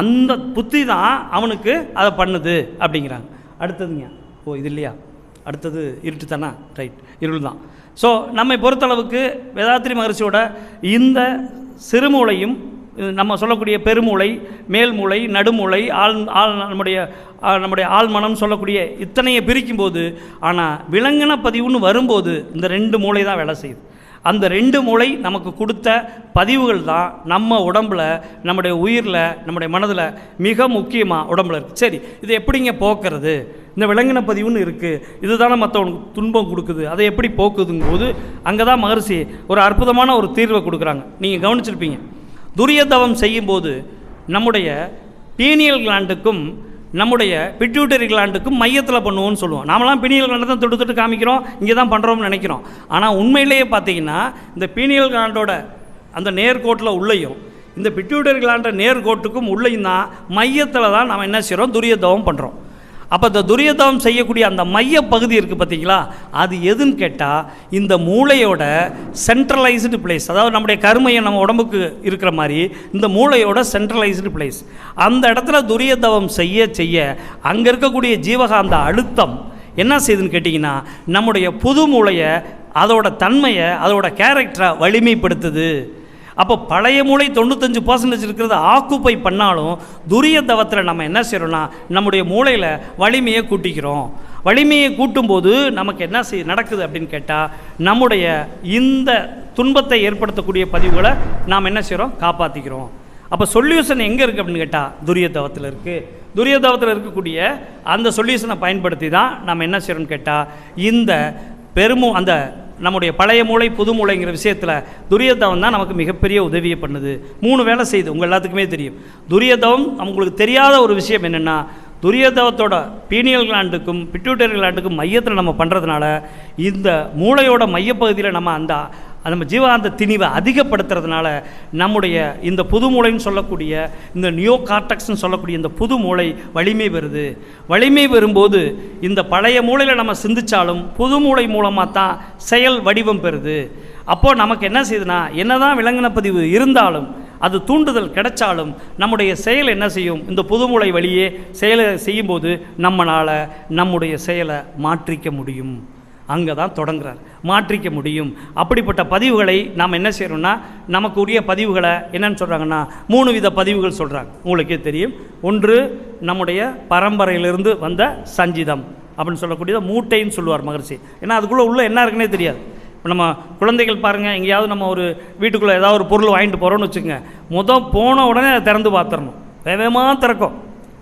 அந்த புத்தி தான் அவனுக்கு அதை பண்ணுது அப்படிங்கிறாங்க. அடுத்ததுங்க, இது இல்லையா, அடுத்தது இருட்டு தானே, ரைட், இருள் தான். ஸோ நம்மை பொறுத்தளவுக்கு வேதாத்ரி மகரிஷியோட இந்த சிறுமூளையும் நம்ம சொல்லக்கூடிய பெருமூளை, மேல்மூளை, நடுமூளை, நம்முடைய ஆழ்மனம் சொல்லக்கூடிய இத்தனையை பிரிக்கும்போது, ஆனால் விலங்கின பதிவுன்னு வரும்போது இந்த 2 மூளை தான் வேலை செய்யுது. அந்த 2 மூளை நமக்கு கொடுத்த பதிவுகள் தான் நம்ம உடம்பில், நம்முடைய உயிரில், நம்முடைய மனதில் மிக முக்கியமாக உடம்பில் இருக்குது. சரி, இதை எப்படிங்க போக்குறது? இந்த விலங்கின பதிவுன்னு இருக்குது, இதுதானே மற்றவனுக்கு துன்பம் கொடுக்குது, அதை எப்படி போக்குதுங்கும்போது அங்கே தான் மகரிஷி ஒரு அற்புதமான ஒரு தீர்வை கொடுக்குறாங்க. நீங்கள் கவனிச்சிருப்பீங்க, துரிய தவம் செய்யும்போது நம்முடைய பீனியல் கிளாண்டுக்கும் நம்முடைய பிட்யூட்டரி கிளாண்டுக்கும் மையத்தில் பண்ணுவோம்னு சொல்லுவோம். நாமெல்லாம் பீனியல் கிளாண்டை தான் தொட்டு காமிக்கிறோம், இங்கே தான் பண்ணுறோம்னு நினைக்கிறோம். ஆனால் உண்மையிலேயே பார்த்தீங்கன்னா இந்த பீனியல் கிளாண்டோட அந்த நேர்கோட்டில் உள்ளேயும் இந்த பிட்யூட்டரி கிளாண்ட நேர்கோட்டுக்கும் உள்ளேயும் தான் மையத்தில் தான் நம்ம என்ன செய்கிறோம், துரிய தவம் பண்ணுறோம். அப்போ இந்த துரியதவம் செய்யக்கூடிய அந்த மைய பகுதி இருக்குது பார்த்தீங்களா, அது எதுன்னு கேட்டால் இந்த மூளையோட சென்ட்ரலைஸ்டு பிளேஸ். அதாவது நம்முடைய கருமையை நம்ம உடம்புக்கு இருக்கிற மாதிரி இந்த மூளையோட சென்ட்ரலைஸ்டு பிளேஸ். அந்த இடத்துல துரியதவம் செய்ய செய்ய அங்கே இருக்கக்கூடிய ஜீவகாந்த அழுத்தம் என்ன செய்யுதுன்னு கேட்டிங்கன்னா, நம்முடைய புது மூளையை, அதோட தன்மையை, அதோட கேரக்டரை வலிமைப்படுத்துது. அப்போ பழைய மூளை 95% இருக்கிறத ஆக்குப்பை பண்ணாலும் துரிய தவத்தில் நம்ம என்ன செய்கிறோன்னா நம்முடைய மூளையில் வலிமையை கூட்டிக்கிறோம். வலிமையை கூட்டும்போது நமக்கு என்ன நடக்குது அப்படின்னு கேட்டால், நம்முடைய இந்த துன்பத்தை ஏற்படுத்தக்கூடிய பதிவுகளை நாம் என்ன செய்கிறோம், காப்பாற்றிக்கிறோம். அப்போ சொல்யூஷன் எங்கே இருக்குது அப்படின்னு கேட்டால் துரிய தவத்தில் இருக்குது. துரிய தவத்தில் இருக்கக்கூடிய அந்த சொல்யூஷனை பயன்படுத்தி தான் நம்ம என்ன செய்கிறோம்னு கேட்டால், இந்த அந்த நம்முடைய பழைய மூளை புது மூளைங்கிற விஷயத்தில் துரியதவம் தான் நமக்கு மிகப்பெரிய உதவியை பண்ணுது. 3 வேலை செய்யுது, உங்கள் எல்லாத்துக்குமே தெரியும். துரியதவம் உங்களுக்கு தெரியாத ஒரு விஷயம் என்னென்னா, துரியதவத்தோட பீனியல் கிளாண்டுக்கும் பிட்யூட்டரி கிளாண்டுக்கும் மையத்தில் நம்ம பண்ணுறதுனால இந்த மூளையோட மையப்பகுதியில் நம்ம ஜீவகாந்த திணிவை அதிகப்படுத்துறதுனால நம்முடைய இந்த புது மூளைன்னு சொல்லக்கூடிய இந்த நியோ கார்டெக்ஸ்ன்னு சொல்லக்கூடிய இந்த புது மூளை வலிமை பெறுது. வலிமை பெறும்போது இந்த பழைய மூளையில் நம்ம சிந்திச்சாலும் புது மூளை மூலமாக தான் செயல் வடிவம் பெறுது. அப்போது நமக்கு என்ன செய்யுதுன்னா, என்னதான் விலங்கின பதிவு இருந்தாலும் அது தூண்டுதல் கிடைச்சாலும் நம்முடைய செயல் என்ன செய்யும், இந்த புது மூளை வழியே செயலை செய்யும்போது நம்மளால் நம்முடைய செயலை மாற்றிக்க முடியும். அங்கே தான் தொடங்குறார், மாற்றிக்க முடியும். அப்படிப்பட்ட பதிவுகளை நாம் என்ன செய்கிறோம்னா, நமக்கு உரிய பதிவுகளை என்னென்னு சொல்கிறாங்கன்னா 3 வித பதிவுகள் சொல்கிறாங்க. உங்களுக்கே தெரியும். ஒன்று நம்முடைய பரம்பரையிலிருந்து வந்த சஞ்சிதம் அப்படின்னு சொல்லக்கூடியதை மூட்டைன்னு சொல்லுவார் மகரிஷி. ஏன்னா அதுக்குள்ளே உள்ள என்ன இருக்குன்னே தெரியாது. இப்போ நம்ம குழந்தைகள் பாருங்கள், எங்கேயாவது நம்ம ஒரு வீட்டுக்குள்ளே ஏதாவது ஒரு பொருள் வாங்கிட்டு போகிறோன்னு வச்சுக்கோங்க, போன உடனே அதை திறந்து பார்த்துடணும். வேகமாக திறக்கும்,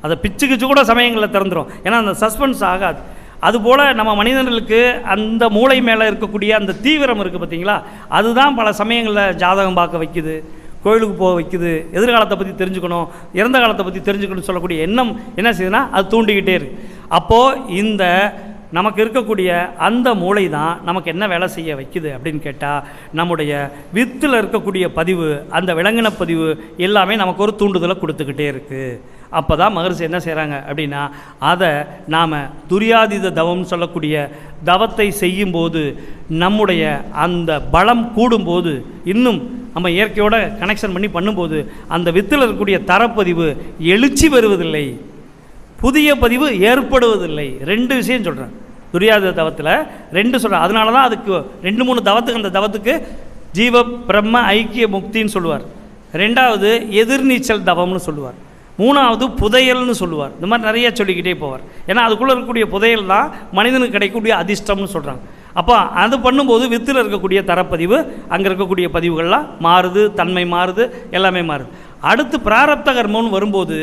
அதை பிச்சு கூட சமயங்களில் திறந்துடும். ஏன்னா அந்த சஸ்பென்ஸ் ஆகாது. அதுபோல் நம்ம மனிதர்களுக்கு அந்த மூளை மேலே இருக்கக்கூடிய அந்த தீவிரம் இருக்குது பார்த்தீங்களா, அதுதான் பல சமயங்களில் ஜாதகம் பார்க்க வைக்குது, கோயிலுக்கு போக வைக்குது, எதிர்காலத்தை பற்றி தெரிஞ்சுக்கணும், இறந்த காலத்தை பற்றி தெரிஞ்சுக்கணும்னு சொல்லக்கூடிய எண்ணம் என்ன செய்யுதுன்னா அது தூண்டிக்கிட்டே இருக்குது. அப்போது இந்த நமக்கு இருக்கக்கூடிய அந்த மூளை தான் நமக்கு என்ன வேலை செய்ய வைக்குது அப்படின்னு கேட்டால், நம்முடைய வித்தில் இருக்கக்கூடிய பதிவு, அந்த விலங்கின பதிவு எல்லாமே நமக்கு ஒரு தூண்டுதலை கொடுத்துக்கிட்டே இருக்குது. அப்போ தான் மகரிஷி என்ன செய்கிறாங்க அப்படின்னா, அதை நாம் துரியாதீத தவம்னு சொல்லக்கூடிய தவத்தை செய்யும்போது நம்முடைய அந்த பலம் கூடும்போது, இன்னும் நம்ம இயற்கையோட கனெக்ஷன் பண்ணி பண்ணும்போது அந்த வித்தில் இருக்கக்கூடிய தரப்பதிவு எழுச்சி வருவதில்லை, புதிய பதிவு ஏற்படுவதில்லை. 2 விஷயம் சொல்கிறேன் துரியாதீத தவத்தில், 2 சொல்கிறேன். அதனால தான் அதுக்கு 2-3 தவத்துக்கு, அந்த தவத்துக்கு ஜீவ பிரம்ம ஐக்கிய முக்தின்னு சொல்லுவார். 2வது எதிர்நீச்சல் தவம்னு சொல்லுவார். 3வது புதையல்னு சொல்லுவார். இந்த மாதிரி நிறைய சொல்லிக்கிட்டே போவார். ஏன்னா அதுக்குள்ளே இருக்கக்கூடிய புதையல் தான் மனிதனுக்கு கிடைக்கக்கூடிய அதிர்ஷ்டம்னு சொல்கிறாங்க. அப்போ அது பண்ணும்போது வித்தில் இருக்கக்கூடிய தரப்பதிவு, அங்கே இருக்கக்கூடிய பதிவுகள்லாம் மாறுது, தன்மை மாறுது, எல்லாமே மாறுது. அடுத்து பிராரப்த கர்மம்னு வரும்போது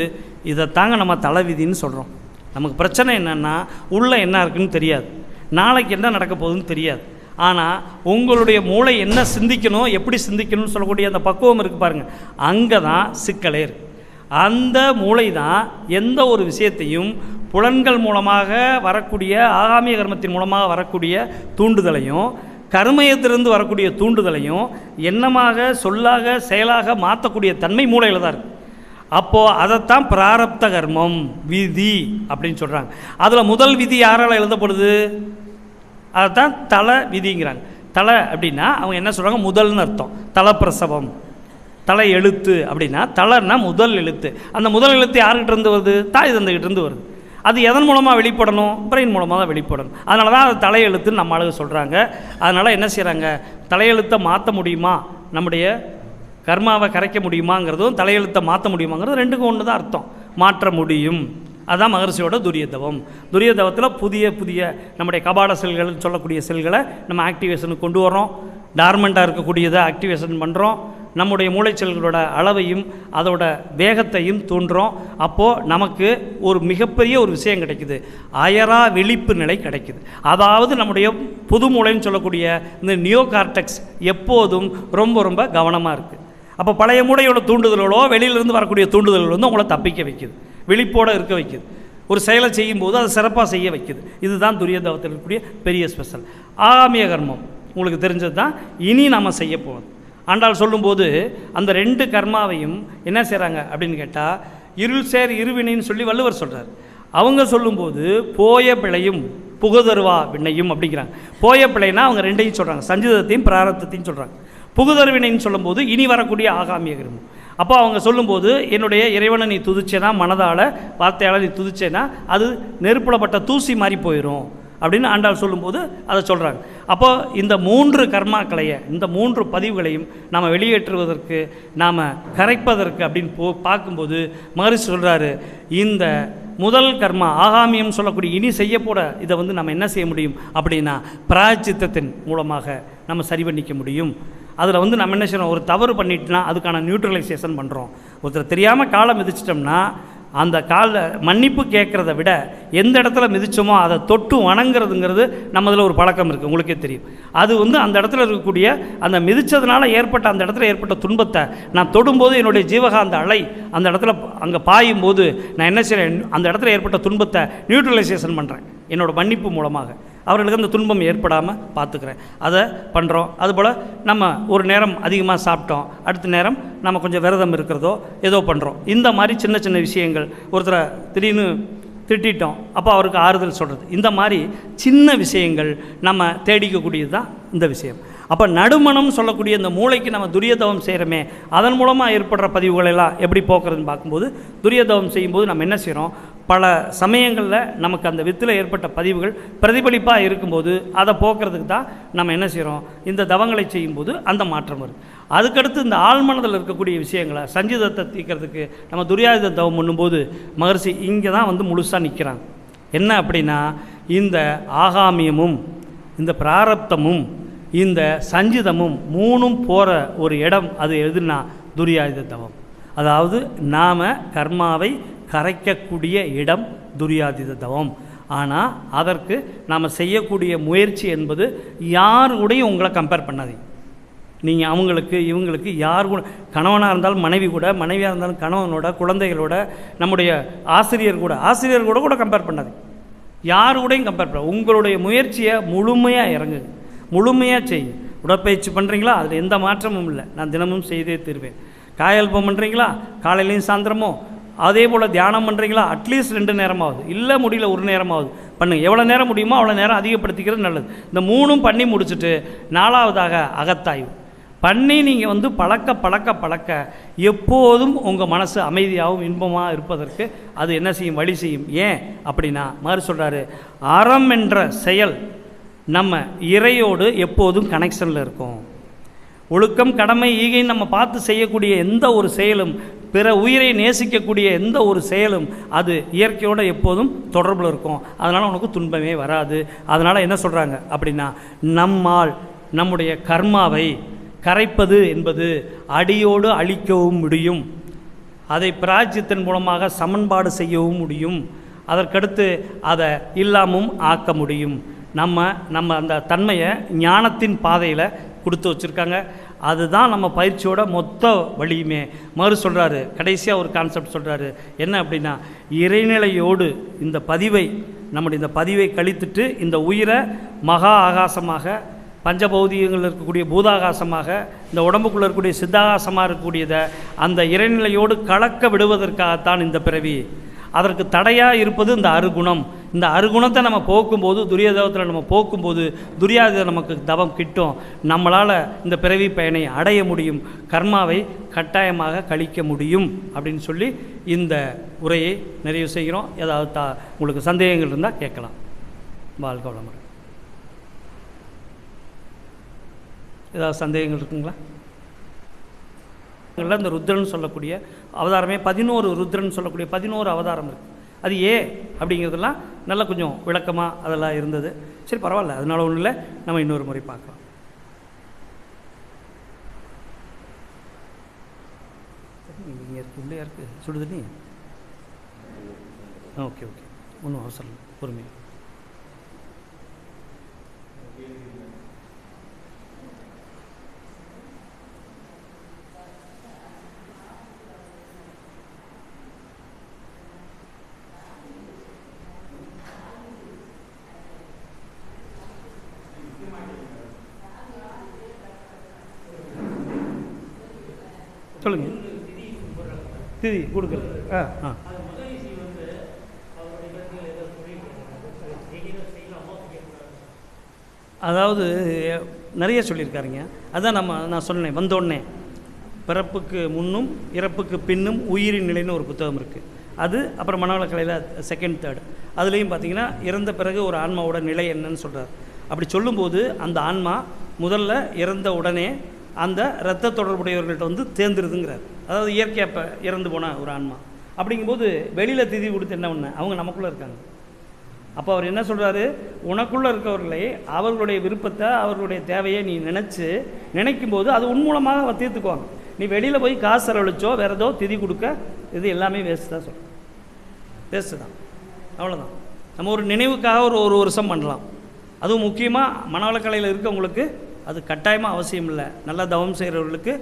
இதைத்தாங்க நம்ம தலைவிதின்னு சொல்கிறோம். நமக்கு பிரச்சனை என்னென்னா, உள்ளே என்ன இருக்குன்னு தெரியாது, நாளைக்கு என்ன நடக்க போகுதுன்னு தெரியாது. ஆனால் உங்களுடைய மூளை என்ன சிந்திக்கணும், எப்படி சிந்திக்கணும்னு சொல்லக்கூடிய அந்த பக்குவம் இருக்குது பாருங்கள், அங்கே தான் சிக்கலே இருக்குது. அந்த மூளை தான் எந்த ஒரு விஷயத்தையும் புலன்கள் மூலமாக வரக்கூடிய, ஆகாமிய கர்மத்தின் மூலமாக வரக்கூடிய தூண்டுதலையும், கர்மயத்திலிருந்து வரக்கூடிய தூண்டுதலையும் எண்ணமாக, சொல்லாக, செயலாக மாற்றக்கூடிய தன்மை மூளையில் தான் இருக்குது. அப்போது அதைத்தான் பிராரப்த கர்மம் விதி அப்படின்னு சொல்கிறாங்க. அதில் முதல் விதி யாரால் எழுதப்படுது? அதைத்தான் தலை விதிங்கிறாங்க. தலை அப்படின்னா அவங்க என்ன சொல்கிறாங்க, முதல்னு அர்த்தம். தலப்பிரசவம், தலை எழுத்து அப்படின்னா, தலைன்னா முதல் எழுத்து. அந்த முதல் எழுத்து யார்கிட்ட இருந்து வருது? தாய் தந்தைகிட்ட இருந்து வருது. அது எதன் மூலமாக வெளிப்படணும்? பிரெயின் மூலமாக தான் வெளிப்படணும். அதனால தான் அது தலையெழுத்துன்னு நம்ம ஆளுங்க சொல்கிறாங்க. அதனால் என்ன செய்கிறாங்க, தலையெழுத்தை மாற்ற முடியுமா, நம்முடைய கர்மாவை கரைக்க முடியுமாங்கிறதும் தலையெழுத்தை மாற்ற முடியுமாங்கிறது 2க்கும் ஒன்று தான் அர்த்தம். மாற்ற முடியும். அதுதான் மகரிஷியோட துரியதவம். துரியதவத்தில் புதிய புதிய நம்முடைய கபாட செல்கள் சொல்லக்கூடிய செல்களை நம்ம ஆக்டிவேஷனுக்கு கொண்டு வரோம். டார்மெண்ட்டாக இருக்கக்கூடியதை ஆக்டிவேஷன் பண்ணுறோம். நம்முடைய மூளைச்செல்களோட அளவையும் அதோட வேகத்தையும் தூண்டுறோம். அப்போது நமக்கு ஒரு மிகப்பெரிய ஒரு விஷயம் கிடைக்குது, அயரா விழிப்பு நிலை கிடைக்குது. அதாவது நம்முடைய புது மூளைன்னு சொல்லக்கூடிய இந்த நியோ கார்டெக்ஸ் எப்போதும் ரொம்ப ரொம்ப கவனமாக இருக்குது. அப்போ பழைய மூளையோட தூண்டுதலோ வெளியிலேருந்து வரக்கூடிய தூண்டுதல்கள் வந்து உங்களை தப்பிக்க வைக்குது, விழிப்போடு இருக்க வைக்குது. ஒரு செயலை செய்யும்போது அதை சிறப்பாக செய்ய வைக்குது. இதுதான் துரியதவத்தில் இருக்கக்கூடிய பெரிய ஸ்பெஷல். ஆகாமிய கர்மம் உங்களுக்கு தெரிஞ்சது தான் இனி நாம் செய்ய போவோம். ஆண்டாள் சொல்லும்போது அந்த 2 கர்மாவையும் என்ன செய்கிறாங்க அப்படின்னு கேட்டால், இருள் சேர் இருவினைன்னு சொல்லி வள்ளுவர் சொல்கிறார். அவங்க சொல்லும்போது போய பிழையும் புகுதருவா வினையும் அப்படிங்கிறாங்க. போய பிழைனா அவங்க 2ஐயும் சொல்கிறாங்க, சஞ்சிதத்தையும் பிராரத்தத்தையும் சொல்கிறாங்க. புகுதருவினைன்னு சொல்லும்போது இனி வரக்கூடிய ஆகாமிய கர்மம். அப்போ அவங்க சொல்லும்போது, என்னுடைய இறைவனை நீ துதிச்சேனா, மனதால் வார்த்தையால் நீ துதிச்சேனா அது நெருப்புலப்பட்ட தூசி மாதிரி போயிடும் அப்படின்னு ஆண்டாள் சொல்லும்போது அதை சொல்கிறாங்க. அப்போ இந்த 3 கர்மாக்களையை, இந்த 3 பதிவுகளையும் நாம் வெளியேற்றுவதற்கு, நாம் கரைப்பதற்கு அப்படின்னு பார்க்கும்போது மகரிஷி சொல்கிறாரு, இந்த முதல் கர்மா ஆகாமியம் சொல்லக்கூடிய இனி செய்யப்போட இதை வந்து நம்ம என்ன செய்ய முடியும் அப்படின்னா, பிராயச்சித்தத்தின் மூலமாக நம்ம சரி பண்ணிக்க முடியும். அதில் வந்து நம்ம என்ன செய்யணும், ஒரு தவறு பண்ணிட்டுனா அதுக்கான நியூட்ரலைசேஷன் பண்ணுறோம். ஒருத்தர் தெரியாமல் காலை மிதிச்சிட்டோம்னா அந்த காலில் மன்னிப்பு கேட்குறத விட எந்த இடத்துல மிதிச்சோமோ அதை தொட்டு வணங்குறதுங்கிறது நம்ம இதில் ஒரு பழக்கம் இருக்குது, உங்களுக்கே தெரியும். அது வந்து அந்த இடத்துல இருக்கக்கூடிய அந்த மிதித்ததுனால ஏற்பட்ட அந்த இடத்துல ஏற்பட்ட துன்பத்தை நான் தொடும்போது என்னுடைய ஜீவகாந்த அலை அந்த இடத்துல அங்கே பாயும்போது நான் என்ன செய்கிறேன், அந்த இடத்துல ஏற்பட்ட துன்பத்தை நியூட்ரலைசேஷன் பண்ணுறேன் என்னோடய மன்னிப்பு மூலமாக. அவர்களுக்கு அந்த துன்பம் ஏற்படாமல் பார்த்துக்கிறேன், அதை பண்ணுறோம். அதுபோல் நம்ம ஒரு நேரம் அதிகமாக சாப்பிட்டோம், அடுத்த நேரம் நம்ம கொஞ்சம் விரதம் இருக்கிறதோ ஏதோ பண்ணுறோம். இந்த மாதிரி சின்ன சின்ன விஷயங்கள், ஒருத்தரை திடீர்னு திட்டிட்டோம் அப்போ அவருக்கு ஆறுதல் சொல்கிறது, இந்த மாதிரி சின்ன விஷயங்கள் நம்ம தேடிக்கக்கூடியது தான் இந்த விஷயம். அப்போ நடுமணம் சொல்லக்கூடிய இந்த மூளைக்கு நம்ம துரியதவம் செய்கிறோமே, அதன் மூலமாக ஏற்படுற பதிவுகளெல்லாம் எப்படி போக்குறதுன்னு பார்க்கும்போது, துரியதவம் செய்யும்போது நம்ம என்ன செய்கிறோம், பல சமயங்களில் நமக்கு அந்த வித்தில் ஏற்பட்ட பதிவுகள் பிரதிபலிப்பாக இருக்கும்போது அதை போக்குறதுக்கு தான் நம்ம என்ன செய்கிறோம், இந்த தவங்களை செய்யும்போது அந்த மாற்றம் வருது. அதுக்கடுத்து இந்த ஆழ்மனதில் இருக்கக்கூடிய விஷயங்களை சஞ்சிதத்தை தீர்க்கிறதுக்கு நம்ம துரியாதீத தவம் பண்ணும்போது மகரிஷி இங்கே தான் வந்து முழுசாக நிற்கிறாங்க. என்ன அப்படின்னா, இந்த ஆகாமியமும் இந்த பிராரப்தமும் இந்த சஞ்சிதமும் 3ம் போகிற ஒரு இடம், அது எதுனா துரியாதீத தவம். அதாவது நாம் கர்மாவை கரைக்கக்கூடிய இடம் துரியாதீத தவம். ஆனால் அதற்கு நாம் செய்யக்கூடிய முயற்சி என்பது யார் கூடயும் உங்களை கம்பேர் பண்ணாதீங்க. நீங்கள் அவங்களுக்கு இவங்களுக்கு யார் கூட, கணவனாக இருந்தாலும் மனைவி கூட, மனைவியாக இருந்தாலும் கணவனோட, குழந்தைகளோட, நம்முடைய ஆசிரியர் கூட கூட கம்பேர் பண்ணாதீங்க. யாரு கூடயும் கம்பேர் பண்ண. உங்களுடைய முயற்சியை முழுமையாக இறங்குங்க, முழுமையாக செய்யுங்க. உடற்பயிற்சி பண்ணுறீங்களா, அதில் எந்த மாற்றமும் இல்லை, நான் தினமும் செய்தே தருவேன். காயல்பம் பண்ணுறீங்களா, காலையிலையும் சாயந்தரமோ, அதே போல் தியானம் பண்ணுறீங்களா, அட்லீஸ்ட் 2 நேரமாவது, இல்லை முடியல 1 நேரமாவது பண்ணுங்கள். எவ்வளோ நேரம் முடியுமோ அவ்வளோ நேரம் அதிகப்படுத்திக்கிறது நல்லது. இந்த 3ம் பண்ணி முடிச்சுட்டு 4வதாக அகத்தாய்வு பண்ணி நீங்கள் பழக்க எப்போதும் உங்கள் மனசு அமைதியாகவும் இன்பமாக இருப்பதற்கு அது என்ன செய்யும், வழி செய்யும். ஏன் அப்படின்னா மாறு சொல்கிறாரு, அறம் என்ற செயல் நம்ம இறையோடு எப்போதும் கனெக்ஷனில் இருக்கும். ஒழுக்கம், கடமை, ஈகை நம்ம பார்த்து செய்யக்கூடிய எந்த ஒரு செயலும், பிற உயிரை நேசிக்கக்கூடிய எந்த ஒரு செயலும் அது இயற்கையோடு எப்போதும் தொடர்பில் இருக்கும். அதனால் உனக்கு துன்பமே வராது. அதனால் என்ன சொல்கிறாங்க அப்படின்னா, நம்மால் நம்முடைய கர்மாவை கரைப்பது என்பது அடியோடு அழிக்கவும் முடியும், அதை பிராயச்சித்தின் மூலமாக சமன்பாடு செய்யவும் முடியும், அதற்கடுத்து அதை இல்லாமல் ஆக்க முடியும். நம்ம அந்த தன்மையை ஞானத்தின் பாதையில் கொடுத்து வச்சுருக்காங்க. அதுதான் நம்ம பயிற்சியோட மொத்த வழியுமே. மறு சொல்கிறாரு, கடைசியாக ஒரு கான்செப்ட் சொல்கிறாரு, என்ன அப்படின்னா, இறைநிலையோடு நம்முடைய இந்த பதிவை கழித்துட்டு இந்த உயிரை மகா ஆகாசமாக, பஞ்சபௌதிகங்கள் இருக்கக்கூடிய பூதாகாசமாக, இந்த உடம்புக்குள்ளே இருக்கக்கூடிய சித்தாகாசமாக இருக்கக்கூடியதை அந்த இறைநிலையோடு கலக்க விடுவதற்காகத்தான் இந்த பிறவி. அதற்கு தடையாக இருப்பது இந்த அருகுணம். இந்த அருகுணத்தை நம்ம போக்கும்போது, துரியாதவத்தில் நம்ம போக்கும்போது துரியாத நமக்கு தவம் கிட்டும், நம்மளால் இந்த பிறவி பயனை அடைய முடியும், கர்மாவை கட்டாயமாக கழிக்க முடியும் அப்படின்னு சொல்லி இந்த உரையை நிறைவு செய்கிறோம். ஏதாவது உங்களுக்கு சந்தேகங்கள் இருந்தால் கேட்கலாம். வாழ்க வளமுடன். ஏதாவது சந்தேகங்கள் இருக்குங்களா? இந்த ருத்ரன் சொல்லக்கூடிய அவதாரமே 11 ருத்ரன் சொல்லக்கூடிய 11 அவதாரம் இருக்குது. அது அப்படிங்கிறதெல்லாம் நல்லா கொஞ்சம் விளக்கமாக அதெல்லாம் இருந்தது. சரி, பரவாயில்ல, அதனால ஒன்றும் இல்லை, நம்ம இன்னொரு முறை பார்க்கலாம். இங்கே இருக்குது, உள்ளே இருக்குது, சுடுது நீ. ஓகே, ஒன்றும் அவசரம் இல்லை, பொறுமையாக. சொல்லுங்க. திதி கொடுக்குறது. அதாவது நிறைய சொல்லியிருக்காருங்க. அதான் நான் சொன்னேன் வந்தோடனே, பிறப்புக்கு முன்னும் இறப்புக்கு பின்னும் உயிரின் நிலைன்னு ஒரு புத்தகம் இருக்குது. அது அப்புறம் மனவளக்கலையில் 2nd 3rd அதுலேயும் பார்த்தீங்கன்னா இறந்த பிறகு ஒரு ஆன்மாவோட நிலை என்னன்னு சொல்கிறார். அப்படி சொல்லும்போது அந்த ஆன்மா முதல்ல இறந்த உடனே அந்த இரத்த தொடர்புடையவர்கள்ட்ட தேர்ந்துருதுங்கிறார். அதாவது இயற்கையாக இப்போ இறந்து போன ஒரு ஆன்மா அப்படிங்கும்போது வெளியில் திதி கொடுத்து என்ன பண்ண, அவங்க நமக்குள்ளே இருக்காங்க. அப்போ அவர் என்ன சொல்கிறாரு, உனக்குள்ளே இருக்கவர்களே அவர்களுடைய விருப்பத்தை, அவர்களுடைய தேவையை நீ நினைக்கும்போது அது உன் மூலமாக தீர்த்துக்குவாங்க. நீ வெளியில் போய் காசு செலவழிச்சோ வேறு ஏதோ திதி கொடுக்க, இது எல்லாமே வேஸ்ட் தான் சொல்கிறேன், வேஸ்ட்டு தான், அவ்வளோதான். நம்ம ஒரு நினைவுக்காக ஒரு வருஷம் பண்ணலாம். அதுவும் முக்கியமாக மனவளக்கலையில் இருக்கவங்களுக்கு அது கட்டாயமாக அவசியம் இல்லை. நல்லா தவம் செய்கிறவர்களுக்கு,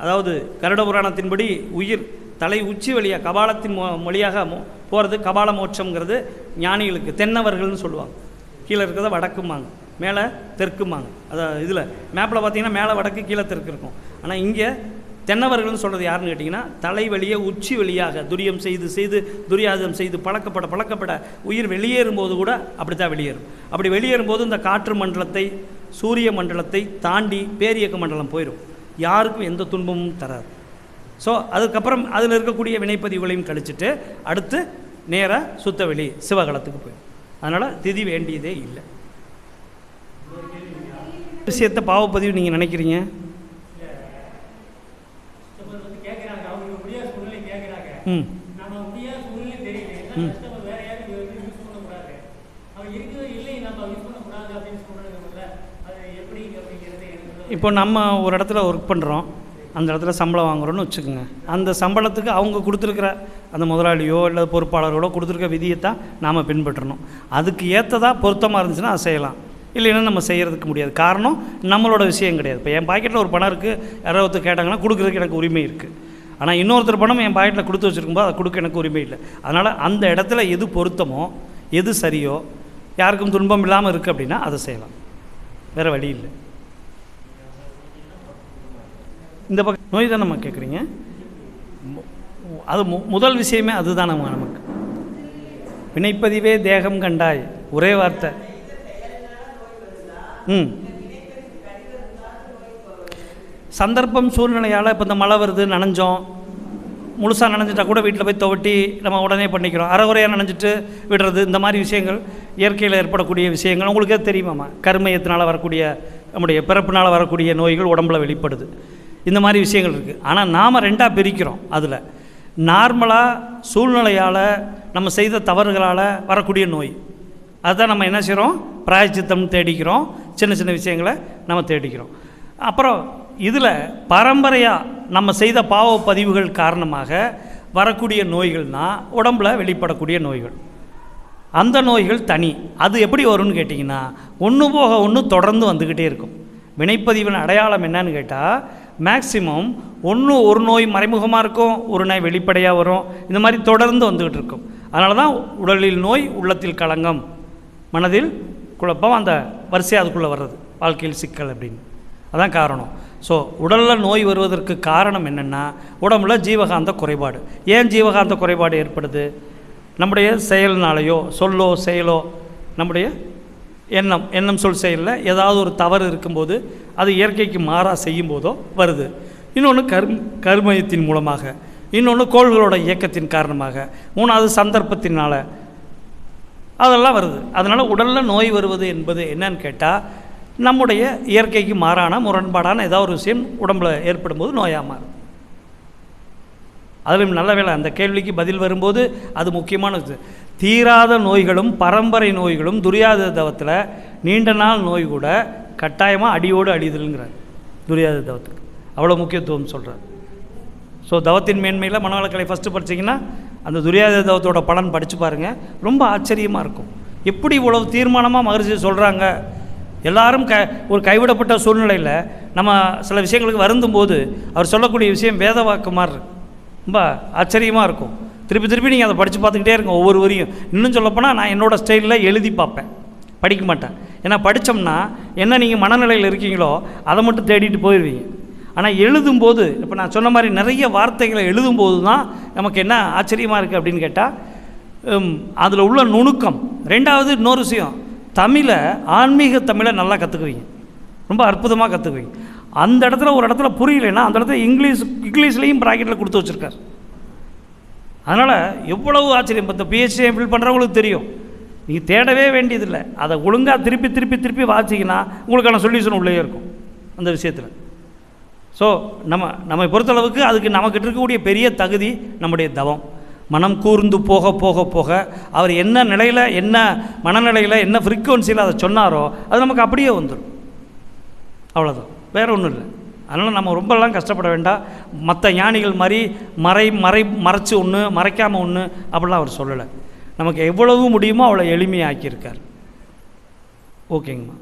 அதாவது கருட புராணத்தின்படி உயிர் தலை உச்சி வழியாக கபாலத்தின் மொழியாக போகிறது கபால மோட்சங்கிறது ஞானிகளுக்கு. தென்னவர்கள்னு சொல்லுவாங்க. கீழே இருக்கிறத வடக்குமாங்க, மேலே தெற்குமாங்க. அதாவது இதில் மேப்பில் பார்த்தீங்கன்னா மேலே வடக்கு கீழே தெற்கு இருக்கும். ஆனால் இங்கே தென்னவர்கள்னு சொல்கிறது யாருன்னு கேட்டிங்கன்னா, தலை வழியே உச்சி வழியாக துரியம் செய்து துரியாதம் செய்து பழக்கப்பட உயிர் வெளியேறும்போது கூட அப்படி தான் வெளியேறும். அப்படி வெளியேறும்போது இந்த காற்று மண்டலத்தை, சூரிய மண்டலத்தை தாண்டி பேரியக்க மண்டலம் போயிடும். யாருக்கும் எந்த துன்பமும் தராது. ஸோ அதுக்கப்புறம் அதில் இருக்கக்கூடிய வினைப்பதிவுகளையும் கழிச்சிட்டு அடுத்து நேராக சுத்தவெளி சிவகலத்துக்கு போயிடும். அதனால் திதி வேண்டியதே இல்லை. விஷயத்தை பாவப்பதிவு நீங்கள் நினைக்கிறீங்க? இப்போ நம்ம ஒரு இடத்துல ஒர்க் பண்ணுறோம், அந்த இடத்துல சம்பளம் வாங்குகிறோன்னு வச்சுக்கோங்க. அந்த சம்பளத்துக்கு அவங்க கொடுத்துருக்குற அந்த முதலாளியோ இல்லை பொறுப்பாளர்களோ கொடுத்துருக்க விதியை தான் நாம் பின்பற்றணும். அதுக்கு ஏற்றதாக பொருத்தமாக இருந்துச்சுன்னா அதை செய்யலாம், இல்லைன்னா நம்ம செய்கிறதுக்கு முடியாது. காரணம் நம்மளோட விஷயம் கிடையாது. இப்போ என் பாக்கெட்டில் ஒரு பணம் இருக்குது, யாராவது கேட்டாங்கன்னா கொடுக்குறதுக்கு எனக்கு உரிமை இருக்குது. ஆனால் இன்னொருத்தர் பணம் என் பாக்கெட்டில் கொடுத்து வச்சுருக்கும்போது அதை கொடுக்க எனக்கு உரிமை இல்லை. அதனால் அந்த இடத்துல எது பொருத்தமோ, எது சரியோ, யாருக்கும் துன்பம் இல்லாமல் இருக்குது அப்படின்னா அதை செய்யலாம், வேறு வழி இல்லை. இந்த பக்கம் நோய் தான் நம்ம கேட்குறீங்க. அது முதல் விஷயமே அதுதான். நமக்கு வினைப்பதிவே தேகம் கண்டாய், ஒரே வார்த்தை. சந்தர்ப்பம் சூழ்நிலையால் இப்போ இந்த மழை வருது, நனைஞ்சோம், முழுசாக நனைஞ்சிட்டா கூட வீட்டில் போய் துவட்டி நம்ம உடனே பண்ணிக்கிறோம். அரைகுறையாக நனைஞ்சிட்டு விடுறது, இந்த மாதிரி விஷயங்கள் இயற்கையில் ஏற்படக்கூடிய விஷயங்கள் உங்களுக்கே தெரியுமாம்மா. கருமையத்தினால் வரக்கூடிய, நம்முடைய பிறப்பினால் வரக்கூடிய நோய்கள் உடம்பில் வெளிப்படுது. இந்த மாதிரி விஷயங்கள் இருக்குது. ஆனால் நாம் ரெண்டாக பிரிக்கிறோம். அதில் நார்மலாக சூழ்நிலையால் நம்ம செய்த தவறுகளால் வரக்கூடிய நோய், அதுதான் நம்ம என்ன செய்கிறோம், பிராயச்சித்தம் தேடிக்கிறோம், சின்ன சின்ன விஷயங்களை நம்ம தேடிக்கிறோம். அப்புறம் இதில் பரம்பரையாக நம்ம செய்த பாவ பதிவுகள் காரணமாக வரக்கூடிய நோய்கள்னால் உடம்பில் வெளிப்படக்கூடிய நோய்கள். அந்த நோய்கள் தனி. அது எப்படி வரும்னு கேட்டிங்கன்னா, ஒன்று போக ஒன்று தொடர்ந்து வந்துக்கிட்டே இருக்கும். வினைப்பதிவின் அடையாளம் என்னன்னு கேட்டால், மேக்சிமம் ஒரு நோய் மறைமுகமாக இருக்கும், ஒரு நோய் வெளிப்படையாக வரும், இந்த மாதிரி தொடர்ந்து வந்துக்கிட்டு இருக்கும். அதனால தான் உடலில் நோய், உள்ளத்தில் களங்கம், மனதில் குழப்பம், அந்த வரிசை அதுக்குள்ளே வர்றது, வாழ்க்கையில் சிக்கல் அப்படின்னு. அதான் காரணம். ஸோ உடலில் நோய் வருவதற்கு காரணம் என்னென்னா, உடம்புல ஜீவகாந்த குறைபாடு. ஏன் ஜீவகாந்த குறைபாடு ஏற்படுது? நம்முடைய செயல்னாலேயோ, சொல்லோ செயலோ, நம்முடைய எண்ணம் சொல் செயலில் ஏதாவது ஒரு தவறு இருக்கும்போது, அது இயற்கைக்கு மாறாக செய்யும் போதோ வருது. இன்னொன்று கர்மயத்தின் மூலமாக, இன்னொன்று கோள்களோட இயக்கத்தின் காரணமாக, மூணாவது சந்தர்ப்பத்தினால் அதெல்லாம் வருது. அதனால் உடலில் நோய் வருவது என்பது என்னன்னு கேட்டால், நம்முடைய இயற்கைக்கு மாறான முரண்பாடான ஏதாவது ஒரு விஷயம் உடம்பில் ஏற்படும் போது நோயாக மாறும். அதிலும் நல்ல வேளை அந்த கேள்விக்கு பதில் வரும்போது அது முக்கியமானது. தீராத நோய்களும் பரம்பரை நோய்களும் துரியாத தவத்தில் நீண்ட நாள் நோய் கூட கட்டாயமாக அடியோடு அடிதல்ங்கிறார். துரியாத தவத்துக்கு அவ்வளோ முக்கியத்துவம் சொல்கிறார். ஸோ தவத்தின் மேன்மையில் மனவளக்கலை ஃபஸ்ட்டு படிச்சிங்கன்னா அந்த துரியாத தவத்தோட பலன் படித்து பாருங்கள். ரொம்ப ஆச்சரியமாக இருக்கும். எப்படி இவ்வளவு தீர்மானமாக மகரிஷி சொல்கிறாங்க. எல்லாரும் ஒரு கைவிடப்பட்ட சூழ்நிலையில் நம்ம சில விஷயங்களுக்கு வருந்தும் போது அவர் சொல்லக்கூடிய விஷயம் வேத வாக்கு மாதிரி இருக்கு. ரொம்ப ஆச்சரியமாக இருக்கும். திருப்பி திருப்பி நீங்கள் அதை படித்து பார்த்துக்கிட்டே இருங்க ஒவ்வொரு வரியும். இன்னும் சொல்லப்போனால் நான் என்னோடய ஸ்டைலில் எழுதி பார்ப்பேன், படிக்க மாட்டேன். ஏன்னா படித்தோம்னா என்ன நீங்கள் மனநிலையில் இருக்கீங்களோ அதை மட்டும் தேடிட்டு போயிடுவீங்க. ஆனால் எழுதும்போது, இப்போ நான் சொன்ன மாதிரி நிறைய வார்த்தைகளை எழுதும்போது தான் நமக்கு என்ன ஆச்சரியமாக இருக்குது அப்படின்னு கேட்டால், அதில் உள்ள நுணுக்கம். ரெண்டாவது இன்னொரு விஷயம், தமிழை, ஆன்மீக தமிழை நல்லா கற்றுக்குவீங்க, ரொம்ப அற்புதமாக கற்றுக்குவீங்க. அந்த இடத்துல ஒரு இடத்துல புரியலைன்னா அந்த இடத்துல இங்கிலீஷ்லேயும் ப்ராக்கெட்டில் கொடுத்து வச்சுருக்கார். அதனால் எவ்வளவு ஆச்சரியம். இப்போ இந்த பிஹெச்டி ஃபில் பண்ணுறவங்களுக்கு தெரியும், நீங்கள் தேடவே வேண்டியதில்லை. அதை ஒழுங்காக திருப்பி திருப்பி திருப்பி வாசிங்கன்னா உங்களுக்கான சொல்யூஷன் உள்ளே இருக்கும் அந்த விஷயத்தில். ஸோ நம்மை பொறுத்தளவுக்கு அதுக்கு நமக்கிட்ட இருக்கக்கூடிய பெரிய தகுதி நம்முடைய தவம். மனம் கூர்ந்து போக போக போக அவர் என்ன நிலையில், என்ன மனநிலையில், என்ன ஃப்ரீக்குவன்சியில் அதை சொன்னாரோ அது நமக்கு அப்படியே வந்துடும். அவ்வளோதான், வேறு ஒன்றும் இல்லை. அதனால் நம்ம ரொம்பலாம் கஷ்டப்பட வேண்டாம். மற்ற ஞானிகள் மாதிரி மறைச்சு ஒன்று மறைக்காமல் ஒன்று அப்படிலாம் அவர் சொல்லலை. நமக்கு எவ்வளவு முடியுமோ அவ்வளோ எளிமையாக்கியிருக்கார். ஓகேங்கம்மா,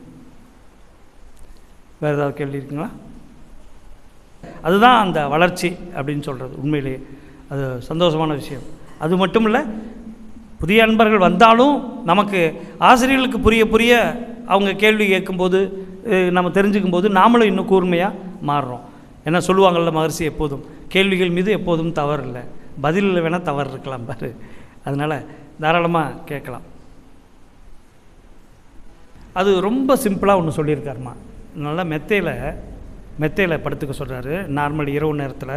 வேறு ஏதாவது கேள்வி இருக்குங்களா? அதுதான் அந்த வளர்ச்சி அப்படின்னு சொல்கிறது. உண்மையிலேயே அது சந்தோஷமான விஷயம். அது மட்டும் இல்லை, புதிய அன்பர்கள் வந்தாலும் நமக்கு ஆசிரியர்களுக்கு புரிய அவங்க கேள்வி கேட்கும்போது, நம்ம தெரிஞ்சுக்கும்போது நாமளும் இன்னும் கூர்மையாக மாறுறோம். ஏன்னா சொல்லுவாங்கள்ல மகரிஷி எப்போதும், கேள்விகள் மீது எப்போதும் தவறு இல்லை, பதிலில் வேணால் தவறு இருக்கலாம் பாரு. அதனால் தாராளமாக கேட்கலாம். அது ரொம்ப சிம்பிளாக ஒன்று சொல்லியிருக்காருமா. நல்லா மெத்தையில் படுத்துக்க சொல்கிறாரு. நார்மல் இரவு நேரத்தில்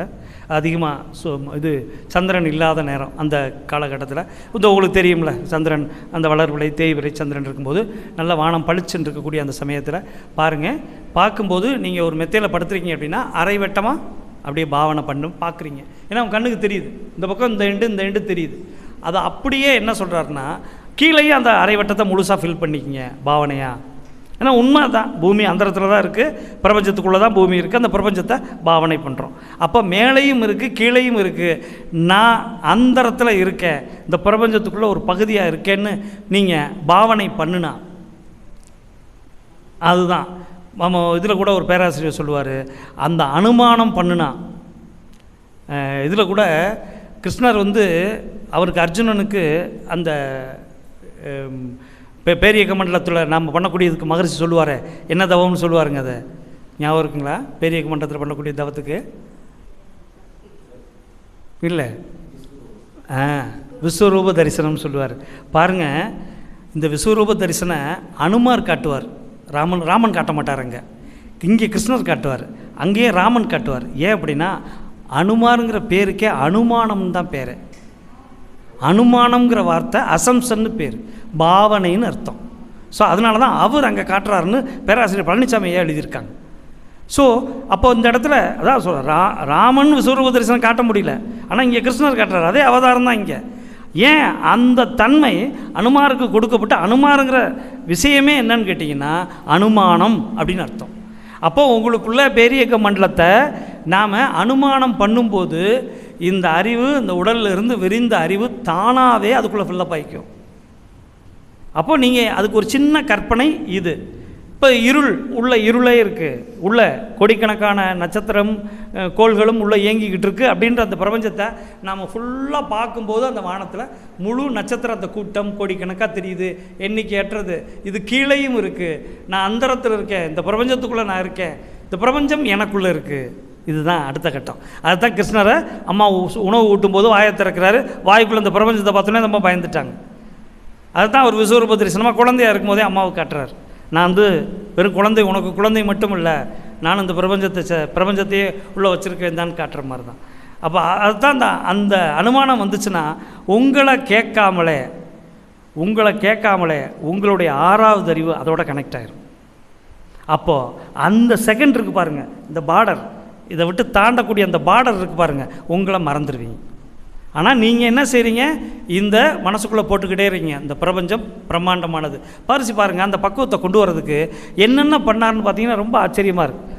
அதிகமாக இது சந்திரன் இல்லாத நேரம், அந்த காலகட்டத்தில் இது உங்களுக்கு தெரியும்ல, சந்திரன் அந்த வளர்விலை தேய்விரை சந்திரன் இருக்கும்போது நல்ல வானம் பளிச்சுன்னு இருக்கக்கூடிய அந்த சமயத்தில் பாருங்கள். பார்க்கும்போது நீங்கள் ஒரு மெத்தையில் படுத்துருக்கீங்க அப்படின்னா அரை வெட்டமாக அப்படியே பாவனை பார்க்குறீங்க. ஏன்னா அவங்க கண்ணுக்கு தெரியுது, இந்த பக்கம் இந்த எண்டு தெரியுது. அதை அப்படியே என்ன சொல்கிறாருன்னா, கீழேயே அந்த அரை வட்டத்தை முழுசாக ஃபில் பண்ணிக்கிங்க பாவனையாக. ஏன்னா உண்மை தான், பூமி அந்தரத்தில் தான் இருக்குது, பிரபஞ்சத்துக்குள்ளே தான் பூமி இருக்குது, அந்த பிரபஞ்சத்தை பாவனை பண்ணுறோம். அப்போ மேலேயும் இருக்குது கீழேயும் இருக்குது. நான் அந்தரத்தில் இருக்கேன், இந்த பிரபஞ்சத்துக்குள்ளே ஒரு பகுதியாக இருக்கேன்னு நீங்கள் பாவனை பண்ணுனா அதுதான். நம்ம இதில் கூட ஒரு பேராசிரியர் சொல்லுவார், அந்த அனுமானம் பண்ணுனா. இதில் கூட கிருஷ்ணர் அவருக்கு அர்ஜுனனுக்கு அந்த பேரியக்க மண்டலத்தில் நாம் பண்ணக்கூடியதுக்கு மகரிஷி சொல்லுவார், என்ன தவம்னு சொல்லுவாருங்க. அதை ஞாபகம் இருக்குங்களா? பேரியக்க மண்டலத்தில் பண்ணக்கூடிய தவத்துக்கு இல்லை, விஸ்வரூப தரிசனம்னு சொல்லுவார். பாருங்கள், இந்த விஸ்வரூப தரிசனம் அனுமார் காட்டுவார், ராமன் காட்ட மாட்டார். இங்கே கிருஷ்ணர் காட்டுவார், அங்கேயே ராமன் காட்டுவார். ஏன் அப்படின்னா அனுமாருங்கிற பேருக்கே அனுமானம் தான் பேர். அனுமானம்ங்கிற வார்த்தை அசம்சன்னு பேர், பாவனைன்னு அர்த்தம். ஸோ அதனால தான் அவர் அங்கே காட்டுறாருன்னு பேராசிரியர் பழனிசாமி ஐயா எழுதியிருக்காங்க. ஸோ அப்போ இந்த இடத்துல அதான் சொல்ல ராமன் விஸ்வரூப தரிசனம் காட்ட முடியல, ஆனால் இங்கே கிருஷ்ணர் காட்டுறாரு, அதே அவதாரம் தான் இங்கே. ஏன் அந்த தன்மை அனுமாருக்கு கொடுக்கப்பட்ட அனுமாருங்கிற விஷயமே என்னன்னு கேட்டிங்கன்னா அனுமானம் அப்படின்னு அர்த்தம். அப்போது உங்களுக்குள்ள பேரியக்க மண்டலத்தை நாம் அனுமானம் பண்ணும்போது இந்த அறிவு, இந்த உடலில் இருந்து விரிந்த அறிவு தானாகவே அதுக்குள்ளே ஃபில்லப் ஆகிக்கும். அப்போது நீங்கள் அதுக்கு ஒரு சின்ன கற்பனை இது. இப்போ இருளே இருக்குது, உள்ள கோடிக்கணக்கான நட்சத்திரம் கோள்களும் உள்ளே இயங்கிக்கிட்டு இருக்குது அப்படின்ற அந்த பிரபஞ்சத்தை நாம் ஃபுல்லாக பார்க்கும்போது அந்த வானத்தில் முழு நட்சத்திரத்தை கூட்டம் கோடிக்கணக்காக தெரியுது, எண்ணிக்கை ஏற்றது. இது கீழேயும் இருக்குது, நான் அந்தரத்தில் இருக்கேன், இந்த பிரபஞ்சத்துக்குள்ளே நான் இருக்கேன், இந்த பிரபஞ்சம் எனக்குள்ளே இருக்குது. இதுதான் அடுத்த கட்டம். அதுதான் கிருஷ்ணரை அம்மா உணவு ஊட்டும் போது வாயை திறக்கிறாரு, வாய்க்குள்ளே இந்த பிரபஞ்சத்தை பார்த்தோன்னே நம்ம பயந்துட்டாங்க. அதுதான் அவர் விஸ்வரூப தரிசனமாக குழந்தையாக இருக்கும்போதே அம்மாவுக்கு காட்டுறாரு, நான் வெறும் குழந்தை, உனக்கு குழந்தை மட்டும் இல்லை, நான் இந்த பிரபஞ்சத்தையே உள்ளே வச்சுருக்கேன் தான் காட்டுற மாதிரி தான். அப்போ அதுதான் அந்த அனுமானம் வந்துச்சுன்னா உங்களை கேட்காமலே உங்களுடைய 6வது அறிவு அதோட கனெக்ட் ஆகிரும். அப்போது அந்த செகண்ட் இருக்குது பாருங்கள், இந்த பார்டர், இதை விட்டு தாண்டக்கூடிய அந்த பார்டர் இருக்குது பாருங்கள், உங்களை மறந்துடுவீங்க. ஆனால் நீங்கள் என்ன செய்கிறீங்க, இந்த மனசுக்குள்ளே போட்டுக்கிட்டே இருக்கீங்க, இந்த பிரபஞ்சம் பிரம்மாண்டமானது. பரிசு பாருங்கள், அந்த பக்குவத்தை கொண்டு வர்றதுக்கு என்னென்ன பண்ணாருன்னு பார்த்தீங்கன்னா ரொம்ப ஆச்சரியமாக இருக்குது.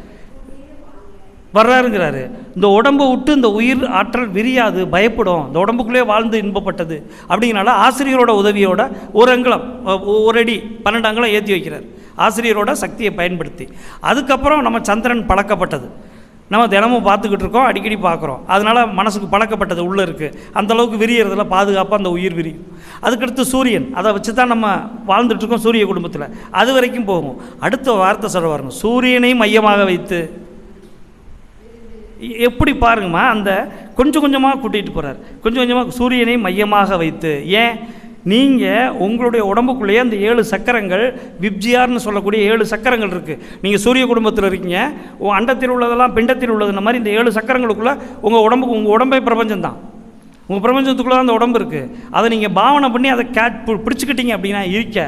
வர்றாருங்கிறாரு, இந்த உடம்பை விட்டு இந்த உயிர் ஆற்றல் விரியாது, பயப்படும், இந்த உடம்புக்குள்ளே வாழ்ந்து இன்பப்பட்டது அப்படிங்கிறனால ஆசிரியரோட உதவியோட ஒரு அங்குலம், ஒரு அடி 12 அங்குலம் ஏற்றி வைக்கிறார் ஆசிரியரோட சக்தியை பயன்படுத்தி. அதுக்கப்புறம் நம்ம சந்திரன் பழக்கப்பட்டது, நம்ம தினமும் பார்த்துக்கிட்டு இருக்கோம், அடிக்கடி பார்க்குறோம், அதனால் மனசுக்கு பழக்கப்பட்டது உள்ளே இருக்குது, அந்தளவுக்கு விரியறதில் பாதுகாப்பாக அந்த உயிர் விரியும். அதுக்கடுத்து சூரியன், அதை வச்சு தான் நம்ம வாழ்ந்துட்டுருக்கோம் சூரிய குடும்பத்தில், அது வரைக்கும் போகும். அடுத்த வார்த்தை சொல்ல வரணும், சூரியனை மையமாக வைத்து. எப்படி பாருங்கம்மா, அந்த கொஞ்சம் கொஞ்சமாக கூட்டிகிட்டு போகிறார், கொஞ்சம் கொஞ்சமாக சூரியனை மையமாக வைத்து. ஏன், நீங்கள் உங்களுடைய உடம்புக்குள்ளேயே அந்த 7 சக்கரங்கள், விப்ஜியார்னு சொல்லக்கூடிய 7 சக்கரங்கள் இருக்குது. நீங்கள் சூரிய குடும்பத்தில் இருக்கீங்க, அண்டத்தில் உள்ளதெல்லாம் பிண்டத்தில் உள்ளதுன்ற மாதிரி இந்த 7 சக்கரங்களுக்குள்ளே உங்கள் உடம்பே பிரபஞ்சம்தான், உங்கள் பிரபஞ்சத்துக்குள்ளே தான் அந்த உடம்பு இருக்குது. அதை நீங்கள் பாவனை பண்ணி அதை பிடிச்சிக்கிட்டீங்க அப்படின்னா இருக்க,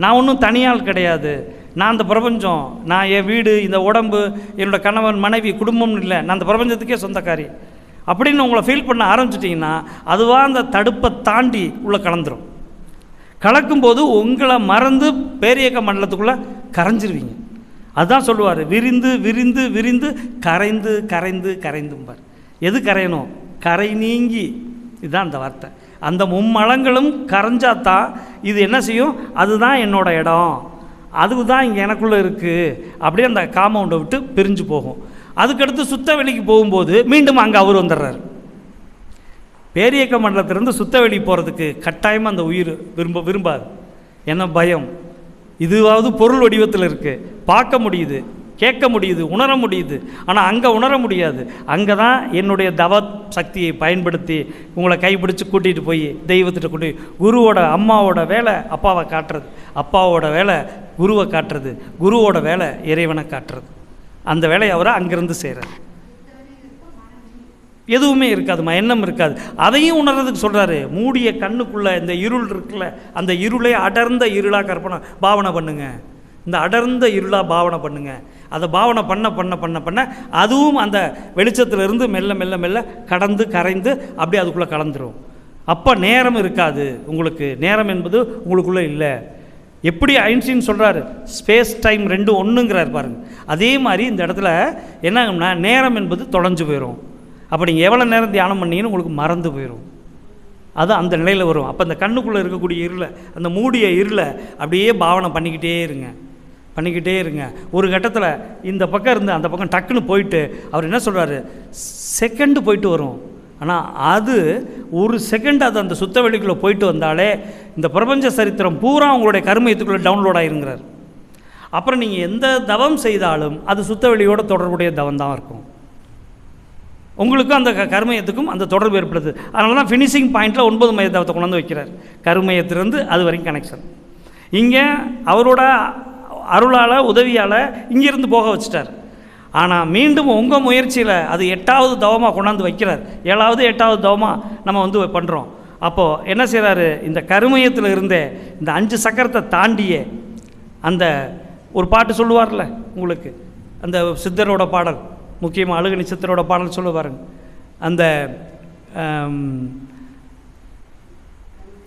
நான் ஒன்றும் தனியால் கிடையாது, நான் அந்த பிரபஞ்சம், நான் என் வீடு, இந்த உடம்பு, என்னோடய கணவன் மனைவி குடும்பம்னு இல்லை, நான் அந்த பிரபஞ்சத்துக்கே சொந்தக்காரி அப்படின்னு உங்களை ஃபீல் பண்ண ஆரம்பிச்சிட்டிங்கன்னா அதுவாக அந்த தடுப்பை தாண்டி உள்ளே கலந்துரும். கலக்கும்போது உங்களை மறந்து பேரியக்க மண்டலத்துக்குள்ளே கரைஞ்சிருவீங்க. அதுதான் சொல்லுவார், விரிந்து விரிந்து விரிந்து கரைந்து கரைந்து கரைந்தும்பார். எது கரையணும், கரை நீங்கி. இதுதான் அந்த வார்த்தை. அந்த மும்மலங்களும் கரைஞ்சாதான் இது என்ன செய்யும், அதுதான் என்னோட இடம், அதுதான் இங்கே எனக்குள்ளே இருக்குது, அப்படியே அந்த காம்பவுண்டை விட்டு பிரிஞ்சு போகும். அதுக்கடுத்து சுத்த வெளிக்கு போகும்போது மீண்டும் அங்கே அவர் வந்துடுறார். பேரியக்க மண்டலத்திலிருந்து சுத்த வெளி போகிறதுக்கு கட்டாயமாக அந்த உயிர் விரும்பாது. என்ன பயம், இதுவாவது பொருள் வடிவத்தில் இருக்குது, பார்க்க முடியுது, கேட்க முடியுது, உணர முடியுது. ஆனால் அங்கே உணர முடியாது. அங்கே தான் என்னுடைய தவ சக்தியை பயன்படுத்தி உங்களை கைப்பிடிச்சு கூட்டிகிட்டு போய் தெய்வத்திட்ட கூட்டி, குருவோட அம்மாவோட வேலை அப்பாவை காட்டுறது, அப்பாவோட வேலை குருவை காட்டுறது, குருவோட வேலை இறைவனை காட்டுறது. அந்த வேலையை அவரை அங்கேருந்து செய்கிறார். எதுவுமே இருக்காதுமா, எண்ணம் இருக்காது. அதையும் உணர்றதுக்கு சொல்கிறாரு, மூடிய கண்ணுக்குள்ளே இந்த இருள் இருக்குல்ல, அந்த இருளை அடர்ந்த இருளாக கற்பனை பாவனை பண்ணுங்க, இந்த அடர்ந்த இருளாக பாவனை பண்ணுங்க. அதை பாவனை பண்ண பண்ண பண்ண பண்ண அதுவும் அந்த வெளிச்சத்திலிருந்து மெல்ல மெல்ல மெல்ல கடந்து கரைந்து அப்படியே அதுக்குள்ளே கலந்துரும். அப்போ நேரம் இருக்காது உங்களுக்கு, நேரம் என்பது உங்களுக்குள்ளே இல்லை. எப்படி ஐன்ஸ்டீன் சொல்கிறாரு, ஸ்பேஸ் டைம் ரெண்டும் ஒன்றுங்கிறார் பாருங்க. அதே மாதிரி இந்த இடத்துல என்ன ஆகும்னா நேரம் என்பது தொலைஞ்சு போயிடும். அப்போ நீங்கள் எவ்வளோ நேரம் தியானம் பண்ணீங்கன்னு உங்களுக்கு மறந்து போயிடும். அது அந்த நிலையில் வரும். அப்போ அந்த கண்ணுக்குள்ளே இருக்கக்கூடிய இருளை, அந்த மூடிய இருளை அப்படியே பாவனை பண்ணிக்கிட்டே இருங்க. ஒரு கட்டத்தில் இந்த பக்கம் இருந்து அந்த பக்கம் டக்குன்னு போயிட்டு அவர் என்ன சொல்கிறாரு, செகண்டு போயிட்டு வரும். ஆனால் அது ஒரு செகண்ட் அது அந்த சுத்த வெளிக்குள்ளே போயிட்டு வந்தாலே இந்த பிரபஞ்ச சரித்திரம் பூரா உங்களுடைய கருமையத்துக்குள்ளே டவுன்லோட் ஆகிருங்கிறார். அப்புறம் நீங்கள் எந்த தவம் செய்தாலும் அது சுத்தவெளியோட தொடர்புடைய தவம் தான் இருக்கும். உங்களுக்கும் அந்த கருமையத்துக்கும் அந்த தொடர்பு ஏற்படுது. அதனால தான் ஃபினிஷிங் பாயிண்டில் 9 மைய தவத்தை கொண்டு வந்து வைக்கிறார். கருமையத்திலிருந்து அது வரைக்கும் கனெக்ஷன். இங்கே அவரோட அருளால் உதவியால் இங்கேருந்து போக வச்சுட்டார். ஆனால் மீண்டும் உங்கள் முயற்சியில் அது 8வது தவமாக கொண்டாந்து வைக்கிறார். 7வது 8வது தவமாக நம்ம வந்து பண்ணுறோம். அப்போது என்ன செய்கிறாரு, இந்த கருமையத்தில் இருந்தே இந்த 5 சக்கரத்தை தாண்டியே அந்த ஒரு பாட்டு சொல்லுவார்ல உங்களுக்கு, அந்த சித்தரோட பாடல், முக்கியமாக அழுகணி சித்தரோட பாடல் சொல்லுவாருங்க, அந்த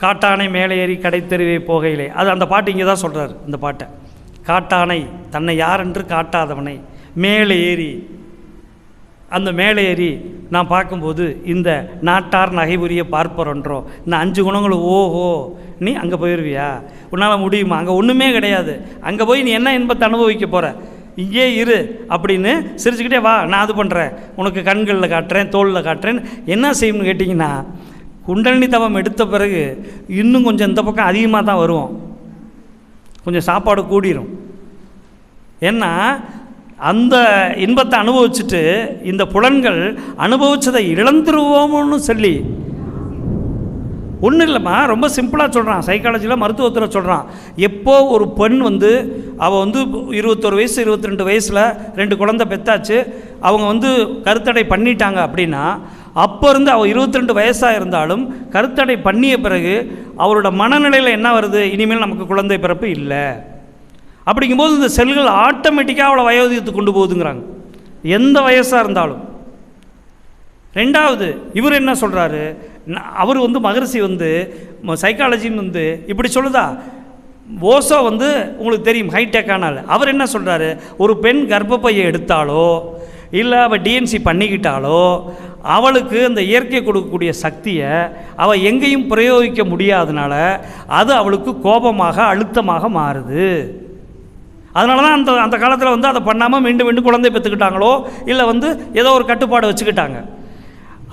காட்டானை மேலே ஏறி கடைத்தெருவே போகையிலே, அது அந்த பாட்டு இங்கே தான் சொல்கிறார். இந்த பாட்டை, காட்டானை தன்னை யார் என்று காட்டாதவனை மேலே ஏறி, அந்த மேலே ஏறி நான் பார்க்கும்போது இந்த நாட்டார் நகைபுரிய பார்ப்பறன்றோ, இந்த 5 குணங்களும் ஓஹோ நீ அங்கே போயிடுவியா, உன்னால் முடியுமா, அங்கே ஒன்றுமே கிடையாது, அங்கே போய் நீ என்ன இன்பத்தை அனுபவிக்க போகிற, இங்கே இரு அப்படின்னு சிரிச்சுக்கிட்டே வா, நான் அது பண்ணுறேன், உனக்கு கண்களில் காட்டுறேன், தோளில் காட்டுறேன். என்ன செய்யணும்னு கேட்டிங்கன்னா, குண்டலினி தவம் எடுத்த பிறகு இன்னும் கொஞ்சம் இந்த பக்கம் அதிகமாக தான் வருவோம், கொஞ்சம் சாப்பாடு கூடிரும். ஏன்னா அந்த இன்பத்தை அனுபவிச்சுட்டு இந்த புலன்கள் அனுபவிச்சதை இழந்துருவோம்னு சொல்லி, ஒன்றும் இல்லைம்மா, ரொம்ப சிம்பிளாக சொல்கிறான், சைக்காலஜியில் மருத்துவத்தில் சொல்கிறான். எப்போ ஒரு பெண் வந்து அவள் வந்து 21 வயசு 22 வயசில் 2 குழந்தை பெற்றாச்சு, அவங்க வந்து கருத்தடை பண்ணிட்டாங்க அப்படின்னா, அப்போ இருந்து அவள் 22 வயசாக இருந்தாலும் கருத்தடை பண்ணிய பிறகு அவரோட மனநிலையில் என்ன வருது, இனிமேல் நமக்கு குழந்தை பிறப்பு இல்லை. அப்படிங்கும்போது இந்த செல்கள் ஆட்டோமேட்டிக்காக அவளை வயோதிகத்துக்கு கொண்டு போகுதுங்கிறாங்க, எந்த வயசாக இருந்தாலும். ரெண்டாவது, இவர் என்ன சொல்கிறாரு, அவர் வந்து மகரிஷி வந்து சைக்காலஜின்னு வந்து இப்படி சொல்லுதா, ஓசோ வந்து உங்களுக்கு தெரியும் ஹைடெக்கானால். அவர் என்ன சொல்கிறாரு, ஒரு பெண் கர்ப்பப்பையை எடுத்தாலோ இல்லை அவள் டிஎன்சி பண்ணிக்கிட்டாலோ அவளுக்கு அந்த இயற்கை கொடுக்கக்கூடிய சக்தியை அவள் எங்கேயும் பிரயோகிக்க முடியாதனால அது அவளுக்கு கோபமாக அழுத்தமாக மாறுது. அதனால தான் அந்த காலத்தில் வந்து அதை பண்ணாமல் மீண்டும் மீண்டும் குழந்தை பெற்றுக்கிட்டாங்களோ இல்லை வந்து ஏதோ ஒரு கட்டுப்பாடு வச்சுக்கிட்டாங்க.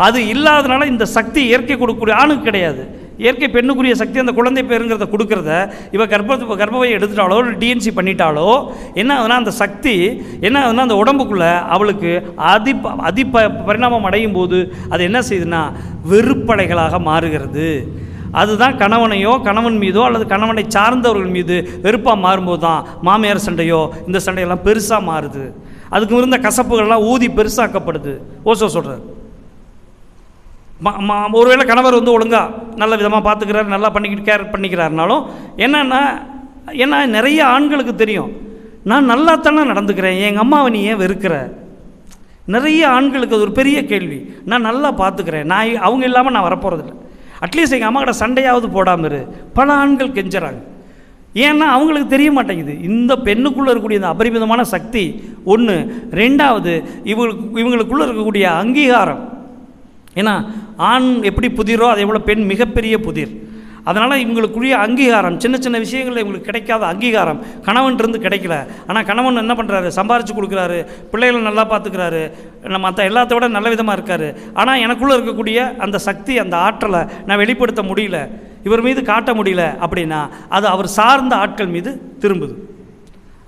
அது இல்லாதனால இந்த சக்தி இயற்கை கொடுக்கக்கூடிய ஆணுக்கு கிடையாது, இயற்கை பெண்ணுக்குரிய சக்தி அந்த குழந்தை பேருங்கிறத கொடுக்குறத இவ கர்ப்பப்பையை எடுத்துட்டாலோ இல்லை டிஎன்சி பண்ணிட்டாலோ என்ன ஆகுதுன்னா, அந்த சக்தி என்ன ஆகுதுன்னா அந்த உடம்புக்குள்ளே அவளுக்கு பரிணாமம் அடையும் போது அது என்ன செய்யுதுன்னா வெறுப்படைகளாக மாறுகிறது. அதுதான் கணவனையோ கணவன் மீதோ அல்லது கணவனை சார்ந்தவர்கள் மீது வெறுப்பாக மாறும்போது தான் மாமியார் சண்டையோ இந்த சண்டையெல்லாம் பெருசாக மாறுது. அதுக்கு இருந்த கசப்புகள்லாம் ஊதி பெருசாக்கப்படுது. ஓசோ சொல்கிறார், ஒருவேளை கணவர் வந்து ஒழுங்காக நல்ல விதமாக பார்த்துக்கிறார், நல்லா கேர் பண்ணிக்கிறாருனாலும் ஏன்னா நிறைய ஆண்களுக்கு தெரியும், நான் நல்லா தானே நடந்துக்கிறேன், எங்கள் அம்மாவை நீ ஏன் வெறுக்கிற. நிறைய ஆண்களுக்கு அது ஒரு பெரிய கேள்வி. நான் நல்லா பார்த்துக்கிறேன், நான் அவங்க இல்லாமல் நான் வரப்போகிறதில்ல, அட்லீஸ்ட் எங்கள் அம்மா கிட்ட சண்டையாவது போடாமல் இரு. பல ஆண்கள் கெஞ்சுறாங்க. ஏன்னா அவங்களுக்கு தெரிய மாட்டேங்குது இந்த பெண்ணுக்குள்ளே இருக்கக்கூடிய இந்த அபரிமிதமான சக்தி ஒன்று. ரெண்டாவது, இவங்களுக்குள்ளே இருக்கக்கூடிய அங்கீகாரம். ஏன்னா ஆண் எப்படி புதிரோ அதே போல் பெண் மிகப்பெரிய புதிர். அதனால் இவங்களுக்குரிய அங்கீகாரம், சின்ன சின்ன விஷயங்களில் இவங்களுக்கு கிடைக்காத அங்கீகாரம் கணவன்கிட்டருந்து கிடைக்கல. ஆனால் கணவன் என்ன பண்ணுறாரு, சம்பாரித்து கொடுக்குறாரு, பிள்ளைகளை நல்லா பார்த்துக்கிறாரு, மற்ற எல்லாத்த விட நல்ல விதமாக இருக்கார். ஆனால் எனக்குள்ளே இருக்கக்கூடிய அந்த சக்தி, அந்த ஆற்றலை நான் வெளிப்படுத்த முடியல, இவர் மீது காட்ட முடியல அப்படின்னா அது அவர் சார்ந்த ஆட்கள் மீது திரும்புது.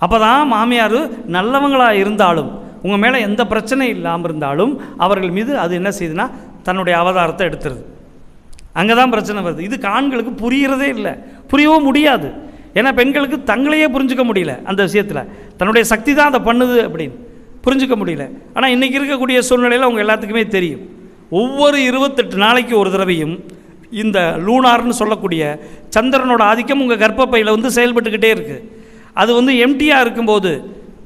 அப்போ தான் மாமியார் நல்லவங்களாக இருந்தாலும் உங்கள் மேலே எந்த பிரச்சனையும் இல்லாமல் இருந்தாலும் அவர்கள் மீது அது என்ன செய்யுதுன்னா தன்னுடைய அவதாரத்தை எடுத்துருது. அங்கே தான் பிரச்சனை வருது. இதுக்கு ஆண்களுக்கு புரிகிறதே இல்லை, புரியவும் முடியாது. ஏன்னா பெண்களுக்கு தங்களையே புரிஞ்சிக்க முடியல, அந்த விஷயத்தில் தன்னுடைய சக்தி தான் அதை பண்ணுது அப்படின்னு புரிஞ்சிக்க முடியல. ஆனால் இன்றைக்கி இருக்கக்கூடிய சூழ்நிலையில் அவங்க எல்லாத்துக்குமே தெரியும், ஒவ்வொரு 28 நாளைக்கு ஒரு தடவையும் இந்த லூனார்னு சொல்லக்கூடிய சந்திரனோட ஆதிக்கம் உங்கள் கர்ப்பப்பையில் வந்து செயல்பட்டுக்கிட்டே இருக்குது. அது வந்து எம்டியாக இருக்கும்போது,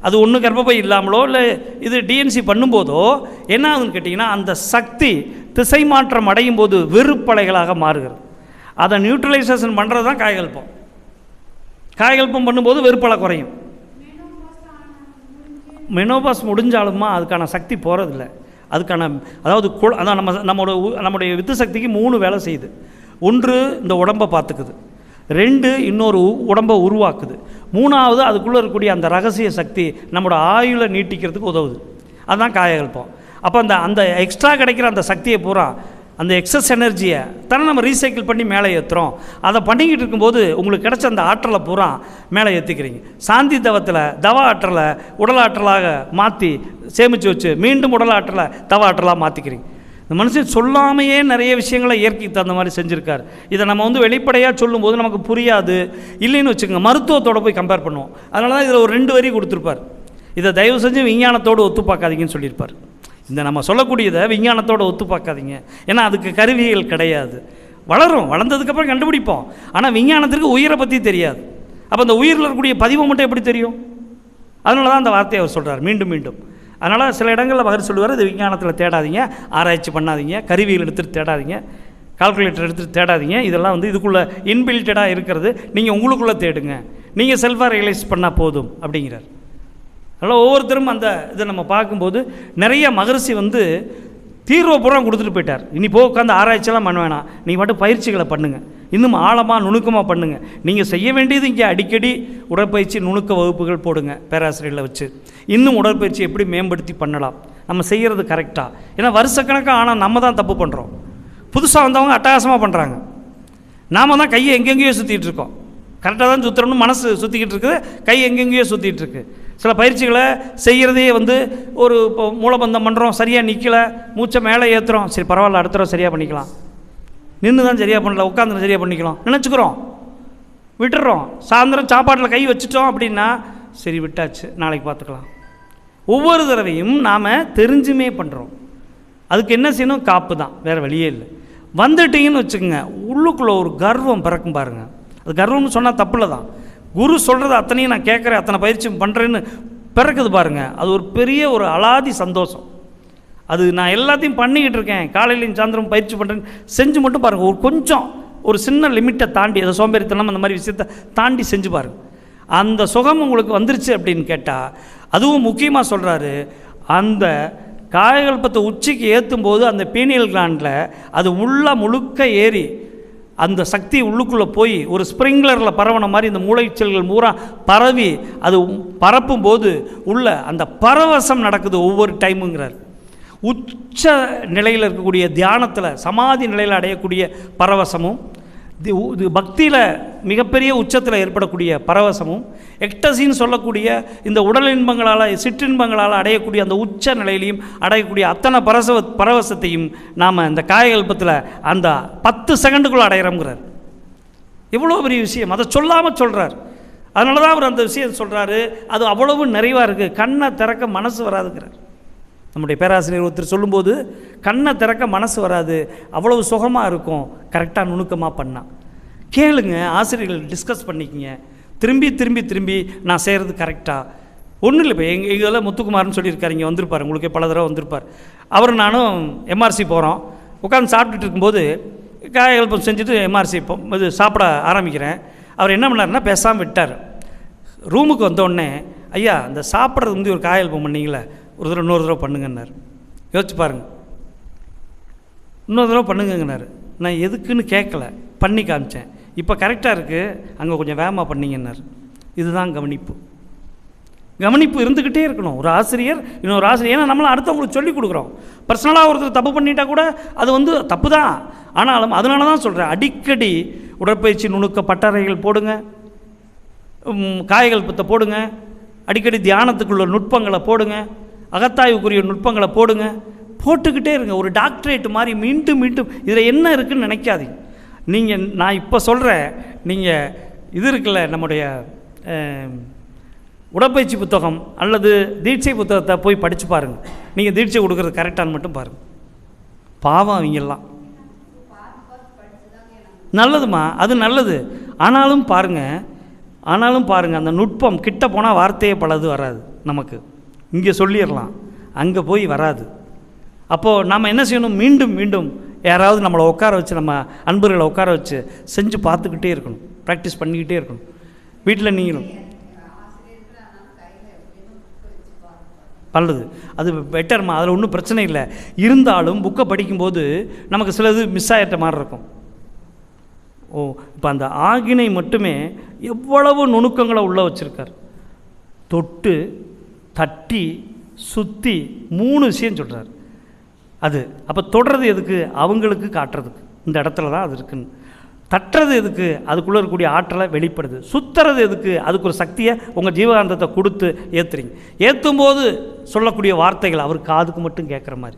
அது ஒன்று கர்ப்பப்பை இல்லாமலோ இல்லை இது டிஎன்சி பண்ணும்போதோ என்ன ஆகுதுன்னு கேட்டிங்கன்னா அந்த சக்தி திசை மாற்றம் அடையும் போது வெறுப்பலைகளாக மாறுகிறது. அதை நியூட்ரலைசேஷன் பண்ணுறது தான் காயகல்பம். காயகல்பம் பண்ணும்போது வெறுப்பலை குறையும். மெனோபாஸ் முடிஞ்சாலுமா அதுக்கான சக்தி போகிறதில்ல. அதுக்கான அதாவது அதான் நம்முடைய வித்து சக்திக்கு 3 வேலை செய்யுது. 1 இந்த உடம்பை பார்த்துக்குது, 2 இன்னொரு உடம்பை உருவாக்குது, 3வது அதுக்குள்ளே இருக்கக்கூடிய அந்த ரகசிய சக்தி நம்மளோட ஆயுளை நீட்டிக்கிறதுக்கு உதவுது. அதுதான் காயகல்பம். அப்போ அந்த எக்ஸ்ட்ரா கிடைக்கிற அந்த சக்தியை பூரா அந்த எக்ஸஸ் எனர்ஜியை தானே நம்ம ரீசைக்கிள் பண்ணி மேலே ஏற்றுறோம். அதை பண்ணிக்கிட்டு இருக்கும்போது உங்களுக்கு கிடைச்ச அந்த ஆற்றலை பூரா மேலே ஏற்றிக்கிறீங்க. சாந்தி தவத்தில் தவ ஆற்றலை உடல் ஆற்றலாக மாற்றி சேமித்து வச்சு மீண்டும் உடல் ஆற்றலை தவ ஆற்றலாக மாற்றிக்கிறீங்க. இந்த மனுஷன் சொல்லாமையே நிறைய விஷயங்களை இயற்கைக்கு தகுந்த மாதிரி செஞ்சுருக்கார். இதை நம்ம வெளிப்படையாக சொல்லும்போது நமக்கு புரியாது. இல்லைன்னு வச்சுக்கோங்க, மருத்துவத்தோடு போய் கம்பேர் பண்ணுவோம். அதனால தான் இதில் ஒரு 2 வரி கொடுத்துருப்பார். இதை தயவு செஞ்சு விஞ்ஞானத்தோடு ஒத்து பார்க்காதீங்கன்னு சொல்லியிருப்பார். இந்த நம்ம சொல்லக்கூடியதை விஞ்ஞானத்தோடு ஒத்து பார்க்காதீங்க, ஏன்னா அதுக்கு கருவிகள் கிடையாது. வளர்ந்ததுக்கப்புறம் கண்டுபிடிப்போம். ஆனால் விஞ்ஞானத்திற்கு உயிரை பற்றி தெரியாது. அப்போ அந்த உயிரில் இருக்கக்கூடிய பதிவு மட்டும் எப்படி தெரியும்? அதனால தான் அந்த வார்த்தையை அவர் சொல்கிறார் மீண்டும் மீண்டும். அதனால் சில இடங்களில் அவர் சொல்லுவார், இது விஞ்ஞானத்தில் தேடாதீங்க, ஆராய்ச்சி பண்ணாதீங்க, கருவிகள் எடுத்துகிட்டு தேடாதீங்க, கால்குலேட்டர் எடுத்துகிட்டு தேடாதீங்க. இதெல்லாம் இதுக்குள்ளே இன்பில்டடாக இருக்கிறது, நீங்கள் உங்களுக்குள்ளே தேடுங்க, நீங்கள் செல்ஃபாக ரியலைஸ் பண்ணால் போதும் அப்படிங்கிறார். அதனால் ஒவ்வொருத்தரும் அந்த இதை நம்ம பார்க்கும்போது நிறைய மகரிஷி தீர்வை பூரா கொடுத்துட்டு போயிட்டார். இனி உட்காந்து ஆராய்ச்சியெல்லாம் பண்ண வேணாம், நீங்கள் மட்டும் பயிற்சிகளை பண்ணுங்கள், இன்னும் ஆழமாக நுணுக்கமாக பண்ணுங்கள். நீங்கள் செய்ய வேண்டியது இங்கே அடிக்கடி உடற்பயிற்சி நுணுக்க வகுப்புகள் போடுங்க பேராசிரியர்களை வச்சு. இன்னும் உடற்பயிற்சி எப்படி மேம்படுத்தி பண்ணலாம், நம்ம செய்கிறது கரெக்டாக. ஏன்னா வருஷக்கணக்காக ஆனால் நம்ம தான் தப்பு பண்ணுறோம். புதுசாக வந்தவங்க அட்டகாசமாக பண்ணுறாங்க, நாம் தான் கையை எங்கெங்கேயோ சுற்றிட்டு இருக்கோம். கரெக்டாக தான் சுற்றுறோம்னு மனசு சுற்றிக்கிட்டு இருக்குது, கை எங்கெங்கேயோ சுற்றிட்டு இருக்கு. சில பயிற்சிகளை செய்கிறதே ஒரு இப்போ மூலபந்தம் பண்ணுறோம், சரியாக நிற்கலை, மூச்சை மேலே ஏற்றுறோம், சரி பரவாயில்ல அடுத்த தடவை சரியாக பண்ணிக்கலாம், நின்று தான் சரியாக பண்ணல, உட்காந்து சரியாக பண்ணிக்கலாம் நினச்சிக்கிறோம், விட்டுறோம். சாயந்தரம் சாப்பாட்டில் கை வச்சுட்டோம் அப்படின்னா சரி விட்டாச்சு, நாளைக்கு பார்த்துக்கலாம். ஒவ்வொரு தடவையும் நாம் தெரிஞ்சுமே பண்ணுறோம். அதுக்கு என்ன செய்யணும்? காப்பு தான், வேறு வழியே இல்லை. வந்துட்டீங்கன்னு வச்சுக்கோங்க, உள்ளுக்குள்ளே ஒரு கர்வம் பிறக்கும் பாருங்கள். அது கர்வம்னு சொன்னால் தப்பில்லை தான். குரு சொல்கிறது அத்தனையும் நான் கேட்குறேன், அத்தனை பயிற்சி பண்ணுறேன்னு பிறக்குது பாருங்கள், அது ஒரு பெரிய ஒரு அலாதி சந்தோஷம். அது நான் எல்லாத்தையும் பண்ணிக்கிட்டு இருக்கேன், காலையிலையும் சாயந்தரம் பயிற்சி பண்ணுறேன்னு செஞ்சு மட்டும் பாருங்கள். ஒரு கொஞ்சம் ஒரு சின்ன லிமிட்டை தாண்டி, அதை சோம்பேறித்தனம் அந்த மாதிரி விஷயத்தை தாண்டி செஞ்சு பாருங்கள். அந்த சுகம் உங்களுக்கு வந்துருச்சு அப்படின்னு கேட்டால், அதுவும் முக்கியமாக சொல்கிறாரு, அந்த காயகல்பத்தை உச்சிக்கு ஏற்றும் போது அந்த பீனியல் கிளாண்டில் அது முழுக்க ஏறி அந்த சக்தி உள்ளுக்குள்ளே போய் ஒரு ஸ்ப்ரிங்க்லரில் பரவன மாதிரி இந்த மூளைச்செல்கள் பூரா பரவி அது பரப்பும்போது உள்ள அந்த பரவசம் நடக்குது ஒவ்வொரு டைமுங்கிறார். உச்ச நிலையில் இருக்கக்கூடிய தியானத்தில் சமாதி நிலையில் அடையக்கூடிய பரவசமும், இது பக்தியில் மிகப்பெரிய உச்சத்தில் ஏற்படக்கூடிய பரவசமும், எக்டசின்னு சொல்லக்கூடிய இந்த உடல் இன்பங்களால் சிற்றின்பங்களால் அடையக்கூடிய அந்த உச்ச நிலையிலையும் அடையக்கூடிய அத்தனை பரவசத்தையும் நாம் இந்த காயகல்பத்தில் அந்த 10 செகண்டுக்குள்ளே அடையிறோங்கிறார். எவ்வளோ பெரிய விஷயம், அதை சொல்லாமல் சொல்கிறார். அதனால தான் அவர் அந்த விஷயம் சொல்கிறாரு, அது அவ்வளவு நிறைவாக இருக்குது, கண்ணை திறக்க மனசு வராதுங்கிறார். நம்முடைய பேராசிரியர் ஒருத்தர் சொல்லும்போது, கண்ணை திறக்க மனசு வராது, அவ்வளவு சுகமாக இருக்கும் கரெக்டாக நுணுக்கமாக பண்ணால். கேளுங்க, ஆசிரியர்கள் டிஸ்கஸ் பண்ணிக்கிங்க, திரும்பி திரும்பி திரும்பி நான் செய்கிறது கரெக்டாக. ஒன்றும் இல்லை, இப்போ எங்கள் முத்துக்குமார்னு சொல்லியிருக்காரு, இங்கே வந்திருப்பார், உங்களுக்கே பல தடவை வந்திருப்பார். அவர் நானும் எம்ஆர்சி போகிறோம், உட்காந்து சாப்பிட்டுட்டு இருக்கும்போது காயகல்பம் செஞ்சுட்டு எம்ஆர்சி இது சாப்பிட ஆரம்பிக்கிறேன். அவர் என்ன பண்ணாருன்னா பேசாமல் விட்டார். ரூமுக்கு வந்தோடனே, ஐயா அந்த சாப்பிட்றது ஒரு காயகல்பம் பண்ணிங்களே, ஒரு தடவை இன்னொரு தடவை பண்ணுங்கன்னார். யோசிச்சு பாருங்கள், இன்னொரு தடவை பண்ணுங்கன்னாரு. நான் எதுக்குன்னு கேட்கல, பண்ணி காமிச்சேன். இப்போ கரெக்டாக இருக்குது, அங்கே கொஞ்சம் வேகமாக பண்ணிங்கன்னார். இதுதான் கவனிப்பு இருந்துக்கிட்டே இருக்கணும் ஒரு ஆசிரியர் இன்னொரு ஆசிரியர். ஏன்னா நம்மளாம் அடுத்தவங்களுக்கு சொல்லிக் கொடுக்குறோம். பர்சனலாக ஒருத்தர் தப்பு பண்ணிட்டா கூட அது தப்பு தான். ஆனாலும் அதனால தான் சொல்கிறேன், அடிக்கடி உடற்பயிற்சி நுணுக்க பட்டறைகள் போடுங்க, காயகல்பத்தை போடுங்க, அடிக்கடி தியானத்துக்குள்ள நுட்பங்களை போடுங்க, அகத்தாய்வுக்குரிய நுட்பங்களை போடுங்க, போட்டுக்கிட்டே இருங்க. ஒரு டாக்டரேட் மாதிரி மீண்டும் மீண்டும் இதில் என்ன இருக்குதுன்னு நினைக்காதீங்க. நீங்கள் நான் இப்போ சொல்கிறேன், நீங்கள் இது இருக்குல்ல, நம்முடைய உடற்பயிற்சி புத்தகம் அல்லது தீட்சை புத்தகத்தை போய் படித்து பாருங்கள். நீங்கள் தீட்சை கொடுக்குறது கரெக்டானு மட்டும் பாருங்கள். பாவம் அவங்கெல்லாம் நல்லதுமா, அது நல்லது. ஆனாலும் பாருங்கள் அந்த நுட்பம் கிட்ட போனால் வார்த்தையே பலது வராது. நமக்கு இங்கே சொல்லிடலாம், அங்கே போய் வராது. அப்போது நம்ம என்ன செய்யணும், மீண்டும் மீண்டும் யாராவது நம்மளை உட்கார வச்சு, நம்ம அன்பர்களை உட்கார வச்சு செஞ்சு பார்த்துக்கிட்டே இருக்கணும், ப்ராக்டிஸ் பண்ணிக்கிட்டே இருக்கணும். வீட்டில் நீங்களும் நல்லது, அது பெட்டர்மா, அதில் ஒன்றும் பிரச்சனை இல்லை. இருந்தாலும் புக்கை படிக்கும்போது நமக்கு சிலது மிஸ் ஆகிட்ட மாதிரி இருக்கும். இப்போ அந்த ஆகினை மட்டுமே எவ்வளவு நுணுக்கங்களை உள்ளே வச்சுருக்கார். தொட்டு தட்டி சுற்றி 3 விஷயம் சொல்கிறார். அது. அப்போ தொடுறது எதுக்கு? அவங்களுக்கு காட்டுறதுக்கு. இந்த இடத்துல தான் அது இருக்குன்னு. தட்டுறது எதுக்கு? அதுக்குள்ளே இருக்கக்கூடிய ஆற்றலை வெளிப்படுது. சுற்றுறது எதுக்கு? அதுக்கு ஒரு சக்தியை உங்கள் ஜீவகாந்தத்தை கொடுத்து ஏற்றுறீங்க. ஏற்றும் போது சொல்லக்கூடிய வார்த்தைகள் அவர் காதுக்கு மட்டும் கேட்குற மாதிரி.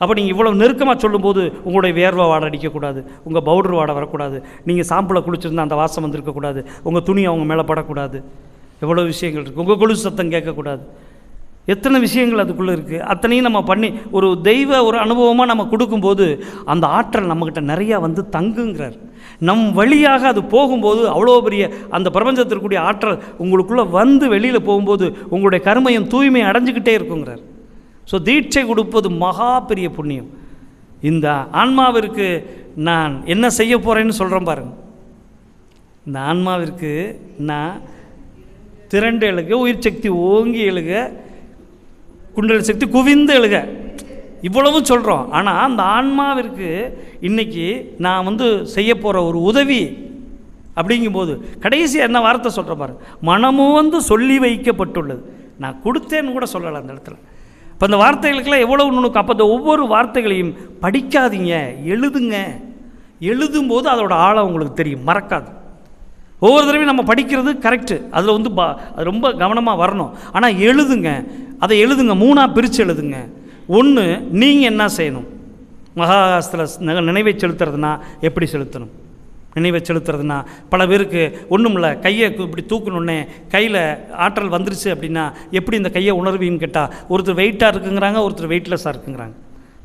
அப்போ நீங்கள் இவ்வளோ நெருக்கமாக சொல்லும்போது உங்களுடைய வேர்வை வாடை அடிக்கக்கூடாது, உங்கள் பவுடர் வாடை வரக்கூடாது, நீங்கள் சாம்பிளை குளிச்சிருந்தால் அந்த வாசம் வந்திருக்கக்கூடாது, உங்கள் துணி அவங்க மேலே படக்கூடாது, எவ்வளோ விஷயங்கள் இருக்குது. உங்கள் கொலுசு சத்தம் கேட்கக்கூடாது. எத்தனை விஷயங்கள் அதுக்குள்ளே இருக்குது. அத்தனையும் நம்ம பண்ணி ஒரு தெய்வ ஒரு அனுபவமாக நம்ம கொடுக்கும்போது அந்த ஆற்றல் நம்மக்கிட்ட நிறையா வந்து தங்குங்கிறார். நம் வழியாக அது போகும்போது அவ்வளோ பெரிய அந்த பிரபஞ்சத்திற்குரிய ஆற்றல் உங்களுக்குள்ளே வந்து வெளியில் போகும்போது உங்களுடைய கருமையும் தூய்மை அடைஞ்சிக்கிட்டே இருக்குங்கிறார். ஸோ தீட்சை கொடுப்பது மகா பெரிய புண்ணியம். இந்த ஆன்மாவிற்கு நான் என்ன செய்ய போகிறேன்னு சொல்கிறேன் பாருங்கள். இந்த ஆன்மாவிற்கு நான் திரண்டு எழுக, உயிர் சக்தி ஓங்கி எழுக, குண்டல் சக்தி குவிந்து எழுக, இவ்வளவும் சொல்கிறோம். ஆனால் அந்த ஆன்மாவிற்கு இன்றைக்கி நான் வந்து செய்ய போகிற ஒரு உதவி அப்படிங்கும்போது கடைசி என்ன வார்த்தை சொல்கிறேன் பாருங்க, மனமும் வந்து சொல்லி வைக்கப்பட்டுள்ளது. நான் கொடுத்தேன்னு கூட சொல்லலை அந்த இடத்துல. இப்போ அந்த வார்த்தைகளுக்கெல்லாம் எவ்வளவு நுணுக்கம். அப்போ அந்த ஒவ்வொரு வார்த்தைகளையும் படிக்காதீங்க, எழுதுங்க. எழுதும்போது அதோட ஆழம் உங்களுக்கு தெரியும், மறக்காது. ஒவ்வொரு தடவையும் நம்ம படிக்கிறது கரெக்டு, அதில் வந்து அது ரொம்ப கவனமாக வரணும். ஆனால் எழுதுங்க, அதை எழுதுங்க, 3ஆக பிரித்து எழுதுங்க. ஒன்று, நீங்கள் என்ன செய்யணும், மகாகாசத்தில் நினைவை செலுத்துறதுனா எப்படி செலுத்தணும். நினைவை செலுத்துறதுனா பல பேருக்கு ஒன்றும் இல்லை, கையை இப்படி தூக்கணுன்னே கையில் ஆற்றல் வந்துருச்சு அப்படின்னா எப்படி இந்த கையை உணர்வின்னு கேட்டால் ஒருத்தர் வெயிட்டாக இருக்குங்கிறாங்க, ஒருத்தர் வெயிட்லெஸ்ஸாக இருக்குங்கிறாங்க.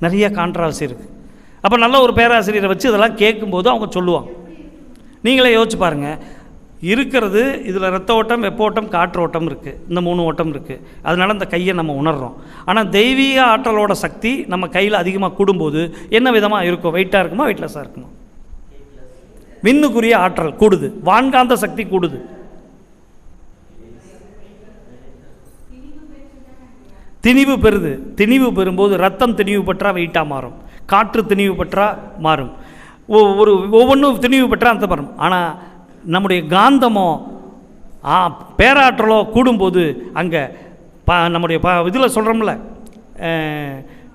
நிறைய கான்ட்ராவர்சி இருக்குது. அப்போ நல்ல ஒரு பேராசிரியரை வச்சு இதெல்லாம் கேட்கும்போது அவங்க சொல்லுவாங்க. நீங்களே யோசிச்சு பாருங்கள், இருக்கிறது இதில் ரத்த ஓட்டம், வெப்ப ஓட்டம், காற்று ஓட்டம் இருக்குது. இந்த 3 ஓட்டம் இருக்குது. அதனால் இந்த கையை நம்ம உணர்கிறோம். ஆனால் தெய்வீக ஆற்றலோட சக்தி நம்ம கையில் அதிகமாக கூடும்போது என்ன விதமாக இருக்கும்? வெயிட்டாக இருக்குமா, வெயிட்லெஸ்ஸாக இருக்குமா? விண்ணுக்குரிய ஆற்றல் கூடுது, வான்காந்த சக்தி கூடுது. திணிவு பெறுது. திணிவு பெறும்போது ரத்தம் திணிவு பெற்றா வெயிட்டாக மாறும், காற்று திணிவு பெற்றா மாறும், ஒவ்வொன்றும் திணிவு பெற்றா அந்த மாறும். ஆனால் நம்முடைய காந்தமோ பேராற்றலோ கூடும்போது அங்கே நம்முடைய இதில் சொல்கிறோம்ல,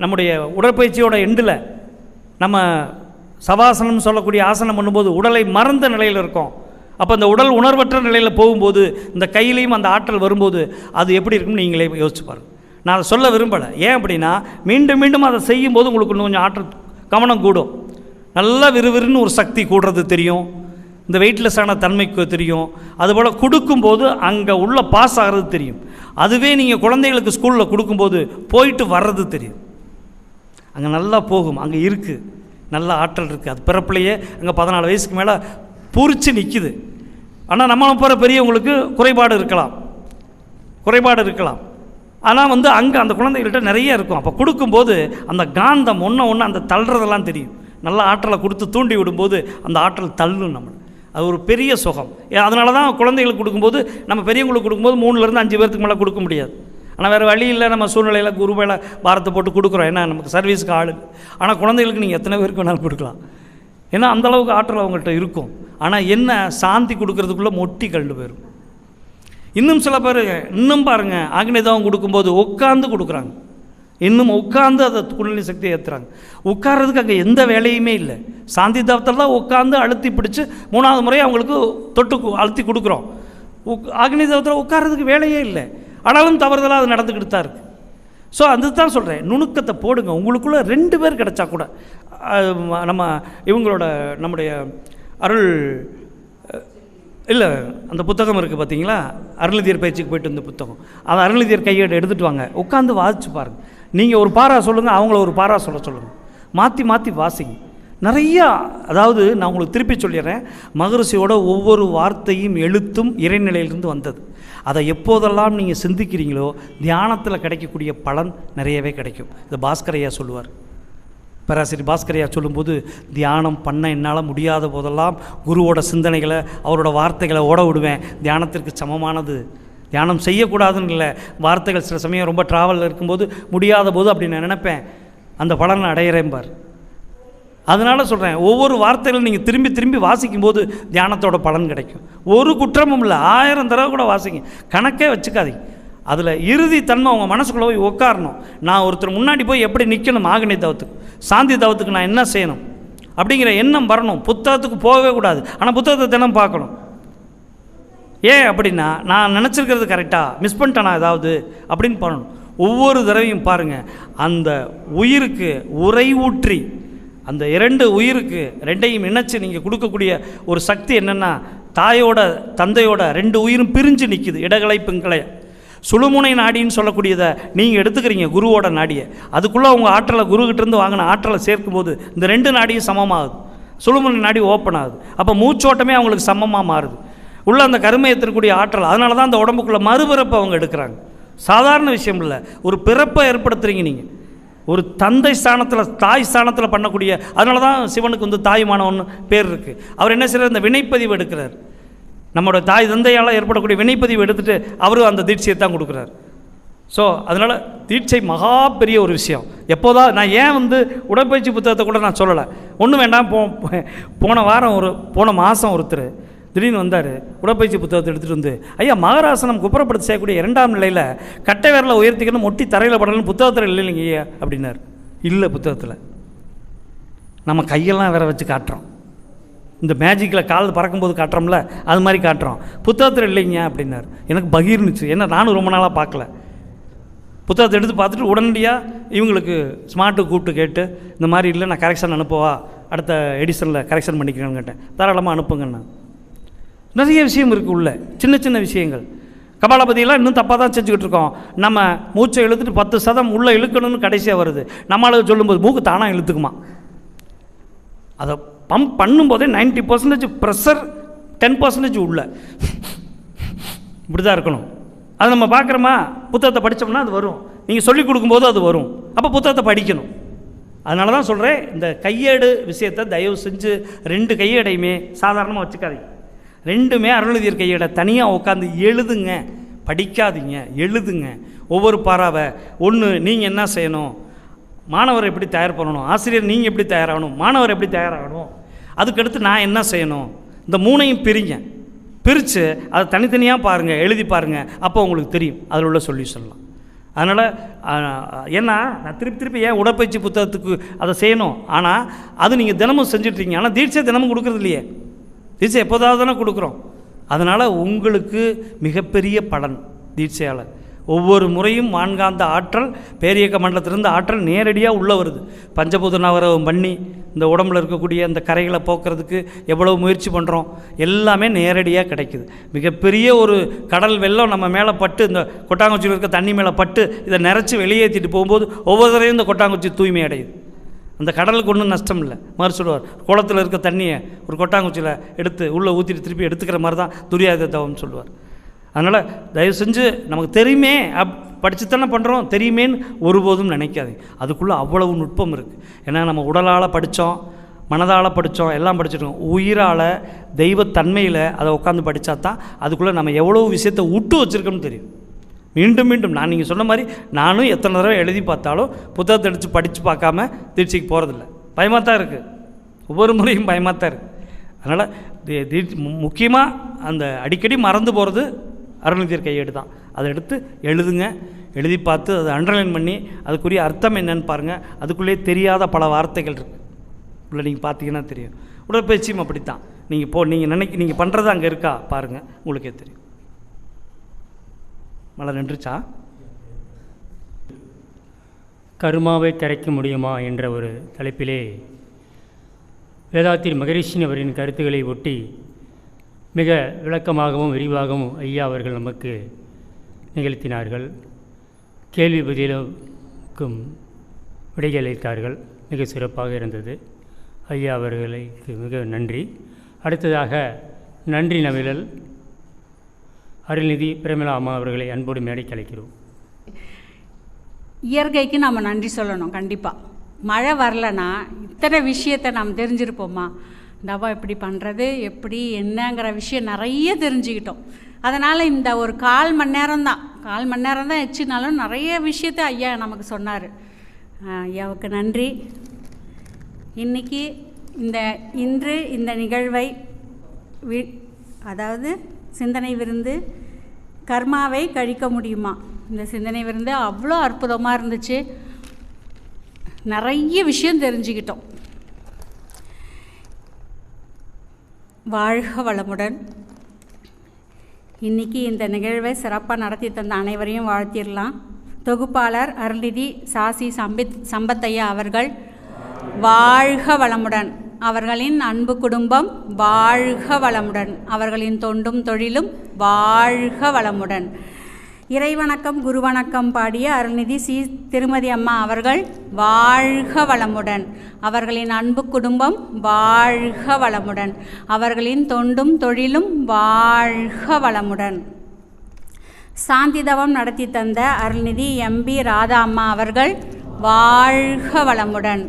நம்முடைய உடற்பயிற்சியோட எண்டில் நம்ம சவாசனம் சொல்லக்கூடிய ஆசனம் பண்ணும்போது உடலை மறந்த நிலையில் இருக்கும். அப்போ அந்த உடல் உணர்வற்ற நிலையில் போகும்போது இந்த கையிலையும் அந்த ஆற்றல் வரும்போது அது எப்படி இருக்குன்னு நீங்களே யோசிச்சு பாருங்கள். நான் அதை சொல்ல விரும்பலை. ஏன் அப்படின்னா மீண்டும் மீண்டும் அதை செய்யும்போது உங்களுக்கு இன்னும் கொஞ்சம் ஆற்றல் கவனம் கூடும். நல்லா விறுவிறுன்னு ஒரு சக்தி கூடுறது தெரியும், இந்த வெயிட்லெஸ்ஸான தன்மைக்கு தெரியும். அதுபோல் கொடுக்கும்போது அங்கே உள்ள பாஸ் ஆகிறது தெரியும். அதுவே நீங்கள் குழந்தைகளுக்கு ஸ்கூலில் கொடுக்கும்போது போயிட்டு வர்றது தெரியும். அங்கே நல்லா போகும், அங்கே இருக்குது, நல்ல ஆற்றல் இருக்குது. அது பிறப்பிலேயே அங்கே 14 வயசுக்கு மேலே பூரிச்சு நிற்கிது. ஆனால் நம்ம போகிற பெரியவங்களுக்கு குறைபாடு இருக்கலாம். ஆனால் வந்து அங்கே அந்த குழந்தைகள்கிட்ட நிறைய இருக்கும். அப்போ கொடுக்கும்போது அந்த காந்தம் ஒன்று அந்த தள்ளுறதெல்லாம் தெரியும். நல்ல ஆற்றலை கொடுத்து தூண்டி விடும்போது அந்த ஆற்றல் தள்ளும் நம்ம. அது ஒரு பெரிய சுகம். அதனால தான் குழந்தைகளுக்கு கொடுக்கும்போது நம்ம பெரியவங்களுக்கு கொடுக்கும்போது 3லேருந்து 5 பேர்த்துக்கு மேலே கொடுக்க முடியாது. ஆனால் வேறு வழி இல்லை, நம்ம சூழ்நிலையில் குரு மேலே பாரத்தை போட்டு கொடுக்குறோம். ஏன்னா நமக்கு சர்வீஸுக்கு ஆளு. ஆனால் குழந்தைகளுக்கு நீங்கள் எத்தனை பேருக்கு வேணாலும் கொடுக்கலாம். ஏன்னா அந்தளவுக்கு ஆற்றல் அவங்கள்ட்ட இருக்கும். ஆனால் என்ன, சாந்தி கொடுக்கறதுக்குள்ளே மொட்டி கண்டு போயிடும். இன்னும் சில பேர் இன்னும் பாருங்கள், ஆக்னிதவம் கொடுக்கும்போது உட்காந்து கொடுக்குறாங்க. இன்னும் உட்காந்து அதை குண்டலினி சக்தியை ஏற்றுறாங்க. உட்கார்றதுக்கு அங்கே எந்த வேலையுமே இல்லை. சாந்தி தவத்தில் தான் உட்காந்து அழுத்தி பிடிச்சி 3ஆவது முறை அவங்களுக்கு தொட்டு அழுத்தி கொடுக்குறோம். ஆக்னி தவத்தில் உட்கார்றதுக்கு வேலையே இல்லை. ஆனாலும் தவறுதலாக அது நடந்துக்கிட்டு தான் இருக்குது. ஸோ அதுதான் சொல்கிறேன், நுணுக்கத்தை போடுங்க. உங்களுக்குள்ளே 2 பேர் கிடச்சா கூட நம்ம நம்முடைய அருள் இல்லை அந்த புத்தகம் இருக்குது பார்த்தீங்களா, அருள்நிதியர் பயிற்சிக்கு போய்ட்டு வந்த புத்தகம், அதை அருள்நிதியர் கையேடு எடுத்துகிட்டு வாங்க, உட்காந்து வாசிச்சு பாருங்கள். நீங்கள் ஒரு பாரா சொல்லுங்கள், அவங்கள ஒரு பாரா சொல்லுங்கள், மாற்றி மாற்றி வாசிங்க. நிறையா, அதாவது நான் உங்களுக்கு திருப்பி சொல்லிடுறேன், மகரிஷியோட ஒவ்வொரு வார்த்தையும் எழுத்தும் இறைநிலையிலிருந்து வந்தது. அதை எப்போதெல்லாம் நீங்கள் சிந்திக்கிறீங்களோ தியானத்தில் கிடைக்கக்கூடிய பலன் நிறையவே கிடைக்கும். இது பாஸ்கரையா சொல்லுவார். பேராசிரியர் பாஸ்கரையா சொல்லும்போது, தியானம் பண்ண என்னால் முடியாத போதெல்லாம் குருவோட சிந்தனைகளை அவரோட வார்த்தைகளை ஓட விடுவேன். தியானத்திற்கு சமமானது. தியானம் செய்யக்கூடாதுன்னு இல்லை, வார்த்தைகள் சில சமயம் ரொம்ப ட்ராவலில் இருக்கும்போது முடியாத போது அப்படி நான் நினைப்பேன், அந்த பலனை அடையிறேன்பார். அதனால் சொல்கிறேன், ஒவ்வொரு வார்த்தைகளும் நீங்கள் திரும்பி திரும்பி வாசிக்கும்போது தியானத்தோட பலன் கிடைக்கும். ஒரு குற்றமும் இல்லை, 1000 தடவை கூட வாசிங்க, கணக்கே வச்சுக்காதீங்க. அதில் இறுதி தன்மை அவங்க மனசுக்குள்ளே போய் உட்காரணும். நான் ஒருத்தர் முன்னாடி போய் எப்படி நிற்கணும், ஆகனி தவத்துக்கு சாந்தி தவத்துக்கு நான் என்ன செய்யணும் அப்படிங்கிற எண்ணம் வரணும். புத்தகத்துக்கு போகவே கூடாது, ஆனால் புத்தகத்தை தினம் பார்க்கணும். ஏன் அப்படின்னா, நான் நினச்சிருக்கிறது கரெக்டாக மிஸ் பண்ணிட்டேனா ஏதாவது அப்படின்னு பண்ணணும். ஒவ்வொரு தடவையும் பாருங்கள், அந்த உயிருக்கு உரை ஊற்றி அந்த 2 உயிருக்கு 2ஐயும் இணைச்சி நீங்கள் கொடுக்கக்கூடிய ஒரு சக்தி என்னென்னா, தாயோட தந்தையோட 2 உயிரும் பிரிஞ்சு நிற்கிது. இடகலை பிங்களை சுழுமுனை நாடின்னு சொல்லக்கூடியதை நீங்கள் எடுத்துக்கிறீங்க, குருவோட நாடியை. அதுக்குள்ளே உங்கள் ஆற்றலை குருக்கிட்டேருந்து வாங்கின ஆற்றலை சேர்க்கும்போது இந்த 2 நாடியும் சமமாகுது. சுழுமுனை நாடி ஓப்பன் ஆகுது. அப்போ மூச்சோட்டமே அவங்களுக்கு சமமாக மாறுது. உள்ள அந்த கருமையத்திற்குரிய ஆற்றல். அதனால தான் அந்த உடம்புக்குள்ளே மறுபிறப்பை அவங்க எடுக்கிறாங்க. சாதாரண விஷயம் இல்லை, ஒரு பிறப்பை ஏற்படுத்துகிறீங்க நீங்கள். ஒரு தந்தை ஸ்தானத்தில் தாய் ஸ்தானத்தில் பண்ணக்கூடிய, அதனால தான் சிவனுக்கு வந்து தாயுமானவன் பேர் இருக்குது. அவர் என்ன செய்கிறார், இந்த வினைப்பதிவு எடுக்கிறார். நம்மளோட தாய் தந்தையால் ஏற்படக்கூடிய வினைப்பதிவு எடுத்துகிட்டு அவரும் அந்த தீட்சையை தான் கொடுக்குறார். ஸோ அதனால் தீட்சை மகா பெரிய ஒரு விஷயம். எப்போதான் நான் ஏன் வந்து உடற்பயிற்சி புத்தகத்தை கூட நான் சொல்லலை, ஒன்றும் வேண்டாம். போன மாதம் ஒருத்தர் திடீர்னு வந்தார், உடற்பயிற்சி புத்தகத்தை எடுத்துகிட்டு வந்து, ஐயா மகராசனம் குப்புறப்படுத்தி செய்யக்கூடிய 2ஆம் நிலையில் கட்டை விரலை உயர்த்திக்கணும், மொட்டி தரையில் படலன்னு புத்தகத்தில் இல்லைங்க ஐயா அப்படின்னார். இல்லை, புத்தகத்தில் நம்ம கையெல்லாம் வேற வச்சு காட்டுறோம். இந்த மேஜிக்கில் கால் பறக்கும்போது காட்டுறோம்ல, அது மாதிரி காட்டுறோம். புத்தகத்தில் இல்லைங்க அப்படின்னார். எனக்கு பகீர்னுச்சு. ஏன்னா நானும் ரொம்ப நாளாக பார்க்கல. புத்தகத்தை எடுத்து பார்த்துட்டு உடனடியாக இவங்களுக்கு ஸ்மார்ட்டு கூப்பிட்டு கேட்டு, இந்த மாதிரி இல்லை நான் கரெக்ஷன் அனுப்பவா, அடுத்த எடிஷனில் கரெக்ஷன் பண்ணிக்கிறேன்னு கேட்டேன். தாராளமாக அனுப்புங்கண்ணா. நிறைய விஷயம் இருக்குது உள்ள, சின்ன சின்ன விஷயங்கள். கபாலபதியெல்லாம் இன்னும் தப்பாக தான் செஞ்சுக்கிட்டு இருக்கோம். நம்ம மூச்சை இழுத்துட்டு 10% உள்ளே இழுக்கணும்னு கடைசியாக வருது. நம்மளால் சொல்லும்போது மூக்கு தானாக இழுத்துக்குமா. அதை பம்ப் பண்ணும்போதே 90% ப்ரெஷர், 10% உள்ள இப்படி தான் இருக்கணும். அது நம்ம பார்க்குறோமா, புத்தகத்தை படித்தோம்னா அது வரும். நீங்கள் சொல்லிக் கொடுக்கும்போது அது வரும். அப்போ புத்தகத்தை படிக்கணும். அதனால தான் சொல்கிறேன், இந்த கையேடு விஷயத்தை தயவு செஞ்சு 2 கையேடையுமே சாதாரணமாக வச்சுக்காதீங்க. 2மே அருளதியர் கையேடை தனியாக உட்காந்து எழுதுங்க, படிக்காதீங்க, எழுதுங்க. ஒவ்வொரு பாராவை ஒன்று நீங்கள் என்ன செய்யணும், மாணவர் எப்படி தயார் பண்ணணும், ஆசிரியர் நீங்கள் எப்படி தயாராகணும், மாணவர் எப்படி தயாராகணும், அதுக்கடுத்து நான் என்ன செய்யணும், இந்த 3ஐயும் பிரித்து அதை தனித்தனியாக பாருங்கள், எழுதி பாருங்கள். அப்போ உங்களுக்கு தெரியும் அதில் உள்ள சொல்யூஷன்லாம். அதனால் ஏன்னா நான் திருப்பி ஏன் உடற்பயிற்சி புத்தகத்துக்கு அதை செய்யணும், ஆனால் அது நீங்கள் தினமும் செஞ்சுட்ருக்கீங்க. ஆனால் தீட்சை தினமும் கொடுக்குறது இல்லையே, தீட்சை எப்போதாவது தானே கொடுக்குறோம். அதனால் உங்களுக்கு மிகப்பெரிய பலன் தீட்சையால். ஒவ்வொரு முறையும் வான்காந்த ஆற்றல், பேரியக்க மண்டலத்திலிருந்து ஆற்றல் நேரடியாக உள்ளே வருது. பஞ்சபூத நவரவம் பண்ணி இந்த உடம்புல இருக்கக்கூடிய அந்த கரைகளை போக்குறதுக்கு எவ்வளோ முயற்சி பண்ணுறோம், எல்லாமே நேரடியாக கிடைக்குது. மிகப்பெரிய ஒரு கடல் வெள்ளம் நம்ம மேலே பட்டு, இந்த கொட்டாங்குச்சியில் இருக்க தண்ணி மேலே பட்டு இதை நிறச்சி வெளியேற்றிட்டு போகும்போது ஒவ்வொரு தரையும் இந்த கொட்டாங்குச்சி தூய்மை அடையுது. அந்த கடலுக்கு ஒன்றும் நஷ்டம் இல்லை. மாதிரி சொல்லுவார், குளத்தில் இருக்க தண்ணியை ஒரு கொட்டாங்குச்சியில் எடுத்து உள்ளே ஊற்றிட்டு திருப்பி எடுத்துக்கிற மாதிரி தான் துரியாத தவம்னு சொல்லுவார். அதனால் தயவு செஞ்சு நமக்கு தெரியுமே, படித்து தானே பண்ணுறோம், தெரியுமேன்னு ஒருபோதும் நினைக்காதீங்க. அதுக்குள்ளே அவ்வளவு நுட்பம் இருக்குது. ஏன்னா நம்ம உடலால் படித்தோம், மனதால் படித்தோம், எல்லாம் படிச்சிருக்கோம். உயிரால், தெய்வத்தன்மையில் அதை உட்காந்து படித்தா தான் அதுக்குள்ளே நம்ம எவ்வளோ விஷயத்தை விட்டு வச்சுருக்கோம்னு தெரியும். மீண்டும் நான் நீங்கள் சொன்ன மாதிரி நானும் எத்தனை தடவை எழுதி பார்த்தாலும் புத்தகத்தை எடுத்து படித்து பார்க்காம தீட்சைக்கு போகிறதில்ல. பயமாக தான் இருக்குது, ஒவ்வொரு முறையும் பயமாக தான் இருக்குது. அதனால் முக்கியமாக அந்த அடிக்கடி மறந்து போகிறது அருள்நிதியர் கையேடு தான். அதை எடுத்து எழுதுங்க, எழுதி பார்த்து அதை அண்டர்லைன் பண்ணி அதுக்குரிய அர்த்தம் என்னன்னு பாருங்கள். அதுக்குள்ளேயே தெரியாத பல வார்த்தைகள் இருக்குது உள்ள, நீங்கள் பார்த்தீங்கன்னா தெரியும். உடற்பயிற்சியும் அப்படித்தான். நீங்கள் பண்ணுறது அங்கே இருக்கா பாருங்கள், உங்களுக்கே தெரியும். மழை நின்றுச்சா? கர்மாவை கரைக்க முடியுமா என்ற ஒரு தலைப்பிலே வேதாத்திரி மகரிஷி அவரின் கருத்துக்களை ஒட்டி மிக விளக்கமாகவும் விரிவாகவும் ஐயா அவர்கள் நமக்கு நிகழ்த்தினார்கள். கேள்வி பதிலுக்கும் விடையளித்தார்கள். மிக சிறப்பாக இருந்தது. ஐயா அவர்களுக்கு மிக நன்றி. அடுத்ததாக நன்றி நவிழல் அருள்நிதி பிரேமலா அம்மா அவர்களை அன்போடு மேடைக்கு அழைக்கிறோம். இயற்கைக்கு நாம் நன்றி சொல்லணும். கண்டிப்பாக மழை வரலன்னா இத்தனை விஷயத்தை நாம் தெரிஞ்சிருப்போமா, தவா எப்படி பண்ணுறது, எப்படி என்னங்கிற விஷயம் நிறைய தெரிஞ்சுக்கிட்டோம். அதனால் இந்த ஒரு 1/4 மணி நேரம் தான் வச்சுனாலும் நிறைய விஷயத்தை ஐயா நமக்கு சொன்னார். ஐயாவுக்கு நன்றி. இன்று இந்த நிகழ்வை அதாவது சிந்தனை விருந்து கர்மாவை கழிக்க முடியுமா இந்த சிந்தனை விருந்து அவ்வளோ அற்புதமாக இருந்துச்சு. நிறைய விஷயம் தெரிஞ்சுக்கிட்டோம். வாழ்க வளமுடன். இன்றைக்கி இந்த நிகழ்வை சிறப்பாக நடத்தி தந்த அனைவரையும் வாழ்த்திடலாம். தொகுப்பாளர் அருள்நிதி சாசி சம்பத்தையா அவர்கள் வாழ்க வளமுடன். அவர்களின் அன்பு குடும்பம் வாழ்க வளமுடன். அவர்களின் தொண்டும் தொழிலும் வாழ்க வளமுடன். இறைவணக்கம் குருவணக்கம் பாடிய அருள்நிதி திருமதி அம்மா அவர்கள் வாழ்க வளமுடன். அவர்களின் அன்பு குடும்பம் வாழ்க வளமுடன். அவர்களின் தொண்டும் தொழிலும் வாழ்க வளமுடன். சாந்திதவம் நடத்தி தந்த அருள்நிதி எம்பி ராதா அம்மா அவர்கள் வாழ்க வளமுடன்.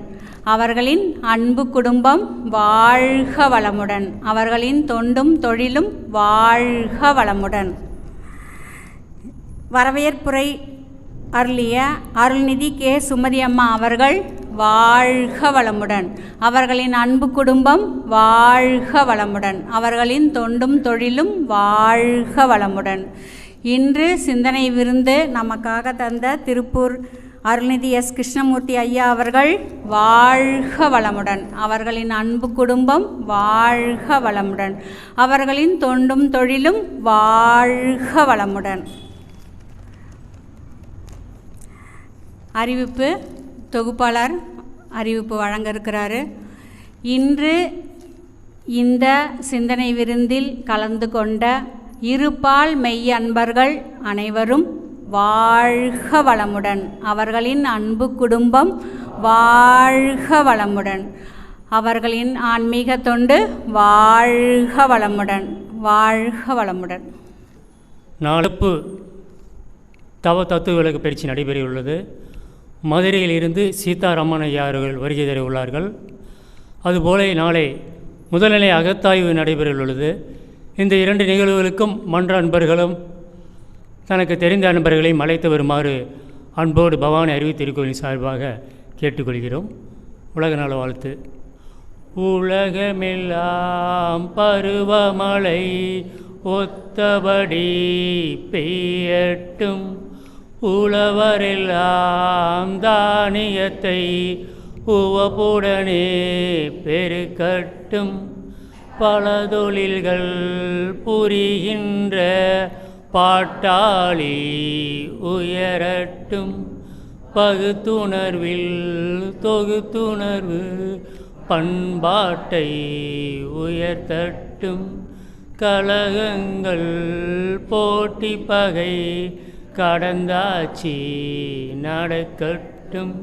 அவர்களின் அன்பு குடும்பம் வாழ்க வளமுடன். அவர்களின் தொண்டும் தொழிலும் வாழ்க வளமுடன். வரவேற்புரை அருளிய அருள்நிதி கே சுமதி அம்மா அவர்கள் வாழ்க வளமுடன். அவர்களின் அன்பு குடும்பம் வாழ்க வளமுடன். அவர்களின் தொண்டும் தொழிலும் வாழ்க வளமுடன். இன்று சிந்தனை விருந்து நமக்காக தந்த திருப்பூர் அருள்நிதி எஸ் கிருஷ்ணமூர்த்தி ஐயா அவர்கள் வாழ்க வளமுடன். அவர்களின் அன்பு குடும்பம் வாழ்க வளமுடன். அவர்களின் தொண்டும் தொழிலும் வாழ்க வளமுடன். அறிவிப்பு தொகுப்பாளர் அறிவிப்பு வழங்க இருக்கிறாரு. இன்று இந்த சிந்தனை விருந்தில் கலந்து கொண்ட இருபால் மெய் அன்பர்கள் அனைவரும் வாழ்க வளமுடன். அவர்களின் அன்பு குடும்பம் வாழ்க வளமுடன். அவர்களின் ஆன்மீக தொண்டு வாழ்க வளமுடன். வாழ்க வளமுடன். நாளப்பு தவ தத்துவ விளக்கு பயிற்சி நடைபெற உள்ளது. மதுரையில் இருந்து சீதாராமன் ஐயா அவர்கள் வருகை தர உள்ளார்கள். அதுபோல நாளை முதல்நிலை அகத்தாய்வு நடைபெற உள்ளது. இந்த 2 நிகழ்வுகளுக்கும் மன்ற அன்பர்களும் தனக்கு தெரிந்த அன்பர்களையும் அழைத்து வருமாறு அன்போடு பவானி அறிவு திருக்கோயிலின் சார்பாக கேட்டுக்கொள்கிறோம். உலக நல வாழ்த்து. உலகமெல்லாம் பருவமழை ஒத்தபடி பெய்யட்டும். உழவரெல்லாம் தானியத்தை உவப்புடனே பெருக்கட்டும். பல தொழில்கள் புரிகின்ற பாட்டாளி உயரட்டும். பகுத்துணர்வில் தொகுத்துணர்வு பண்பாட்டை உயர்த்தட்டும். கலகங்கள் போட்டி பகை கடந்தாட்சி நடக்கட்டும்.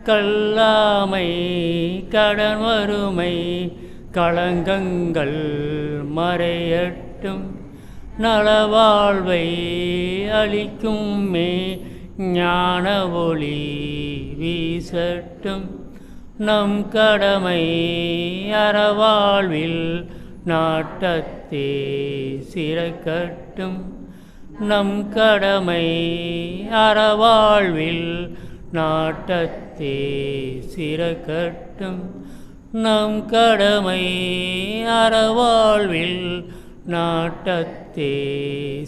கல்லாமை கடன் வறுமை களங்கங்கள் மறையட்டும். நலவாழ்வை அளிக்கும் மே ஞான ஒளி வீசட்டும். நம் கடமை அறவாழ்வில் நாட்டத்தே சிறக்கட்டும். நம் கடமை அறவாழ்வில் நாட்டத்தே சிறக்கட்டும். நம் கடமை அறவாழ்வில் நாட்டத்தே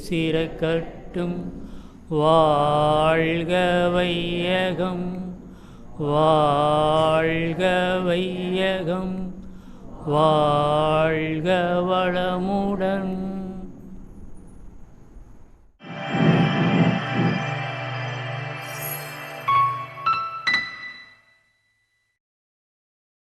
சிறக்கட்டும். வாழ்க வையகம் வாழ்க வையகம் வாழ்க வளமுடன்.